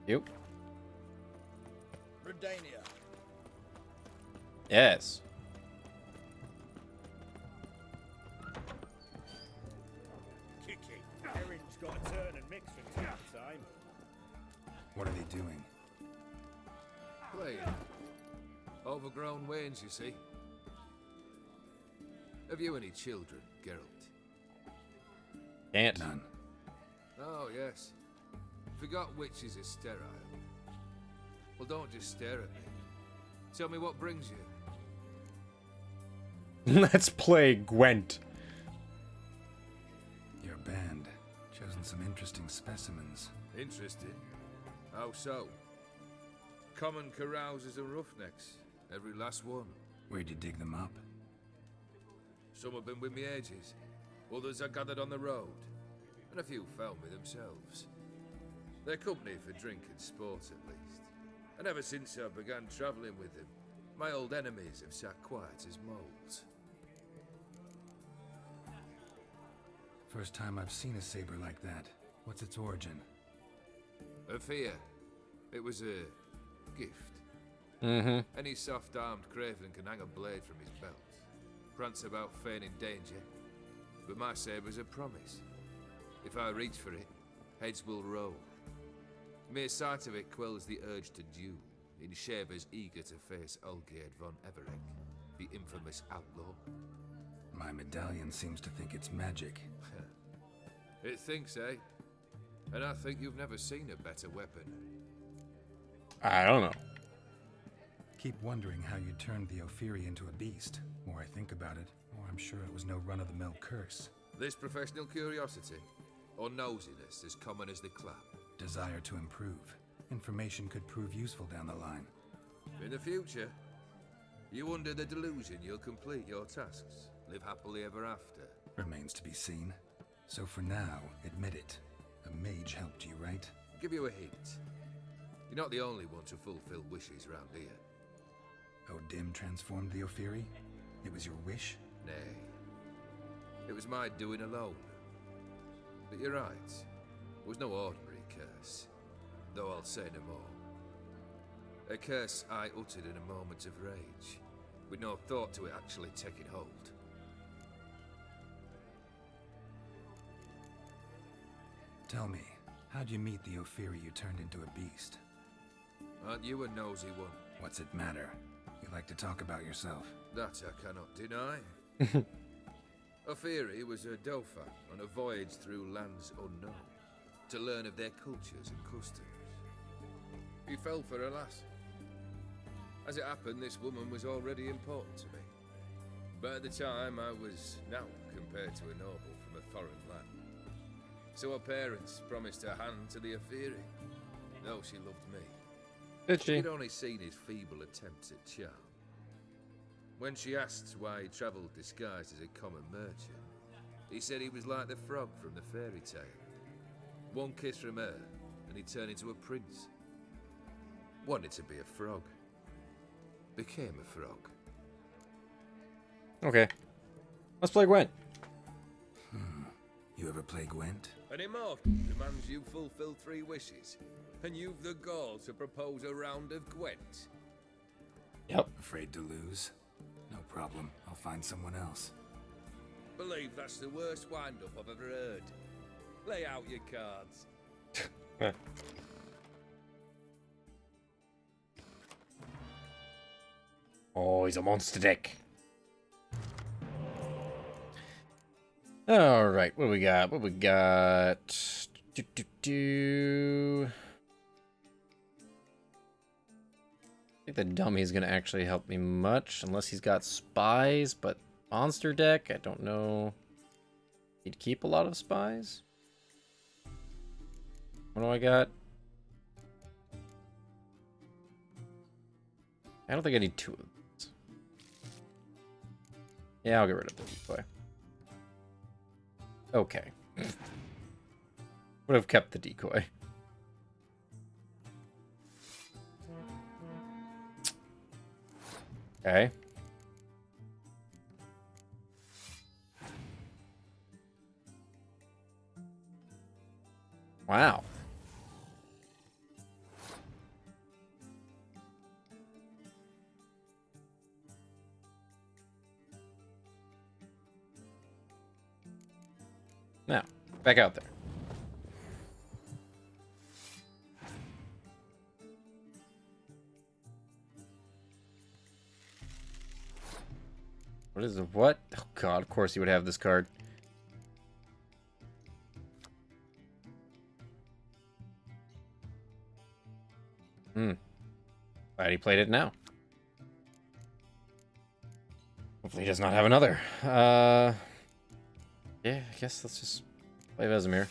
You. Redania. Yes. Kicky. Erin's got to turn and mix from time to time. What are they doing? Playing. Overgrown wains, you see. Have you any children, Geralt? Can't. None. Oh, yes. Forgot witches are sterile. Well, don't just stare at me. Tell me what brings you. Let's play Gwent. Your band. Chosen some interesting specimens. Interesting? How so? Common carousers and roughnecks. Every last one. Where'd you dig them up? Some have been with me ages. Others I gathered on the road. And a few found me themselves. They're company for drink and sport, at least. And ever since I began travelling with them, my old enemies have sat quiet as moles. First time I've seen a saber like that. What's its origin? A fear. It was a gift. Mm-hmm. Any soft-armed craven can hang a blade from his belt, prance about feigning danger, but my saber's a promise. If I reach for it, heads will roll. Mere sight of it quells the urge to duel, in shavers eager to face Olgierd von Everett, the infamous outlaw. My medallion seems to think it's magic. It thinks, eh? And I think you've never seen a better weapon. I don't know. Keep wondering how you turned the Ophiri into a beast. The more I think about it, the more I'm sure it was no run-of-the-mill curse. This professional curiosity, or nosiness as common as the clap. Desire to improve. Information could prove useful down the line. In the future, you under the delusion you'll complete your tasks, live happily ever after. Remains to be seen. So for now, admit it. A mage helped you, right? Give you a hint. You're not the only one to fulfill wishes round here. Odim transformed the Ophiri? It was your wish? Nay. It was my doing alone. But you're right. It was no ordinary curse. Though I'll say no more. A curse I uttered in a moment of rage, with no thought to it actually taking hold. Tell me, how'd you meet the Ophiri you turned into a beast? Aren't you a nosy one? What's it matter? You like to talk about yourself. That I cannot deny. Ophiri was a Dauphin on a voyage through lands unknown, to learn of their cultures and customs. He fell for a lass. As it happened, this woman was already important to me. But at the time, I was now compared to a noble from a foreign land. So her parents promised her hand to the Ophiri, though she loved me. Did she? She'd only seen his feeble attempts at charm. When she asked why he travelled disguised as a common merchant, he said he was like the frog from the fairy tale. One kiss from her, and he turned into a prince. Wanted to be a frog. Became a frog. Okay. Let's play Gwent. You ever play Gwent? An immortal demands you fulfill 3 wishes, and you've the gall to propose a round of Gwent. Yep. Afraid to lose? No problem. I'll find someone else. Believe that's the worst wind-up I've ever heard. Lay out your cards. Oh, he's a monster dick. All right, what do we got? What we got? I think the dummy is gonna actually help me much, unless he's got spies. But monster deck, I don't know. He'd keep a lot of spies. What do I got? I don't think I need 2 of these. Yeah, I'll get rid of the decoy. Okay. Would have kept the decoy. Okay. Wow. Now, back out there. What is it? What? Oh god, of course he would have this card. Glad he played it now. Hopefully he does not have another. Yeah, I guess let's just play Vesemir.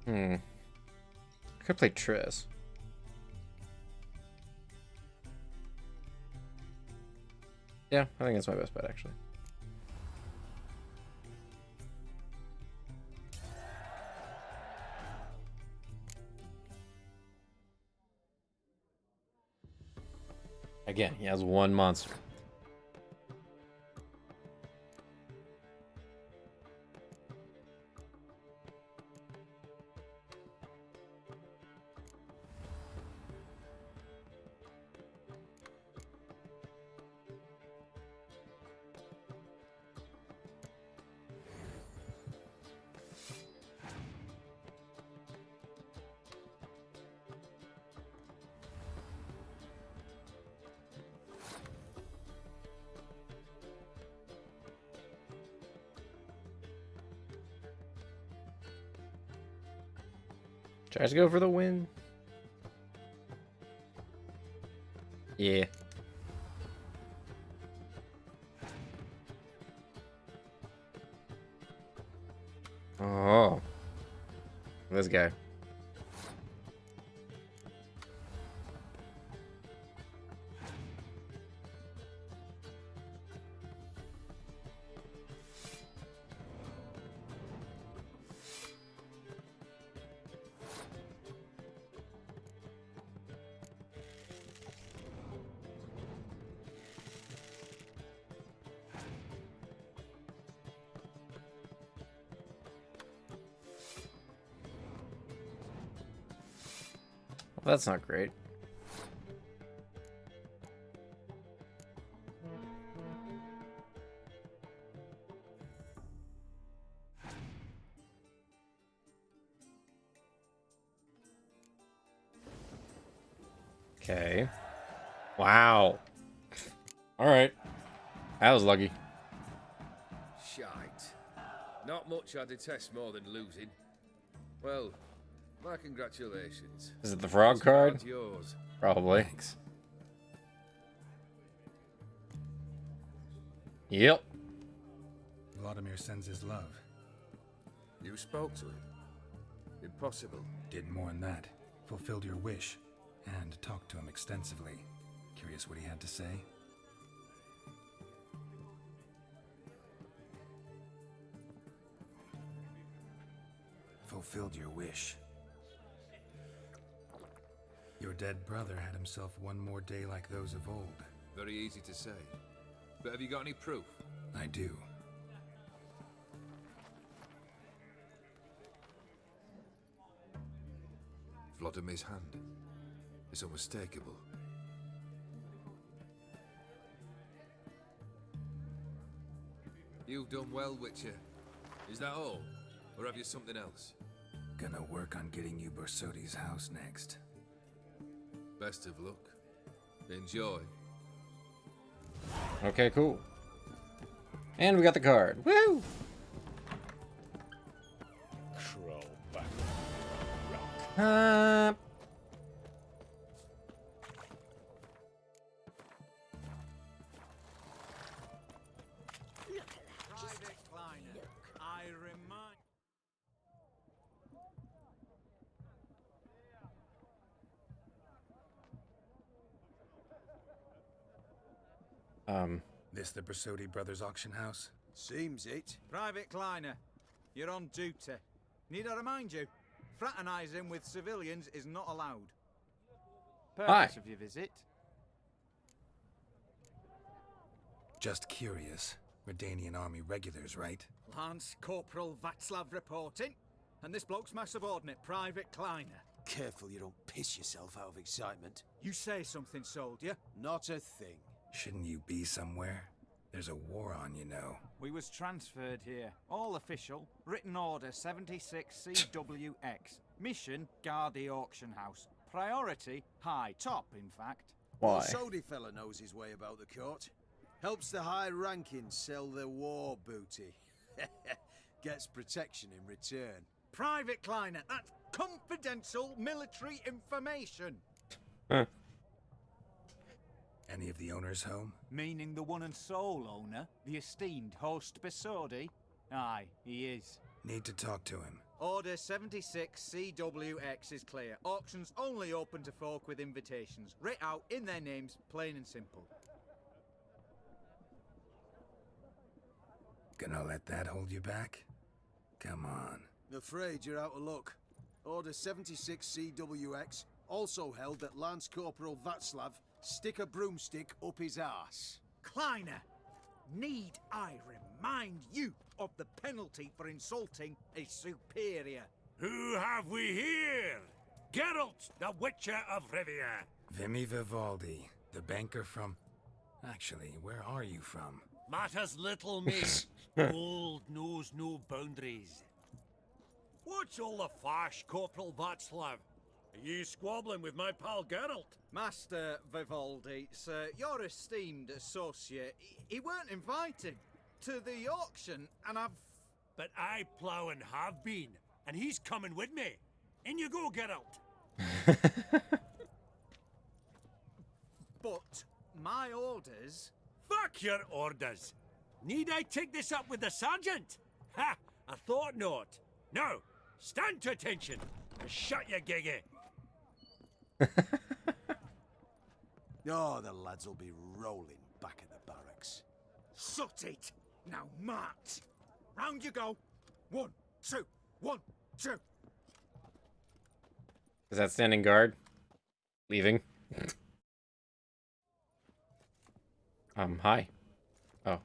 I could play Triss. Yeah, I think that's my best bet, actually. Again, he has one monster. Tries to go for the win. Yeah. Oh. This guy. Well, that's not great. Okay. Wow. All right. That was lucky. Shite. Not much I detest more than losing. Well, my congratulations. Is it the frog card? Yours. Probably. Thanks. Yep. Vladimir sends his love. You spoke to him? Impossible. Did more than that. Fulfilled your wish. And talked to him extensively. Curious what he had to say? Fulfilled your wish. Your dead brother had himself one more day like those of old. Very easy to say. But have you got any proof? I do. Vladimir's hand. It's unmistakable. You've done well, Witcher. Is that all? Or have you something else? Gonna work on getting you Bersodi's house next. Best of luck. Enjoy. Okay, cool. And we got the card. Woo! Crawl back. Private Kleiner, I remind... This the Bersodi Brothers auction house? Seems it. Private Kleiner, you're on duty. Need I remind you? Fraternizing with civilians is not allowed. Purpose of your visit? Just curious. Redanian army regulars, right? Lance Corporal Václav reporting. And this bloke's my subordinate, Private Kleiner. Careful you don't piss yourself out of excitement. You say something, soldier. Not a thing. Shouldn't you be somewhere? There's a war on, you know. We was transferred here. All official. Written order 76 CWX. Mission, guard the auction house. Priority, high. Top, in fact. Why? The Sodi fella knows his way about the court. Helps the high rankings sell their war booty. Gets protection in return. Private Kleiner, that's confidential military information. Any of the owners home? Meaning the one and sole owner, the esteemed host Bersodi? Aye, he is. Need to talk to him. Order 76 CWX is clear. Auctions only open to folk with invitations. Writ out in their names, plain and simple. Gonna let that hold you back? Come on. I'm afraid you're out of luck. Order 76 CWX also held that Lance Corporal Václav stick a broomstick up his arse. Kleiner, need I remind you of the penalty for insulting a superior? Who have we here? Geralt, the Witcher of Rivia. Vimy Vivaldi, the banker from... Actually, where are you from? Matters little, mate. Gold knows no boundaries. What's all the fash, Corporal Václav? Are you squabbling with my pal Geralt? Master Vivaldi, sir, your esteemed associate, he weren't invited to the auction, and I've... But I plough and have been, and he's coming with me. In you go, Geralt. But my orders... Fuck your orders. Need I take this up with the sergeant? Ha! I thought not. Now, stand to attention and shut your giggy. Oh, the lads will be rolling back at the barracks. Sut it! Now march! Round you go! 1, 2, 1, 2. Is that standing guard? Leaving? Hi. Oh.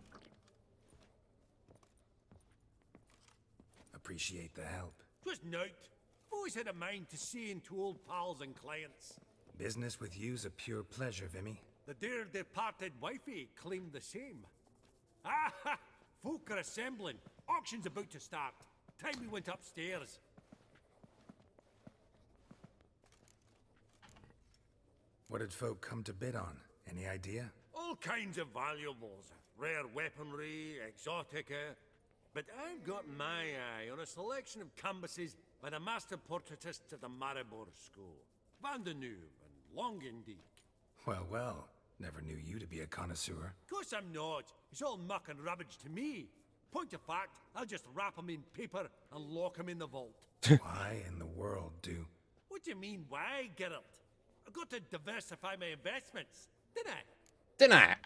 Appreciate the help. 'Twas nowt. Always had a mind to see into old pals and clients. Business with you's a pure pleasure, Vimy. The dear departed wifey claimed the same. Ah ha! Folk are assembling. Auction's about to start. Time we went upstairs. What did folk come to bid on? Any idea? All kinds of valuables. Rare weaponry, exotica. But I've got my eye on a selection of canvases by the master portraitists at the Maribor School. Van de Neuve and Longendijk. Well, well. Never knew you to be a connoisseur. Course I'm not. It's all muck and rubbish to me. Point of fact, I'll just wrap 'em in paper and lock 'em in the vault. Why in the world do... What do you mean, why, Geralt? I've got to diversify my investments, didn't I? Didn't I?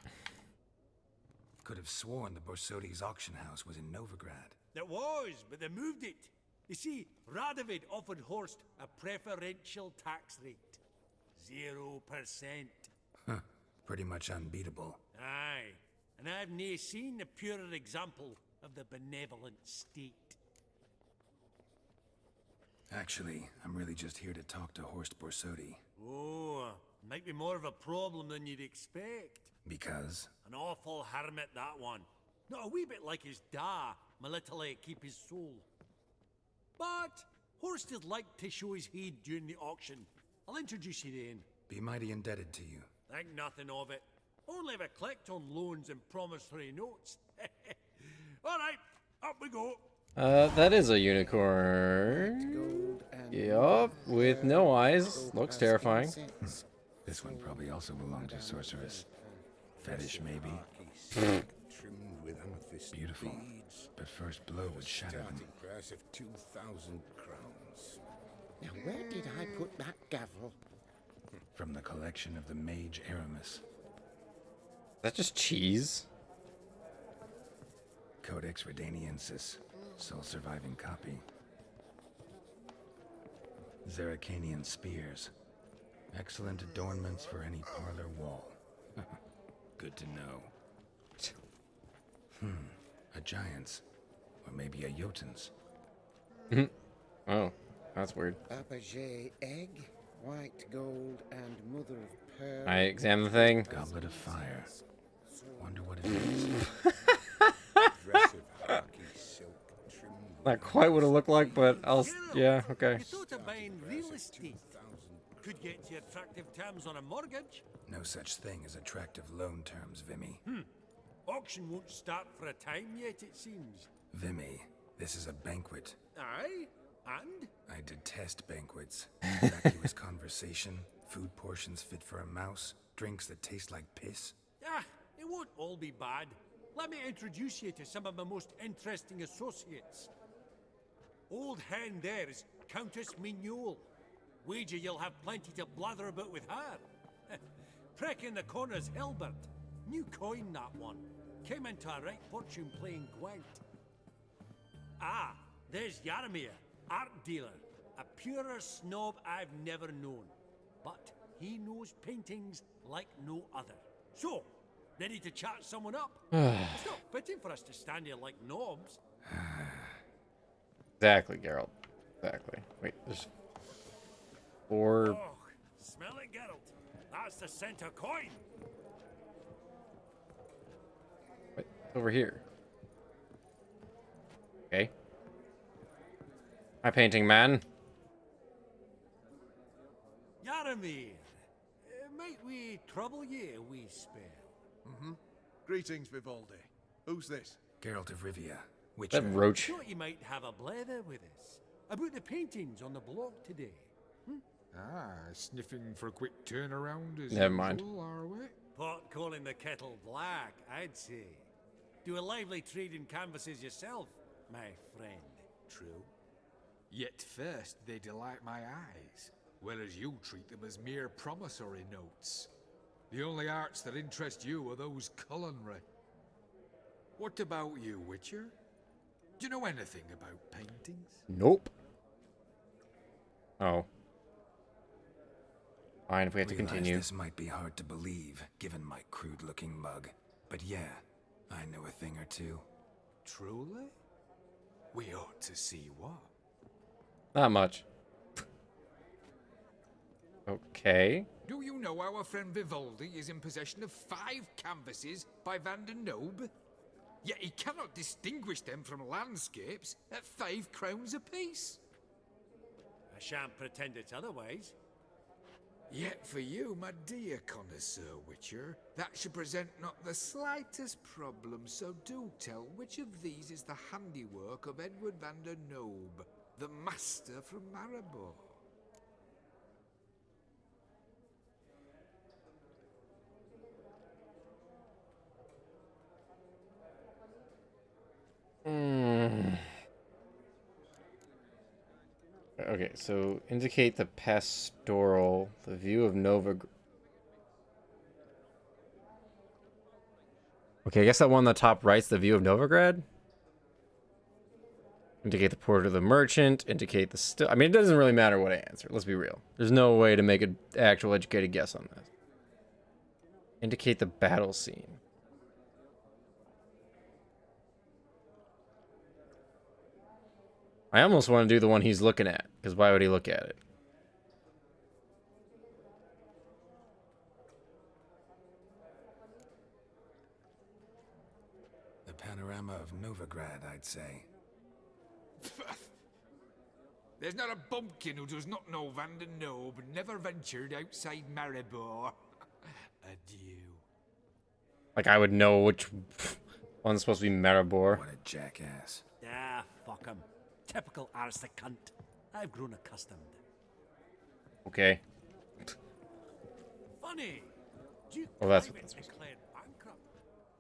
Could have sworn the Borsodi's auction house was in Novigrad. It was, but they moved it. You see, Radovid offered Horst a preferential tax rate. 0%. Huh. Pretty much unbeatable. Aye, and I've nae seen a purer example of the benevolent state. Actually, I'm really just here to talk to Horst Borsodi. Oh, might be more of a problem than you'd expect. Because? An awful hermit, that one. Not a wee bit like his da, my little keep his soul. But Horst is like to show his heed during the auction. I'll introduce you then. Be mighty indebted to you. Think nothing of it. Only ever collect on loans and promissory notes. All right, up we go. That is a unicorn. Yup, with no eyes. Looks terrifying. This one probably also belonged to sorceress. Fetish, maybe. Beautiful. But first blow would shatter them. Price of 2,000 crowns. Now where did I put that gavel? From the collection of the mage Aramis. Is that just cheese? Codex Redaniensis. Sole surviving copy. Zeracanian spears. Excellent adornments for any parlor wall. Good to know. A giant's. Or maybe a Jotun's. Oh, that's weird. Fabergé egg, white gold, and mother of pearl. I examine the thing. Goblet of fire. Wonder what it is. Not quite what it looked like, but I'll... Yeah, okay. You thought of buying real estate. Could get you attractive terms on a mortgage. No such thing as attractive loan terms, Vimy. Auction won't start for a time yet, it seems. Vimy, this is a banquet. Aye, and? I detest banquets. Vacuous conversation, food portions fit for a mouse, drinks that taste like piss. Ah, it won't all be bad. Let me introduce you to some of my most interesting associates. Old hen there is Countess Mignole. Wager you'll have plenty to blather about with her. Prick in the corner's Hilbert. New coin, that one. Came into a right fortune playing Gwent. Ah, there's Yaramir, art dealer. A purer snob I've never known. But he knows paintings like no other. So, ready to chat someone up? It's not fitting for us to stand here like knobs. Exactly, Geralt. Exactly. Wait, there's 4. Oh, smell it, Geralt. That's the center coin. Wait, over here. Okay. My painting man. Yaramir, might we trouble ye a wee spell? Mm-hmm. Greetings, Vivaldi. Who's this? Geralt of Rivia, That roach. Thought you might have a blather with us about the paintings on the blog today. Ah, sniffing for a quick turnaround as Never mind. usual, are we? Pot calling the kettle black, I'd say. Do a lively trade in canvases yourself, my friend. True. Yet first they delight my eyes, whereas you treat them as mere promissory notes. The only arts that interest you are those culinary. What about you, Witcher? Do you know anything about paintings? Nope. Oh. Fine, if we have to Realize continue. This might be hard to believe, given my crude-looking mug. But yeah, I know a thing or two. Truly? We ought to see what. Not much. Okay. Do you know our friend Vivaldi is in possession of 5 canvases by Van der Nobe? Yet he cannot distinguish them from landscapes at 5 crowns apiece. I shan't pretend it's otherwise. Yet for you, my dear connoisseur Witcher, that should present not the slightest problem, so do tell which of these is the handiwork of Edward van der Nobe, the master from Maribor. Okay, so indicate the pastoral, the view of Nova. Okay, I guess that one on the top right's the view of Novigrad. Indicate the port of the merchant. Indicate the I mean, it doesn't really matter what I answer. Let's be real. There's no way to make an actual educated guess on this. Indicate the battle scene. I almost want to do the one he's looking at, because why would he look at it? The panorama of Novigrad, I'd say. There's not a bumpkin who does not know Van der Nobe and never ventured outside Maribor. Adieu. Like, I would know which one's supposed to be Maribor. What a jackass. Ah, fuck him. Typical aristocrat cunt. I've grown accustomed. Okay. Funny. Duke Well, that's what Clement that's supposed to be. declared bankrupt.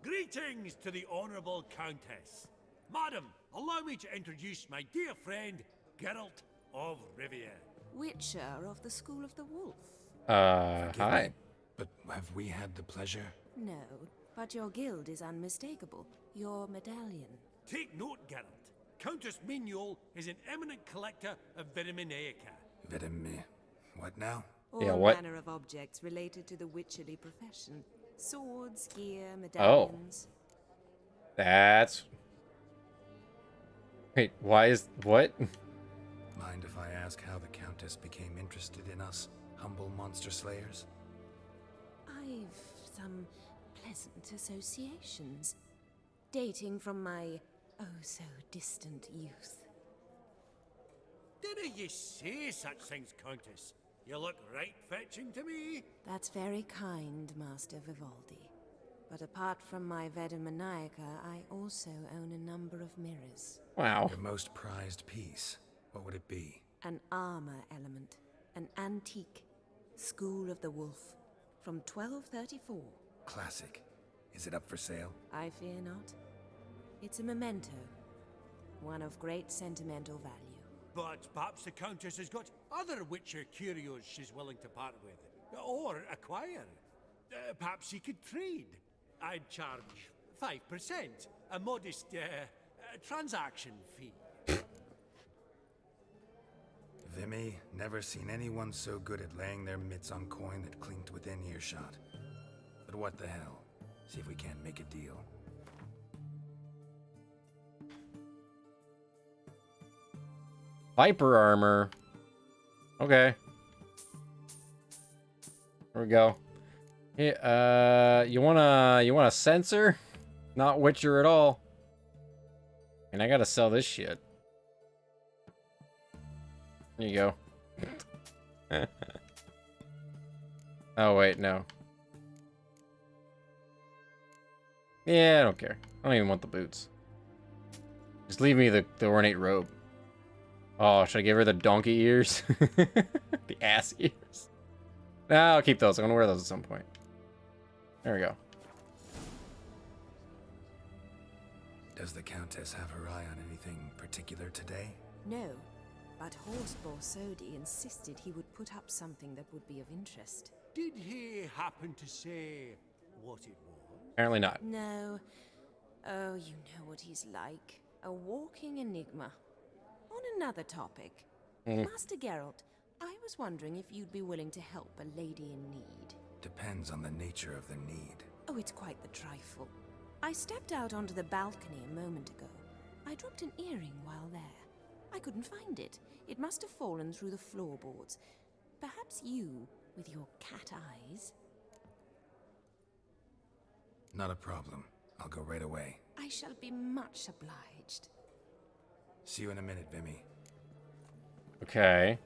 Greetings to the Honourable Countess. Madam, allow me to introduce my dear friend, Geralt of Rivia. Witcher of the School of the Wolf. Hi. But have we had the pleasure? No, but your guild is unmistakable. Your medallion. Take note, Geralt. Countess Mignole is an eminent collector of Vitaminaica. What now? All manner of objects related to the witcherly profession. Swords, gear, medallions. That's... Wait, why is... What? Mind if I ask how the Countess became interested in us, humble monster slayers? I've some pleasant associations, dating from my oh-so-distant youth. Didn't you say such things, Countess? You look right fetching to me. That's very kind, Master Vivaldi. But apart from my Vitaminaica, I also own a number of mirrors. Wow. Your most prized piece, what would it be? An armor element. An antique. School of the Wolf. From 1234. Classic. Is it up for sale? I fear not. It's a memento. One of great sentimental value. But perhaps the Countess has got other Witcher curios she's willing to part with. Or acquire. Perhaps she could trade. I'd charge 5%. A modest transaction fee. Vimy, never seen anyone so good at laying their mitts on coin that clinked within earshot. But what the hell? See if we can't make a deal. Viper armor. Okay. There we go. Yeah, you want a sensor? Not Witcher at all. And I gotta sell this shit. There you go. Oh wait, no. Yeah, I don't care. I don't even want the boots. Just leave me the ornate robe. Oh, should I give her the donkey ears? The ass ears. No, I'll keep those. I'm gonna wear those at some point. There we go. Does the Countess have her eye on anything particular today? No, but Horseball Sodi insisted he would put up something that would be of interest. Did he happen to say what it was? Apparently not. No. Oh, you know what he's like. A walking enigma. On another topic. Master Geralt, I was wondering if you'd be willing to help a lady in need. Depends on the nature of the need. Oh, it's quite the trifle. I stepped out onto the balcony a moment ago. I dropped an earring while there. I couldn't find it. It must have fallen through the floorboards. Perhaps you, with your cat eyes... Not a problem. I'll go right away. I shall be much obliged. See you in a minute, Vimy. Okay.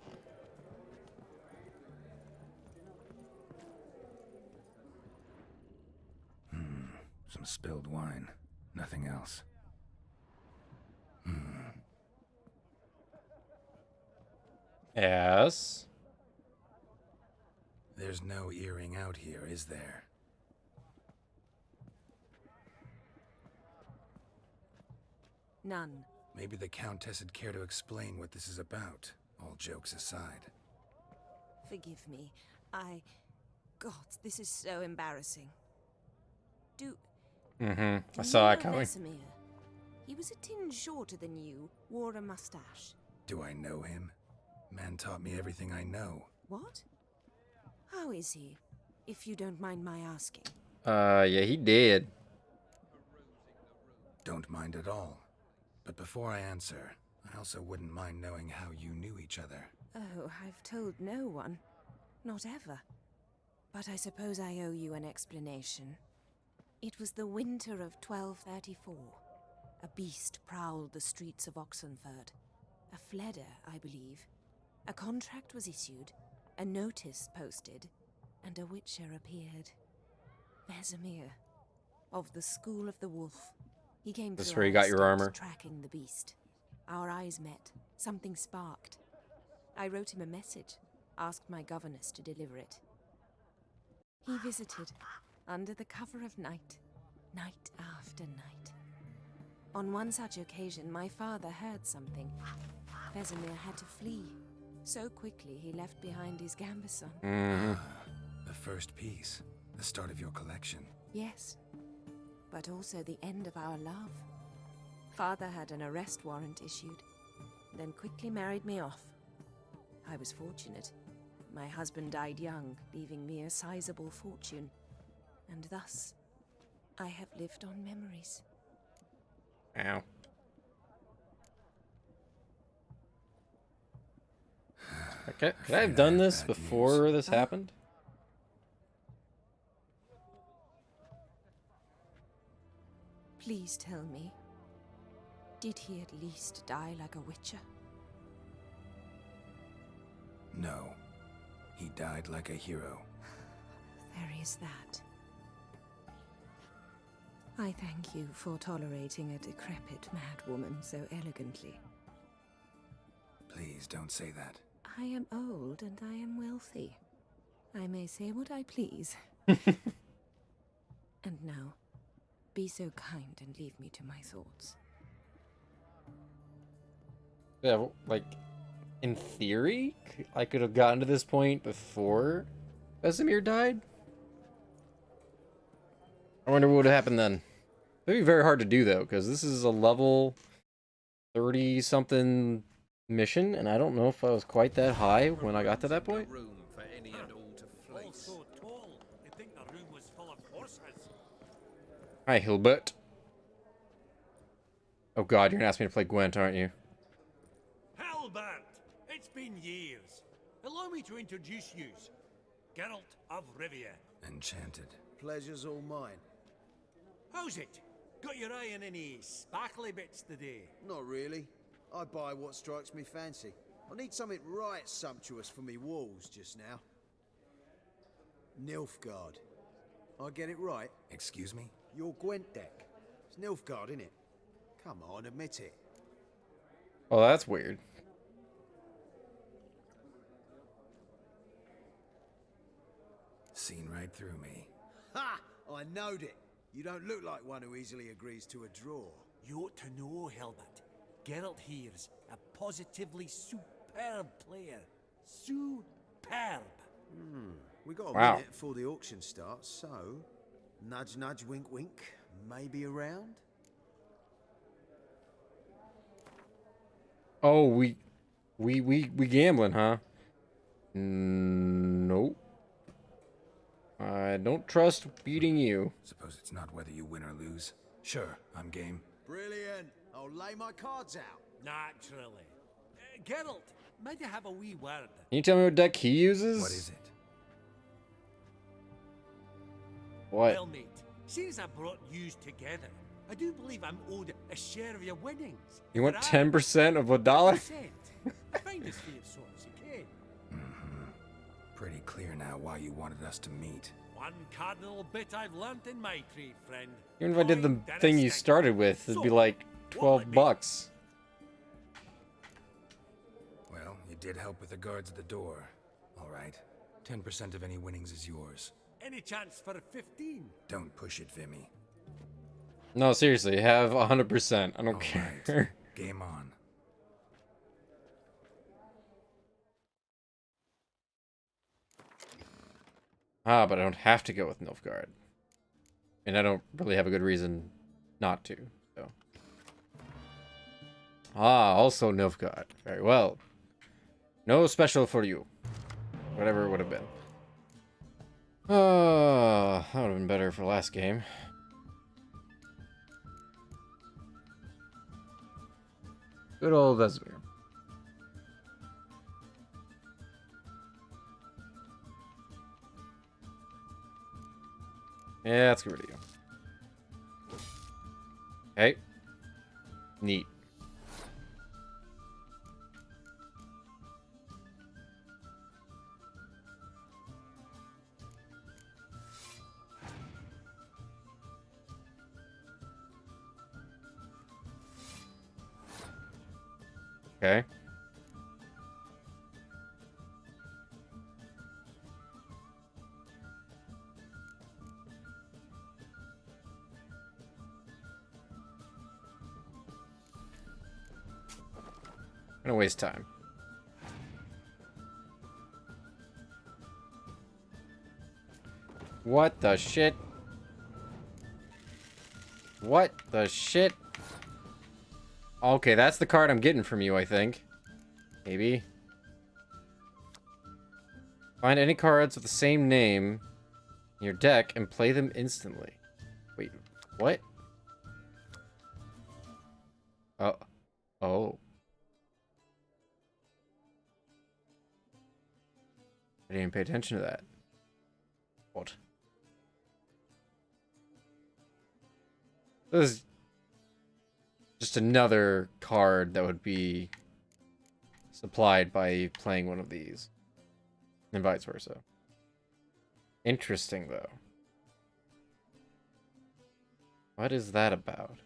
Some spilled wine. Nothing else. Yes. There's no earring out here, is there? None. Maybe the Countess would care to explain what this is about, all jokes aside. Forgive me. God, this is so embarrassing. I saw it coming. Vesemir? He was a tinge shorter than you, wore a mustache. Do I know him? Man taught me everything I know. What? How is he, if you don't mind my asking? Yeah, he did. Don't mind at all. But before I answer, I also wouldn't mind knowing how you knew each other. Oh, I've told no one. Not ever. But I suppose I owe you an explanation. It was the winter of 1234. A beast prowled the streets of Oxenford. A fleder, I believe. A contract was issued, a notice posted, and a witcher appeared. Vesemir, of the School of the Wolf. He came This is through where you our got your steps armor. tracking the beast. Our eyes met. Something sparked. I wrote him a message, asked my governess to deliver it. He visited, under the cover of night, night after night. On one such occasion, my father heard something. Vesemir had to flee. So quickly, he left behind his gambeson. The first piece, the start of your collection. Yes, but also the end of our love. Father had an arrest warrant issued, then quickly married me off. I was fortunate. My husband died young, leaving me a sizable fortune. And thus, I have lived on memories. Ow. Okay, could I have done this before this happened? Please tell me, did he at least die like a witcher? No. He died like a hero. There is that. I thank you for tolerating a decrepit madwoman so elegantly. Please don't say that. I am old and I am wealthy. I may say what I please. And now, be so kind and leave me to my thoughts. Yeah, like, In theory, I could have gotten to this point before Vesemir died. I wonder what would have happened then. It'd be very hard to do though, because this is a level 30 something mission, and I don't know if I was quite that high when I got to that point. So tall, you'd think the room was full of horses. Hi, Hilbert. Oh god, you're gonna ask me to play Gwent, aren't you? Halbert, it's been years. Allow me to introduce you. Geralt of Rivia. Enchanted. Pleasure's all mine. How's it? Got your eye on any sparkly bits today? Not really. I buy what strikes me fancy. I need something right sumptuous for me walls just now. Nilfgaard. I get it right? Excuse me? Your Gwent deck. It's Nilfgaard, innit? Come on, admit it. Oh, that's weird. Seen right through me. Ha! I knowed it. You don't look like one who easily agrees to a draw. You ought to know, Hilbert. Geralt here's a positively superb player. Superb. We got a Wow. minute before the auction starts, so nudge, nudge, wink, wink. Maybe around. Oh, we gambling, huh? Nope. I don't trust beating you. Suppose it's not whether you win or lose. Sure, I'm game. Brilliant. I'll lay my cards out. Naturally. Geralt, might I have a wee word? Can you tell me what deck he uses? What is it? What? Well, mate, seeing as I brought yous together, I do believe I'm owed a share of your winnings. You want But 10% of $1? 10%? I find this for your sorts, okay? Pretty clear now why you wanted us to meet. One cardinal bit I've learnt in my trade, friend. Even if I did the Coin, then a thing you stick. started with, it'd be So, like what'll it 12 be? bucks. Well, you did help with the guards at the door. All right. 10% of any winnings is yours. Any chance for a 15? Don't push it, Vimy. No, seriously, have 100%. I don't care. Right. Game on. Ah, but I don't have to go with Nilfgaard. And I don't really have a good reason not to, so. Ah, also Nilfgaard. Very well. No special for you. Whatever it would have been. That would have been better for last game. Good old Vesemir. Yeah, let's get rid of you. Okay. Neat. Okay. Gonna waste time. What the shit? What the shit? Okay, that's the card I'm getting from you, I think. Maybe. Find any cards with the same name in your deck and play them instantly. Wait, what? Oh. Oh. I didn't even pay attention to that. What? This is just another card that would be supplied by playing one of these. And vice versa. Interesting, though. What is that about?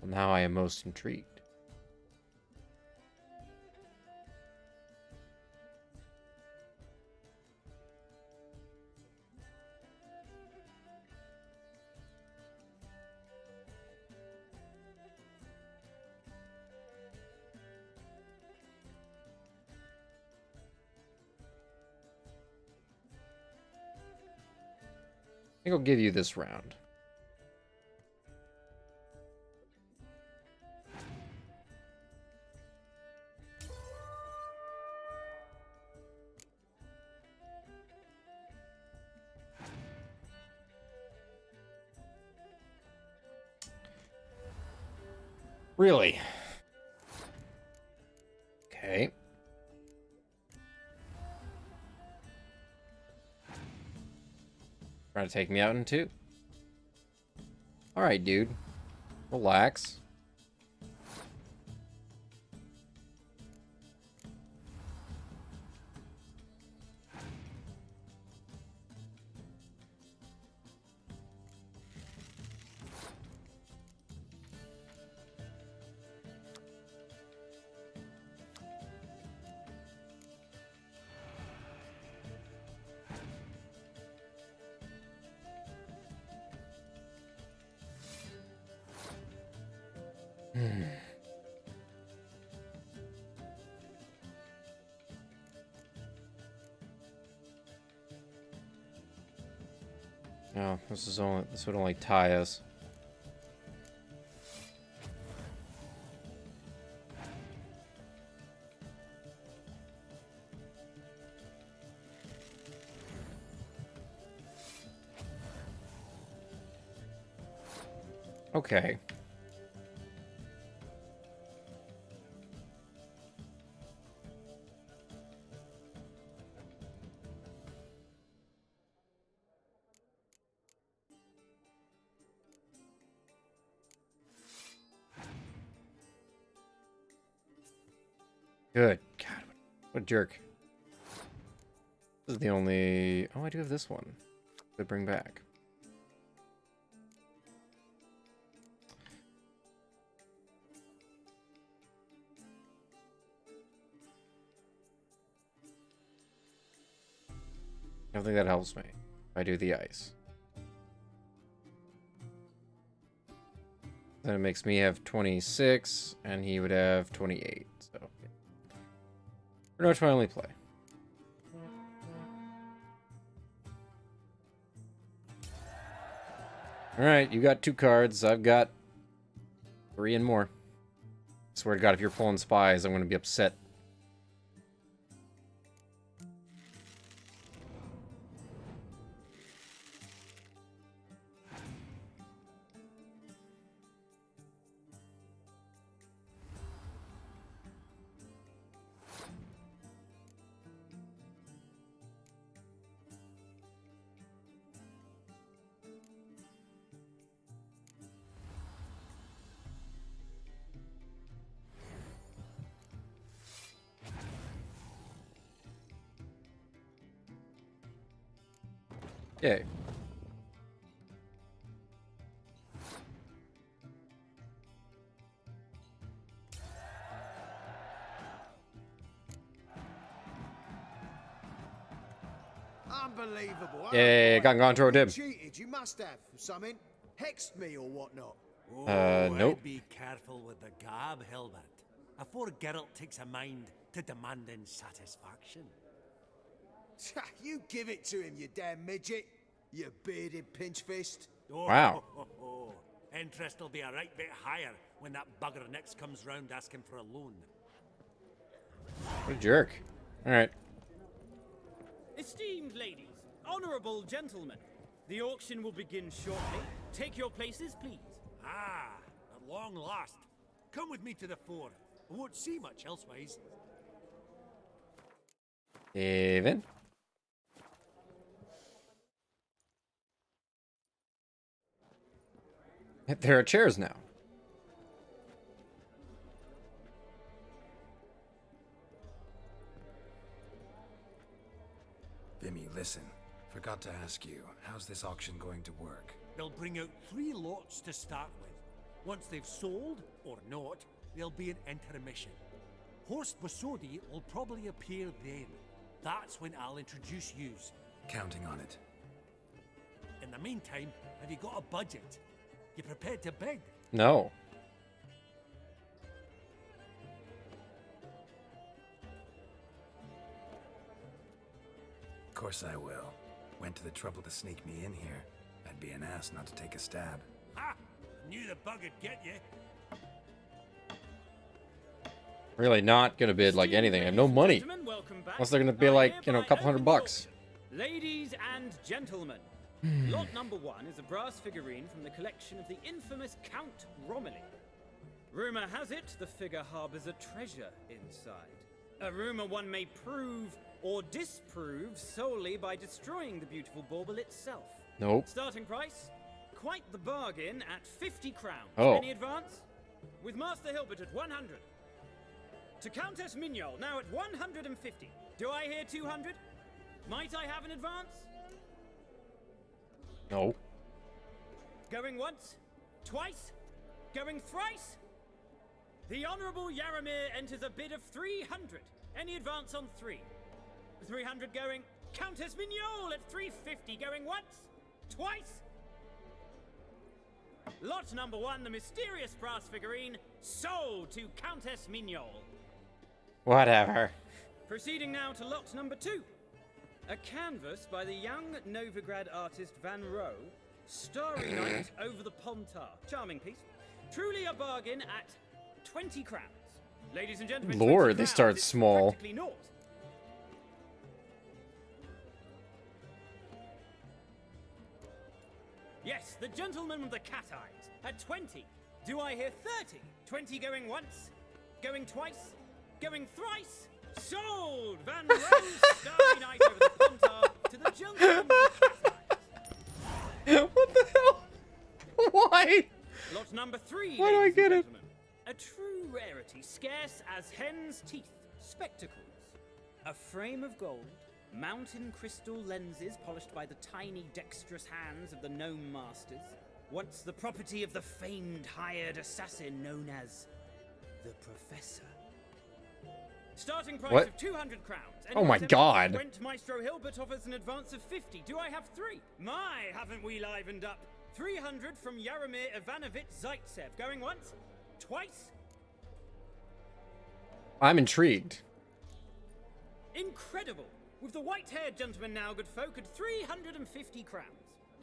Well, now I am most intrigued. think I'll give you this round. Really? Okay. Trying to take me out in two. Alright, dude. Relax. No, this would only tie us. Okay. Good. God, what a jerk. This is the only... Oh, I do have this one to bring back. I don't think that helps me if I do the ice. Then it makes me have 26, and he would have 28. So, pretty much my only play. Alright, you got 2 cards. I've got 3 and more. Swear to God, if you're pulling spies, I'm going to be upset. Yay. Unbelievable. Yay, gone to a dim. Cheated, you must have. Something. Hexed me or whatnot. Nope. I'd be careful with the gab, Hilbert. Afore Geralt takes a mind to demanding satisfaction. You give it to him, you damn midget. You bearded pinchfist. Wow. Interest will be a right bit higher when that bugger next comes round asking for a loan. What a jerk. Alright. Esteemed ladies, honorable gentlemen, the auction will begin shortly. Take your places, please. Ah, at long last. Come with me to the fore. I won't see much elsewise. Even. There are chairs now. Vimy, listen. Forgot to ask you, how's this auction going to work? They'll bring out 3 lots to start with. Once they've sold, or not, there'll be an intermission. Horst Bosodi will probably appear then. That's when I'll introduce yous. Counting on it. In the meantime, have you got a budget? You prepared to bid? No. Of course I will. Went to the trouble to sneak me in here. I'd be an ass not to take a stab. Ha! Knew the bug would get you. Really not gonna bid like anything. I have no money. Unless they're gonna be like, you know, a couple $100. Ladies and gentlemen, lot number 1 is a brass figurine from the collection of the infamous Count Romilly. Rumor has it the figure harbors a treasure inside. A rumor one may prove or disprove solely by destroying the beautiful bauble itself. Nope. Starting price? Quite the bargain at 50 crowns. Oh. Any advance? With Master Hilbert at 100. To Countess Mignol, now at 150. Do I hear 200? Might I have an advance? No. Going once? Twice? Going thrice? The Honourable Yaramir enters a bid of 300. Any advance on 3? 300 going. Countess Mignol at 350. Going once? Twice? Lot number 1, the mysterious brass figurine, sold to Countess Mignol. Whatever. Proceeding now to lot number 2. A canvas by the young Novigrad artist Van Rohe, Starry Night over the Pontar. Charming piece. Truly a bargain at 20 crowns. Ladies and gentlemen, Lord, 20 they crowns. start It's small. practically naught. Yes, the gentleman with the cat eyes at 20. Do I hear 30? 20 going once, going twice, going thrice. Sold! Van Rohe's Starry Night over the Pontar to the gentleman with the cat eyes. What the hell? Why? Lot number 3. Why do I get it? A true rarity, scarce as hen's teeth. Spectacles. A frame of gold, mountain crystal lenses polished by the tiny dexterous hands of the gnome masters. Once the property of the famed hired assassin known as the Professor. Starting price What? of 200 crowns. Oh my God. Went Maestro Hilbert offers an advance of 50. Do I have 3? My, haven't we livened up? 300 from Yaramir Ivanovich Zaitsev. Going once? Twice? I'm intrigued. Incredible. With the white-haired gentleman now, good folk, at 350 crowns.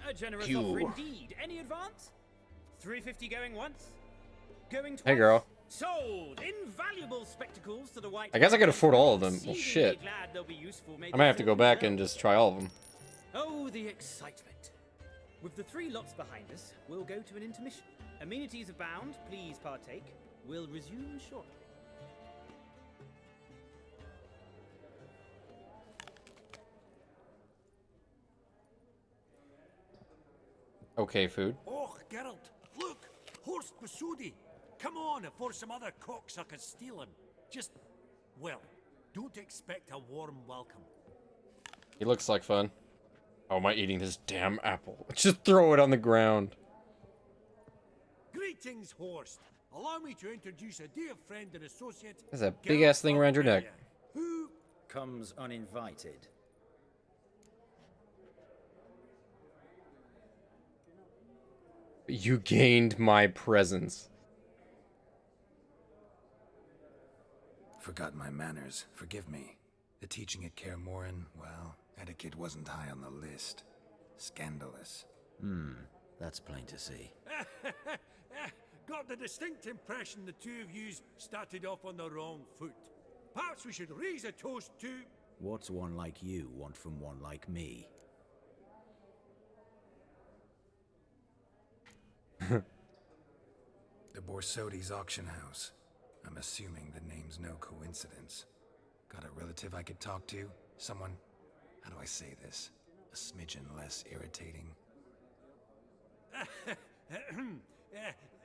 A generous Phew. offer indeed. Any advance? 350 going once? Going twice? Hey, girl. Sold. Invaluable spectacles to the white. I guess I could afford all of them. Well, shit. Glad they'll be useful. I might have to go back and just try all of them. Oh, the excitement. With the 3 lots behind us, we'll go to an intermission. Amenities abound. Please partake. We'll resume shortly. Okay, food. Oh, Geralt, look! Horst Basudi! Come on before some other cocksuckers steal him. Just, well, don't expect a warm welcome. He looks like fun. Oh, am I eating this damn apple? Just throw it on the ground. Greetings, Horst. Allow me to introduce a dear friend and associate. There's a big ass thing around your neck. Who comes uninvited? You gained my presence. Forgot my manners. Forgive me. The teaching at Kaer Morhen, well, etiquette wasn't high on the list. Scandalous. That's plain to see. Got the distinct impression the two of yous started off on the wrong foot. Perhaps we should raise a toast to... What's one like you want from one like me? The Borsodi's auction house. I'm assuming the name's no coincidence. Got a relative I could talk to? Someone, how do I say this? A smidgen less irritating.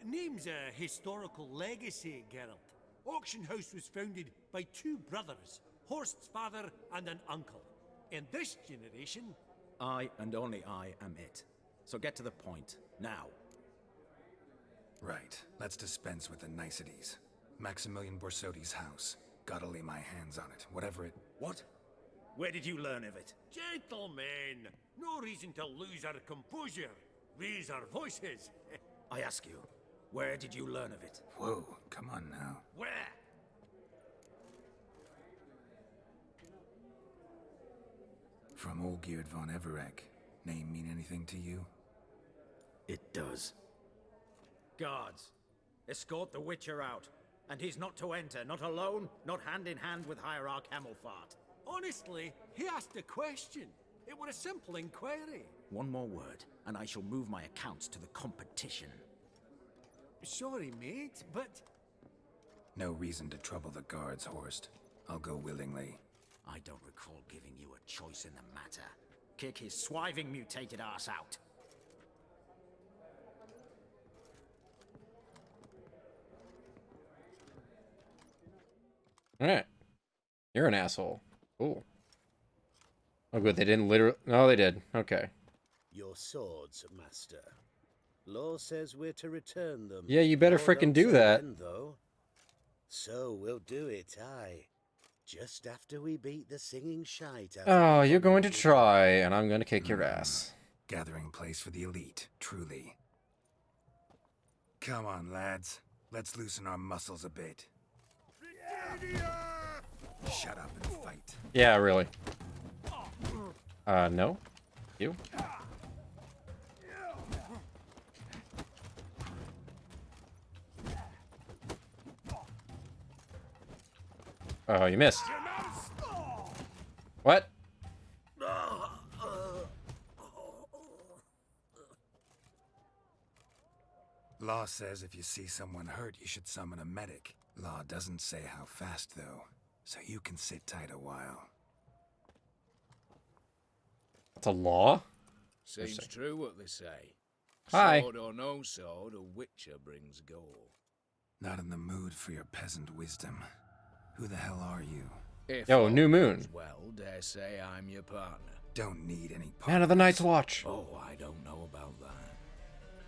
Name's a historical legacy, Geralt. Auction house was founded by 2 brothers, Horst's father and an uncle. In this generation... I and only I am it. So get to the point, now. Right, let's dispense with the niceties. Maximilian Borsodi's house. Gotta lay my hands on it, whatever it... What? Where did you learn of it? Gentlemen, no reason to lose our composure. Raise our voices. I ask you, where did you learn of it? Whoa, come on now. Where? From Olgierd von Everec. Name mean anything to you? It does. Guards, escort the Witcher out. And he's not to enter, not alone, not hand in hand with Hierarch Hamelfart. Honestly, he asked a question. It were a simple inquiry. One more word, and I shall move my accounts to the competition. Sorry, mate, but... No reason to trouble the guards, Horst. I'll go willingly. I don't recall giving you a choice in the matter. Kick his swiving mutated ass out. Alright. You're an asshole. Cool. Oh, good. They didn't literally... No, they did. Okay. Your swords, master. Law says we're to return them. Yeah, you better Law frickin' don't do say that. when, though. So we'll do it, aye. Just after we beat the singing shite out Oh, of you're going to try, and I'm going to kick your ass. Gathering place for the elite, truly. Come on, lads. Let's loosen our muscles a bit. Shut up and fight. Yeah, really. No. You? Oh, you missed. What? Law says if you see someone hurt, you should summon a medic. Law doesn't say how fast, though, so you can sit tight a while. That's a law? Seems true what they say. Hi. Sword or no sword, a witcher brings gore. Not in the mood for your peasant wisdom. Who the hell are you? If Yo, all new moon. goes well, dare say I'm your partner. Don't need any Man of the Night's Watch. Oh, I don't know about that.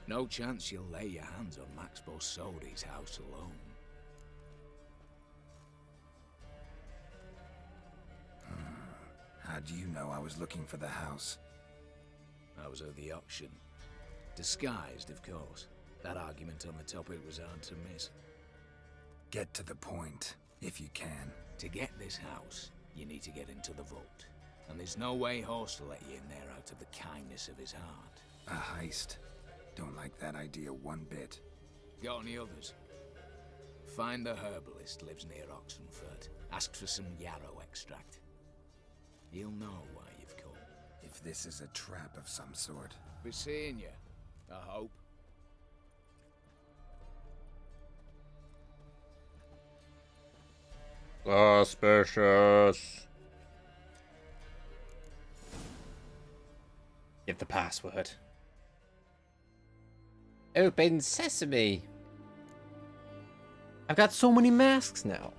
No chance you'll lay your hands on Max Borsodi's house alone. How do you know I was looking for the house? I was at the auction. Disguised, of course. That argument on the topic was hard to miss. Get to the point, if you can. To get this house, you need to get into the vault. And there's no way Horst will let you in there out of the kindness of his heart. A heist. Don't like that idea one bit. Got any others? Find the herbalist lives near Oxenfurt. Ask for some yarrow extract. He'll know why you've come. If this is a trap of some sort. Be seeing you, I hope. Suspicious. Give the password. Open sesame. I've got so many masks now.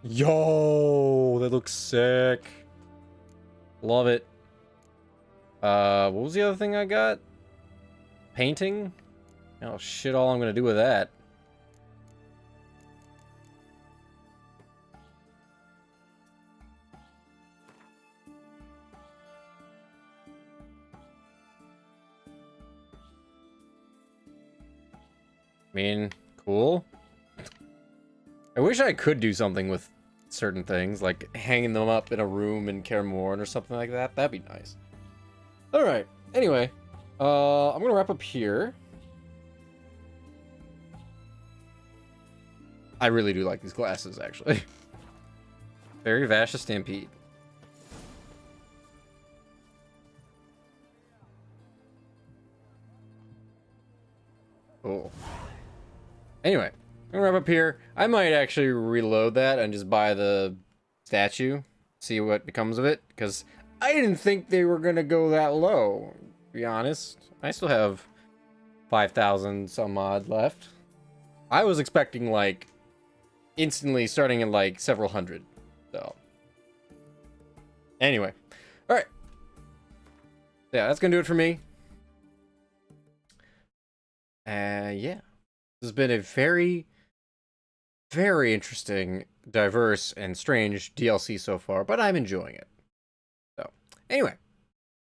Yo, that looks sick. Love it. What was the other thing I got? Painting? Oh shit, all I'm gonna do with that. I mean, cool. I wish I could do something with certain things, like hanging them up in a room in Kaer Morhen or something like that. That'd be nice. Alright, anyway. I'm gonna wrap up here. I really do like these glasses, actually. Very Vasha Stampede. Cool. Anyway, I'm gonna wrap up here. I might actually reload that and just buy the statue, see what becomes of it, because I didn't think they were gonna go that low, to be honest. I still have 5,000 some odd left. I was expecting, like, instantly starting at, like, several hundred, so. Anyway, alright. Yeah, that's gonna do it for me. Yeah. This has been a very, very interesting, diverse, and strange DLC so far, but I'm enjoying it. So, anyway,